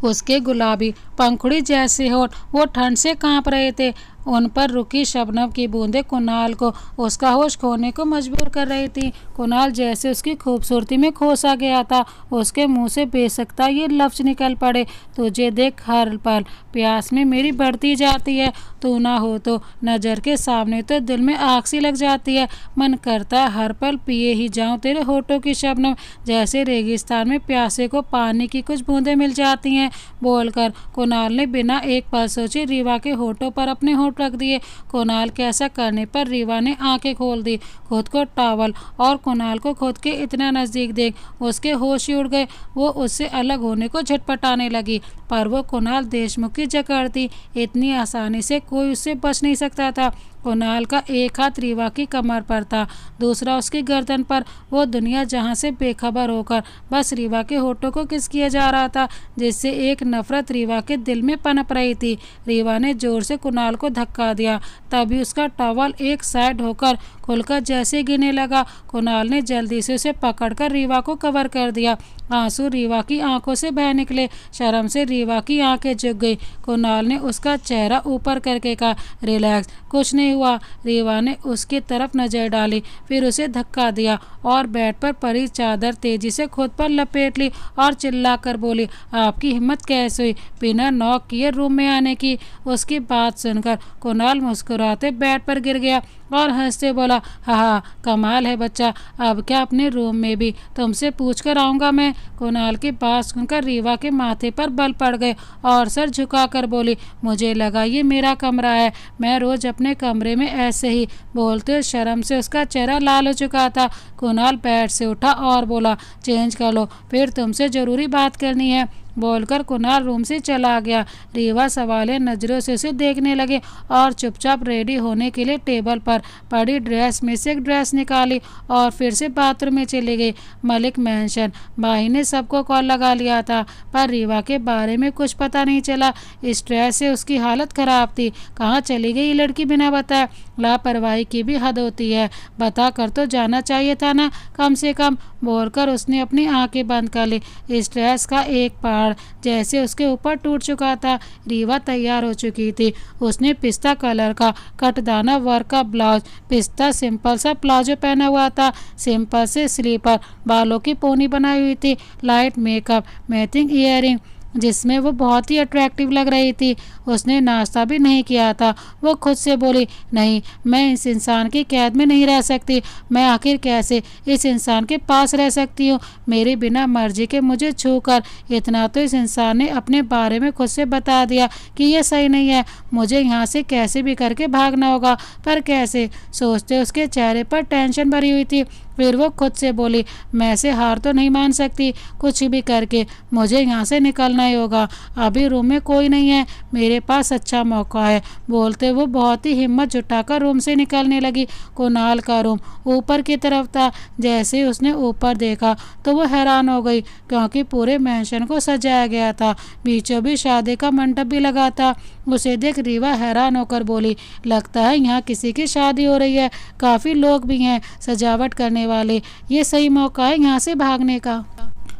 उसके गुलाबी पंखुड़ी जैसे होठ वो ठंड से कांप रहे थे। उन पर रुकी शबनम की बूंदें कुणाल को उसका होश खोने को मजबूर कर रही थी। कुणाल जैसे उसकी खूबसूरती में खो सा गया था। उसके मुंह से बेसकता ये लफ्ज निकल पड़े, तुझे देख हर पल प्यास में मेरी बढ़ती जाती है, तू ना हो तो नज़र के सामने तो दिल में आग सी लग जाती है। मन करता है हर पल पिए ही जाऊं तेरे होठों की शबनम, जैसे रेगिस्तान में प्यासे को पानी की कुछ बूंदें मिल जाती हैं। बोलकर कुणाल ने बिना एक पल सोचे रीवा के होठों पर अपने होठ रख दिए। कुणाल के ऐसा करने पर रीवा ने आंखें खोल दी। खुद को टॉवल और कुणाल को खुद के इतना नज़दीक देख उसके होश ही उड़ गए। वो उससे अलग होने को झटपटाने लगी, पर वो कुणाल देशमुख की जकड़ थी। इतनी आसानी से कोई उससे बच नहीं सकता था। कुणाल का एक हाथ रीवा की कमर पर था, दूसरा उसकी गर्दन पर। वो दुनिया जहां से बेखबर होकर बस रीवा के होठों को किस किया जा रहा था, जिससे एक नफरत रीवा के दिल में पनप रही थी। रीवा ने जोर से कुणाल को धक्का दिया, तभी उसका टॉवल एक साइड होकर खुलकर जैसे गिरने लगा। कुणाल ने जल्दी से उसे पकड़कर रीवा को कवर कर दिया। आंसू रीवा की आंखों से बह निकले। शर्म से रीवा की आंखें झुक गई। कुणाल ने उसका चेहरा ऊपर करके कहा, रिलैक्स, कुछ नहीं हुआ। रीवा ने उसकी तरफ नजर डाली, फिर उसे धक्का दिया और बेड पर पड़ी चादर तेजी से खुद पर लपेट ली और चिल्लाकर बोली, आपकी हिम्मत कैसे हुई बिना नॉक किए रूम में आने की? उसकी बात सुनकर कुणाल मुस्कुराते बेड पर गिर गया और हंसते बोला, हाँ, कमाल है बच्चा, अब क्या अपने रूम में भी तुमसे पूछ कर आऊँगा मैं? कुणाल की बात सुनकर रीवा के माथे पर बल पड़ गए और सर झुकाकर बोली, मुझे लगा ये मेरा कमरा है, मैं रोज अपने कमरे में ऐसे ही। बोलते शर्म से उसका चेहरा लाल हो चुका था। कुणाल बेड से उठा और बोला, चेंज कर लो, फिर तुमसे ज़रूरी बात करनी है। बोलकर कुणाल रूम से चला गया। रीवा सवालिया नजरों से उसे देखने लगे और चुपचाप रेडी होने के लिए टेबल पर पड़ी ड्रेस में से एक ड्रेस निकाली और फिर से बाथरूम में चली गई। मलिक मेंशन भाई ने सबको कॉल लगा लिया था, पर रीवा के बारे में कुछ पता नहीं चला। स्ट्रेस से उसकी हालत खराब थी। कहाँ चली गई ये लड़की बिना बताए? लापरवाही की भी हद होती है। बता कर तो जाना चाहिए था ना कम से कम, बोलकर उसने अपनी आंखें बंद कर ली। स्ट्रेस का एक पहाड़ जैसे उसके ऊपर टूट चुका था। रीवा तैयार हो चुकी थी। उसने पिस्ता कलर का कटदाना वर्क का ब्लाउज, पिस्ता सिंपल सा प्लाजो पहना हुआ था, सिंपल से स्लीपर, बालों की पोनी बनाई हुई थी, लाइट मेकअप, मैचिंग ईयरिंग जिसमें वो बहुत ही अट्रैक्टिव लग रही थी। उसने नाश्ता भी नहीं किया था। वो खुद से बोली, नहीं, मैं इस इंसान की कैद में नहीं रह सकती। मैं आखिर कैसे इस इंसान के पास रह सकती हूँ? मेरे बिना मर्जी के मुझे छूकर इतना तो इस इंसान ने अपने बारे में खुद से बता दिया कि ये सही नहीं है। मुझे यहाँ से कैसे भी करके भागना होगा, पर कैसे? सोचते उसके चेहरे पर टेंशन भरी हुई थी। फिर वो खुद से बोली, मैं से हार तो नहीं मान सकती। कुछ भी करके मुझे यहाँ से निकलना ही होगा। अभी रूम में कोई नहीं है, मेरे पास अच्छा मौका है। बोलते वो बहुत ही हिम्मत जुटाकर रूम से निकलने लगी। कुणाल का रूम ऊपर की तरफ था। जैसे ही उसने ऊपर देखा तो वो हैरान हो गई, क्योंकि पूरे मैंशन को सजाया गया था। बीचों बीच शादी का मंडप भी लगा था। उसे देख रीवा हैरान होकर बोली, लगता है यहाँ किसी की शादी हो रही है। काफ़ी लोग भी हैं सजावट करने वाले। ये सही मौका है यहाँ से भागने का।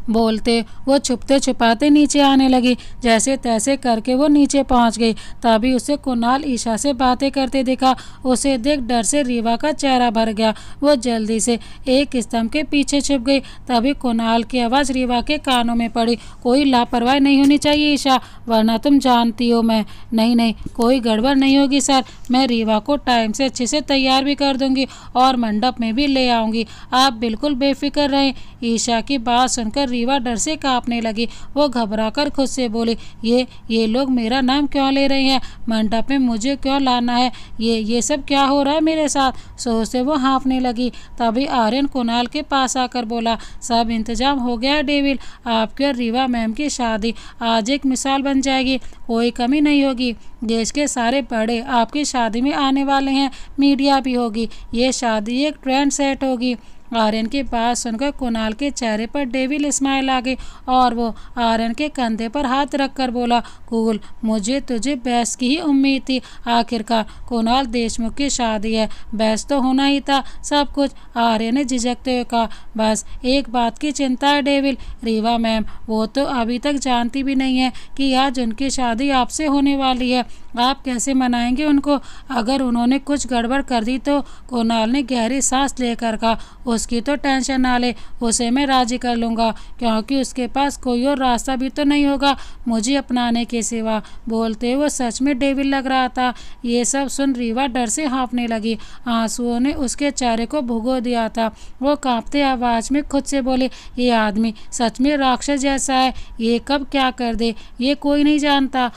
बोलते वो छुपते छुपाते नीचे आने लगी। जैसे तैसे करके वो नीचे पहुंच गई। तभी उसे कुणाल ईशा से बातें करते दिखा। उसे देख डर से रीवा का चेहरा भर गया। वो जल्दी से एक स्तंभ के पीछे छुप गई। तभी कुणाल की आवाज़ रीवा के कानों में पड़ी, कोई लापरवाही नहीं होनी चाहिए ईशा, वरना तुम जानती हो मैं। नहीं नहीं, कोई गड़बड़ नहीं होगी सर। मैं रीवा को टाइम से अच्छे से तैयार भी कर दूंगी और मंडप में भी ले आऊंगी। आप बिल्कुल बेफिक्र रहें। ईशा की बात सुनकर रीवा डर से कांपने लगी। वो घबराकर खुद से बोली, ये लोग मेरा नाम क्यों ले रहे हैं? मंडप में मुझे क्यों लाना है? ये सब क्या हो रहा है मेरे साथ? सोच से वो हाँफने लगी। तभी आर्यन कुणाल के पास आकर बोला, सब इंतजाम हो गया है डेविल। आपकी और रीवा मैम की शादी आज एक मिसाल बन जाएगी, कोई कमी नहीं होगी। देश के सारे बड़े आपकी शादी में आने वाले हैं, मीडिया भी होगी। ये शादी एक ट्रेंड सेट होगी। आर्यन की बात सुनकर कुणाल के चेहरे पर डेविल स्माइल आ गई और वो आर्यन के कंधे पर हाथ रखकर बोला, कूल, मुझे तुझे बेस्ट की ही उम्मीद थी। आखिरकार कुणाल देशमुख की शादी है, बेस्ट तो होना ही था सब कुछ। आर्यन ने झिझकते हुए कहा, बस एक बात की चिंता है डेविल, रीवा मैम वो तो अभी तक जानती भी नहीं है कि आज उनकी शादी आपसे होने वाली है। आप कैसे मनाएंगे उनको? अगर उन्होंने कुछ गड़बड़ कर दी तो? कुणाल ने गहरी सांस लेकर कहा, उसकी तो टेंशन ना ले, उसे मैं राजी कर लूँगा, क्योंकि उसके पास कोई और रास्ता भी तो नहीं होगा मुझे अपनाने के सिवा। बोलते वो सच में डेविल लग रहा था। ये सब सुन रीवा डर से हाँफने लगी। आंसुओं ने उसके चेहरे को भिगो दिया था। वो कांपते आवाज में खुद से बोले, ये आदमी सच में राक्षस जैसा है, ये कब क्या कर दे ये कोई नहीं जानता।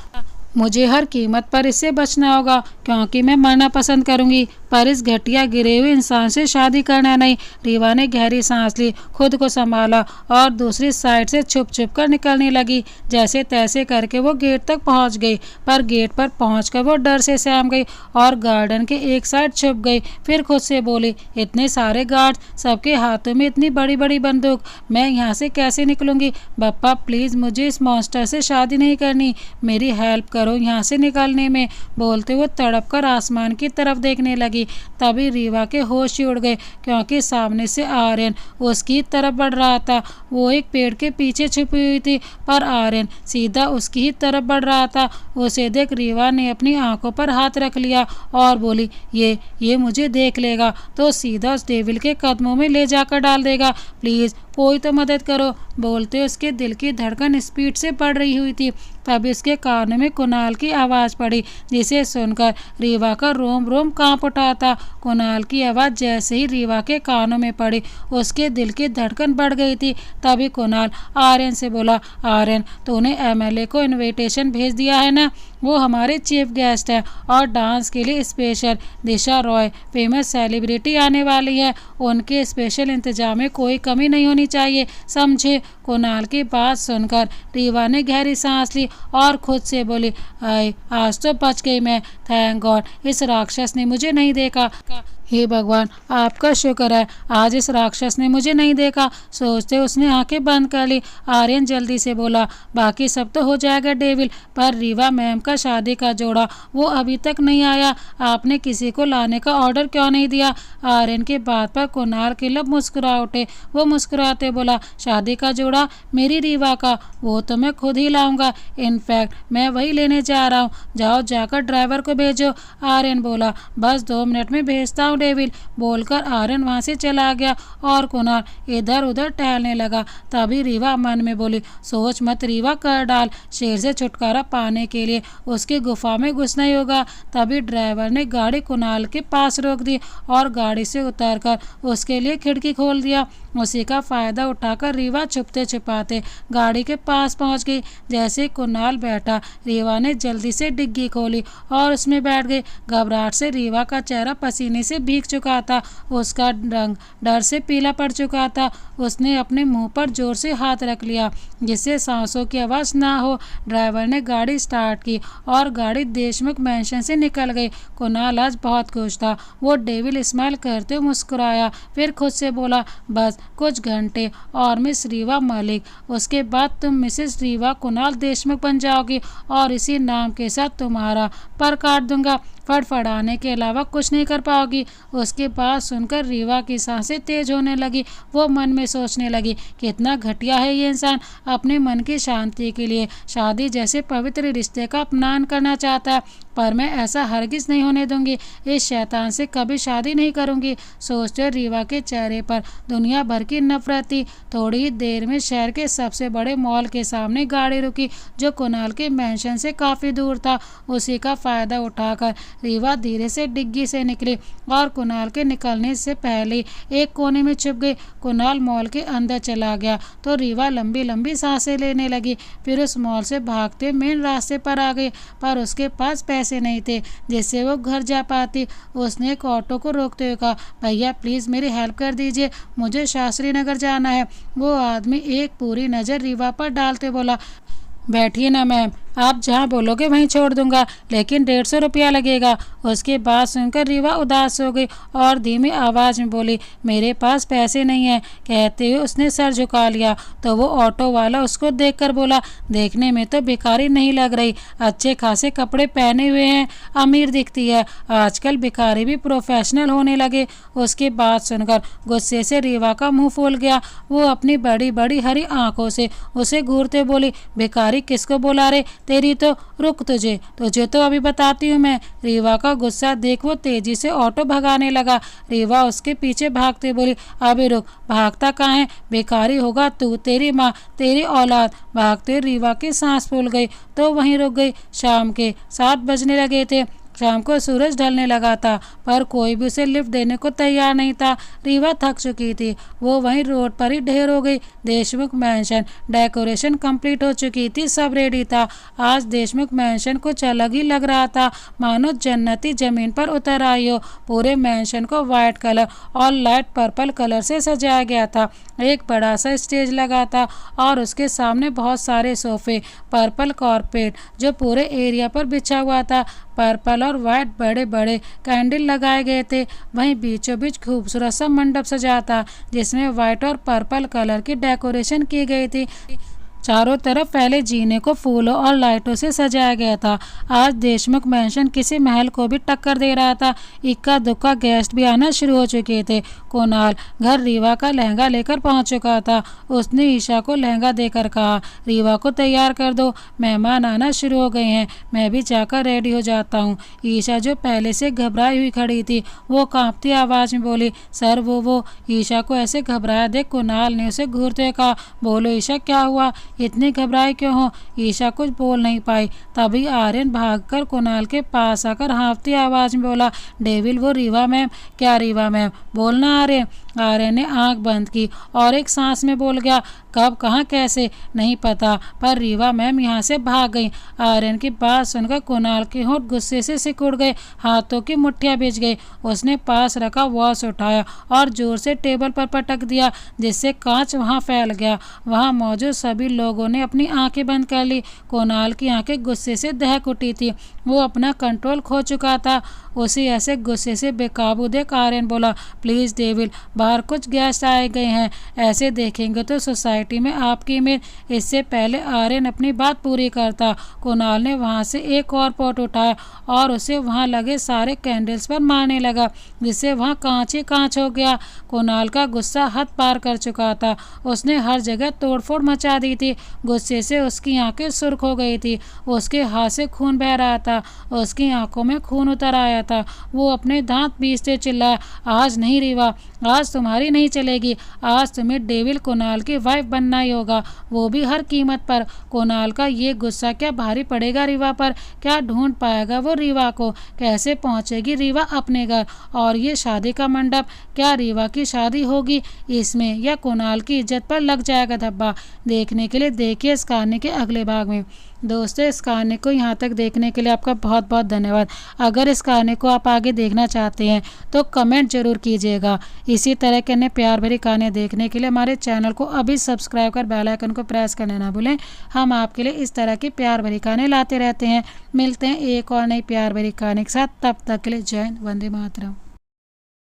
मुझे हर कीमत पर इससे बचना होगा, क्योंकि मैं मरना पसंद करूंगी, पर इस घटिया गिरे हुए इंसान से शादी करना नहीं। रीवा ने गहरी सांस ली, खुद को संभाला और दूसरी साइड से छुप छुप कर निकलने लगी। जैसे तैसे करके वो गेट तक पहुंच गई, पर गेट पर पहुंचकर वो डर से सहम गई और गार्डन के एक साइड छुप गई। फिर खुद से बोली, इतने सारे गार्ड, सबके हाथों में इतनी बड़ी बड़ी बंदूक, मैं यहाँ से कैसे निकलूंगी? बप्पा प्लीज़, मुझे इस मॉन्स्टर से शादी नहीं करनी, मेरी हेल्प करो यहाँ से निकलने में। बोलते वो तड़प कर आसमान की तरफ देखने लगी। तभी रीवा के होश ही उड़ गए, क्योंकि सामने से आर्यन उसकी तरफ बढ़ रहा था। वो एक पेड़ के पीछे छुपी हुई थी, पर आर्यन सीधा उसकी ही तरफ बढ़ रहा था। उसे देख रीवा ने अपनी आंखों पर हाथ रख लिया और बोली, ये मुझे देख लेगा तो सीधा उस डेविल के कदमों में ले जाकर डाल देगा, प्लीज़ कोई तो मदद करो। बोलते उसके दिल की धड़कन स्पीड से बढ़ रही हुई थी। तभी उसके कानों में कुणाल की आवाज़ पड़ी, जिसे सुनकर रीवा का रोम रोम कांप उठा था। कुणाल की आवाज़ जैसे ही रीवा के कानों में पड़ी, उसके दिल की धड़कन बढ़ गई थी। तभी कुणाल आर्यन से बोला, आर्यन तूने एमएलए को इनविटेशन भेज दिया है ना? वो हमारे चीफ गेस्ट हैं और डांस के लिए स्पेशल दिशा रॉय फेमस सेलिब्रिटी आने वाली है। उनके स्पेशल इंतजाम में कोई कमी नहीं होनी चाहिए, समझे। कुणाल की बात सुनकर रीवा ने गहरी सांस ली और खुद से बोली, आए आज तो बच गई मैं, थैंक गॉड इस राक्षस ने मुझे नहीं देखा। हे भगवान आपका शुक्र है आज इस राक्षस ने मुझे नहीं देखा, सोचते उसने आंखें बंद कर ली। आर्यन जल्दी से बोला, बाकी सब तो हो जाएगा डेविल, पर रीवा मैम का शादी का जोड़ा वो अभी तक नहीं आया, आपने किसी को लाने का ऑर्डर क्यों नहीं दिया। आर्यन की बात पर कुणाल के लब मुस्कुरा उठे। वो मुस्कुराते बोला, शादी का जोड़ा मेरी रीवा का, वो तो मैं खुद ही लाऊंगा, इनफैक्ट मैं वही लेने जा रहा हूँ, जाओ जाकर ड्राइवर को भेजो। आर्यन बोला, बस 2 मिनट में भेजता हूँ डेविल, बोलकर आर्यन वहां से चला गया और कुणाल इधर उधर टहलने लगा। तभी रीवा मन में बोली, सोच मत रीवा, कर डाल, शेर से छुटकारा पाने के लिए उसकी गुफा में घुसना ही होगा। तभी ड्राइवर ने गाड़ी कुणाल के पास रोक दी और गाड़ी से उतरकर उसके लिए खिड़की खोल दिया। उसी का फायदा उठाकर रीवा छुपते छिपाते गाड़ी के पास पहुंच गई। जैसे कुणाल बैठा, रीवा ने जल्दी से डिग्गी खोली और उसमें बैठ गई। घबराहट से रीवा का चेहरा पसीने से भीग चुका था, उसका रंग डर से पीला पड़ चुका था। उसने अपने मुंह पर जोर से हाथ रख लिया जिससे सांसों की आवाज ना हो। ड्राइवर ने गाड़ी स्टार्ट की और गाड़ी देशमुख मैंशन से निकल गई। कुणाल आज बहुत खुश था, वो डेविल स्माइल करते हुए मुस्कुराया, फिर खुद से बोला, बस कुछ घंटे और मिस रीवा मलिक, उसके बाद तुम मिसेस रीवा कुणाल देशमुख बन जाओगी और इसी नाम के साथ तुम्हारा पर काट दूंगा, फड़फड़ाने के अलावा कुछ नहीं कर पाओगी। उसके बाद सुनकर रीवा की सांसें तेज होने लगी। वो मन में सोचने लगी, कितना घटिया है ये इंसान, अपने मन की शांति के लिए शादी जैसे पवित्र रिश्ते का अपमान करना चाहता है, पर मैं ऐसा हरगिज नहीं होने दूंगी, इस शैतान से कभी शादी नहीं करूंगी। सोचते रीवा के चेहरे पर दुनिया भर की नफरत थी। थोड़ी ही देर में शहर के सबसे बड़े मॉल के सामने गाड़ी रुकी जो कुणाल के मैंशन से काफ़ी दूर था। उसी का फ़ायदा उठाकर रीवा धीरे से डिग्गी से निकली और कुणाल के निकलने से पहले एक कोने में छुप गई। कुणाल मॉल के अंदर चला गया तो रीवा लंबी लंबी सांसें लेने लगी। फिर उस मॉल से भागते मेन रास्ते पर आ गई, पर उसके पास पैसे नहीं थे जिससे वो घर जा पाती। उसने एक ऑटो को रोकते हुए कहा, भैया प्लीज़ मेरी हेल्प कर दीजिए, मुझे शास्त्री नगर जाना है। वो आदमी एक पूरी नज़र रीवा पर डालते बोला, बैठिए ना मैम, आप जहाँ बोलोगे वहीं छोड़ दूंगा, लेकिन 150 रुपया लगेगा। उसकी बात सुनकर रीवा उदास हो गई और धीमी आवाज़ में बोली, मेरे पास पैसे नहीं हैं। कहते हुए उसने सर झुका लिया तो वो ऑटो वाला उसको देखकर बोला, देखने में तो भिखारी नहीं लग रही, अच्छे खासे कपड़े पहने हुए हैं, अमीर दिखती है, आजकल भिखारी भी प्रोफेशनल होने लगे। उसकी बात सुनकर गुस्से से रीवा का मुँह फूल गया। वो अपनी बड़ी बड़ी हरी आंखों से उसे घूरते बोली, भिखारी किसको बोला रे, तेरी तो रुक, तुझे तो अभी बताती हूँ मैं। रीवा का गुस्सा देख वो तेजी से ऑटो भगाने लगा। रीवा उसके पीछे भागते बोली, अभी रुक, भागता कहाँ है, भिखारी होगा तू, तेरी माँ, तेरी औलाद। भागते रीवा की सांस फूल गई तो वहीं रुक गई। शाम के 7 बजने लगे थे। शाम को सूरज ढलने लगा था पर कोई भी उसे लिफ्ट देने को तैयार नहीं था। रीवा थक चुकी थी, वो वहीं रोड पर ही ढेर हो गई। देशमुख मैंशन डेकोरेशन कंप्लीट हो चुकी थी, सब रेडी था। आज देशमुख मैंशन कुछ अलग ही लग रहा था, मानो जन्नती जमीन पर उतर आई हो। पूरे मैंशन को वाइट कलर और लाइट पर्पल कलर से सजाया गया था। एक बड़ा सा स्टेज लगा था और उसके सामने बहुत सारे सोफे, पर्पल कारपेट जो पूरे एरिया पर बिछा हुआ था। पर्पल और वाइट बड़े बड़े कैंडल लगाए गए थे। वहीं बीचों बीच खूबसूरत सा मंडप सजा था जिसमें वाइट और पर्पल कलर की डेकोरेशन की गई थी। चारों तरफ फैले जीने को फूलों और लाइटों से सजाया गया था। आज देशमुख मैंशन किसी महल को भी टक्कर दे रहा था। इक्का दुक्का गेस्ट भी आना शुरू हो चुके थे। कुणाल घर रीवा का लहंगा लेकर पहुंच चुका था। उसने ईशा को लहंगा देकर कहा, रीवा को तैयार कर दो, मेहमान आना शुरू हो गए हैं, मैं भी जाकर रेडी हो जाता हूँ। ईशा जो पहले से घबराई हुई खड़ी थी वो कांपती आवाज़ में बोली, सर वो। ईशा को ऐसे घबराया देख कुणाल ने उसे घूरते हुए कहा, बोलो ईशा क्या हुआ, इतनी घबराई क्यों हो। ईशा कुछ बोल नहीं पाई। तभी आर्यन भागकर कुणाल के पास आकर हाँफती आवाज़ में बोला, डेविल वो रीवा मैम। क्या रीवा मैम, बोलना आर्यन। आर्यन ने आंख बंद की और एक सांस में बोल गया, कब कहाँ कैसे नहीं पता, पर रीवा मैम यहाँ से भाग गई। आर्यन की बात सुनकर कुणाल के होंठ गुस्से से सिकुड़ गए, हाथों की मुट्ठियां भिज गई। उसने पास रखा वॉच उठाया और जोर से टेबल पर पटक दिया, जिससे कांच वहां फैल गया। वहां मौजूद सभी लोगों ने अपनी आंखें बंद कर ली। कुणाल की आंखें गुस्से से दहक उठी थी, वो अपना कंट्रोल खो चुका था। उसी ऐसे गुस्से से बेकाबू देख आर्यन बोला, प्लीज़ डेविल, बाहर कुछ गेस्ट आए गए हैं, ऐसे देखेंगे तो सोसाइटी में आपकी इमेज। इससे पहले आर्यन अपनी बात पूरी करता, कुणाल ने वहां से एक और पॉट उठाया और उसे वहां लगे सारे कैंडल्स पर मारने लगा, जिससे वहां कांच ही कांच हो गया। कुणाल का गुस्सा हद पार कर चुका था, उसने हर जगह तोड़फोड़ मचा दी थी। गुस्से से उसकी आंखें सुर्ख हो गई थी, उसके हाथ से खून बह रहा था, उसकी आंखों में खून उतर आया था। वो अपने दांत पीसते चिल्लाया, आज नहीं रीवा, आज तुम्हारी नहीं चलेगी, आज तुम्हें डेविल कुणाल की वाइफ बनना ही होगा, वो भी हर कीमत पर। कुणाल का ये गुस्सा क्या भारी पड़ेगा रीवा पर? क्या ढूंढ पाएगा वो रीवा को? कैसे पहुंचेगी रीवा अपने घर? और ये शादी का मंडप, क्या रीवा की शादी होगी इसमें या कुणाल की इज्जत पर लग जाएगा धब्बा? देखने के लिए देखिए इस कहानी के अगले भाग में। दोस्तों, इस कहानी को यहाँ तक देखने के लिए आपका बहुत बहुत धन्यवाद। अगर इस कहानी को आप आगे देखना चाहते हैं तो कमेंट जरूर कीजिएगा। इसी तरह के अन्य प्यार भरी कहानियाँ देखने के लिए हमारे चैनल को अभी सब्सक्राइब कर बेल आइकन को प्रेस करना ना भूलें। हम आपके लिए इस तरह की प्यार भरी कहानी लाते रहते हैं। मिलते हैं एक और नई प्यार भरी कहानी के साथ, तब तक के लिए जय हिंद, वंदे मातरम।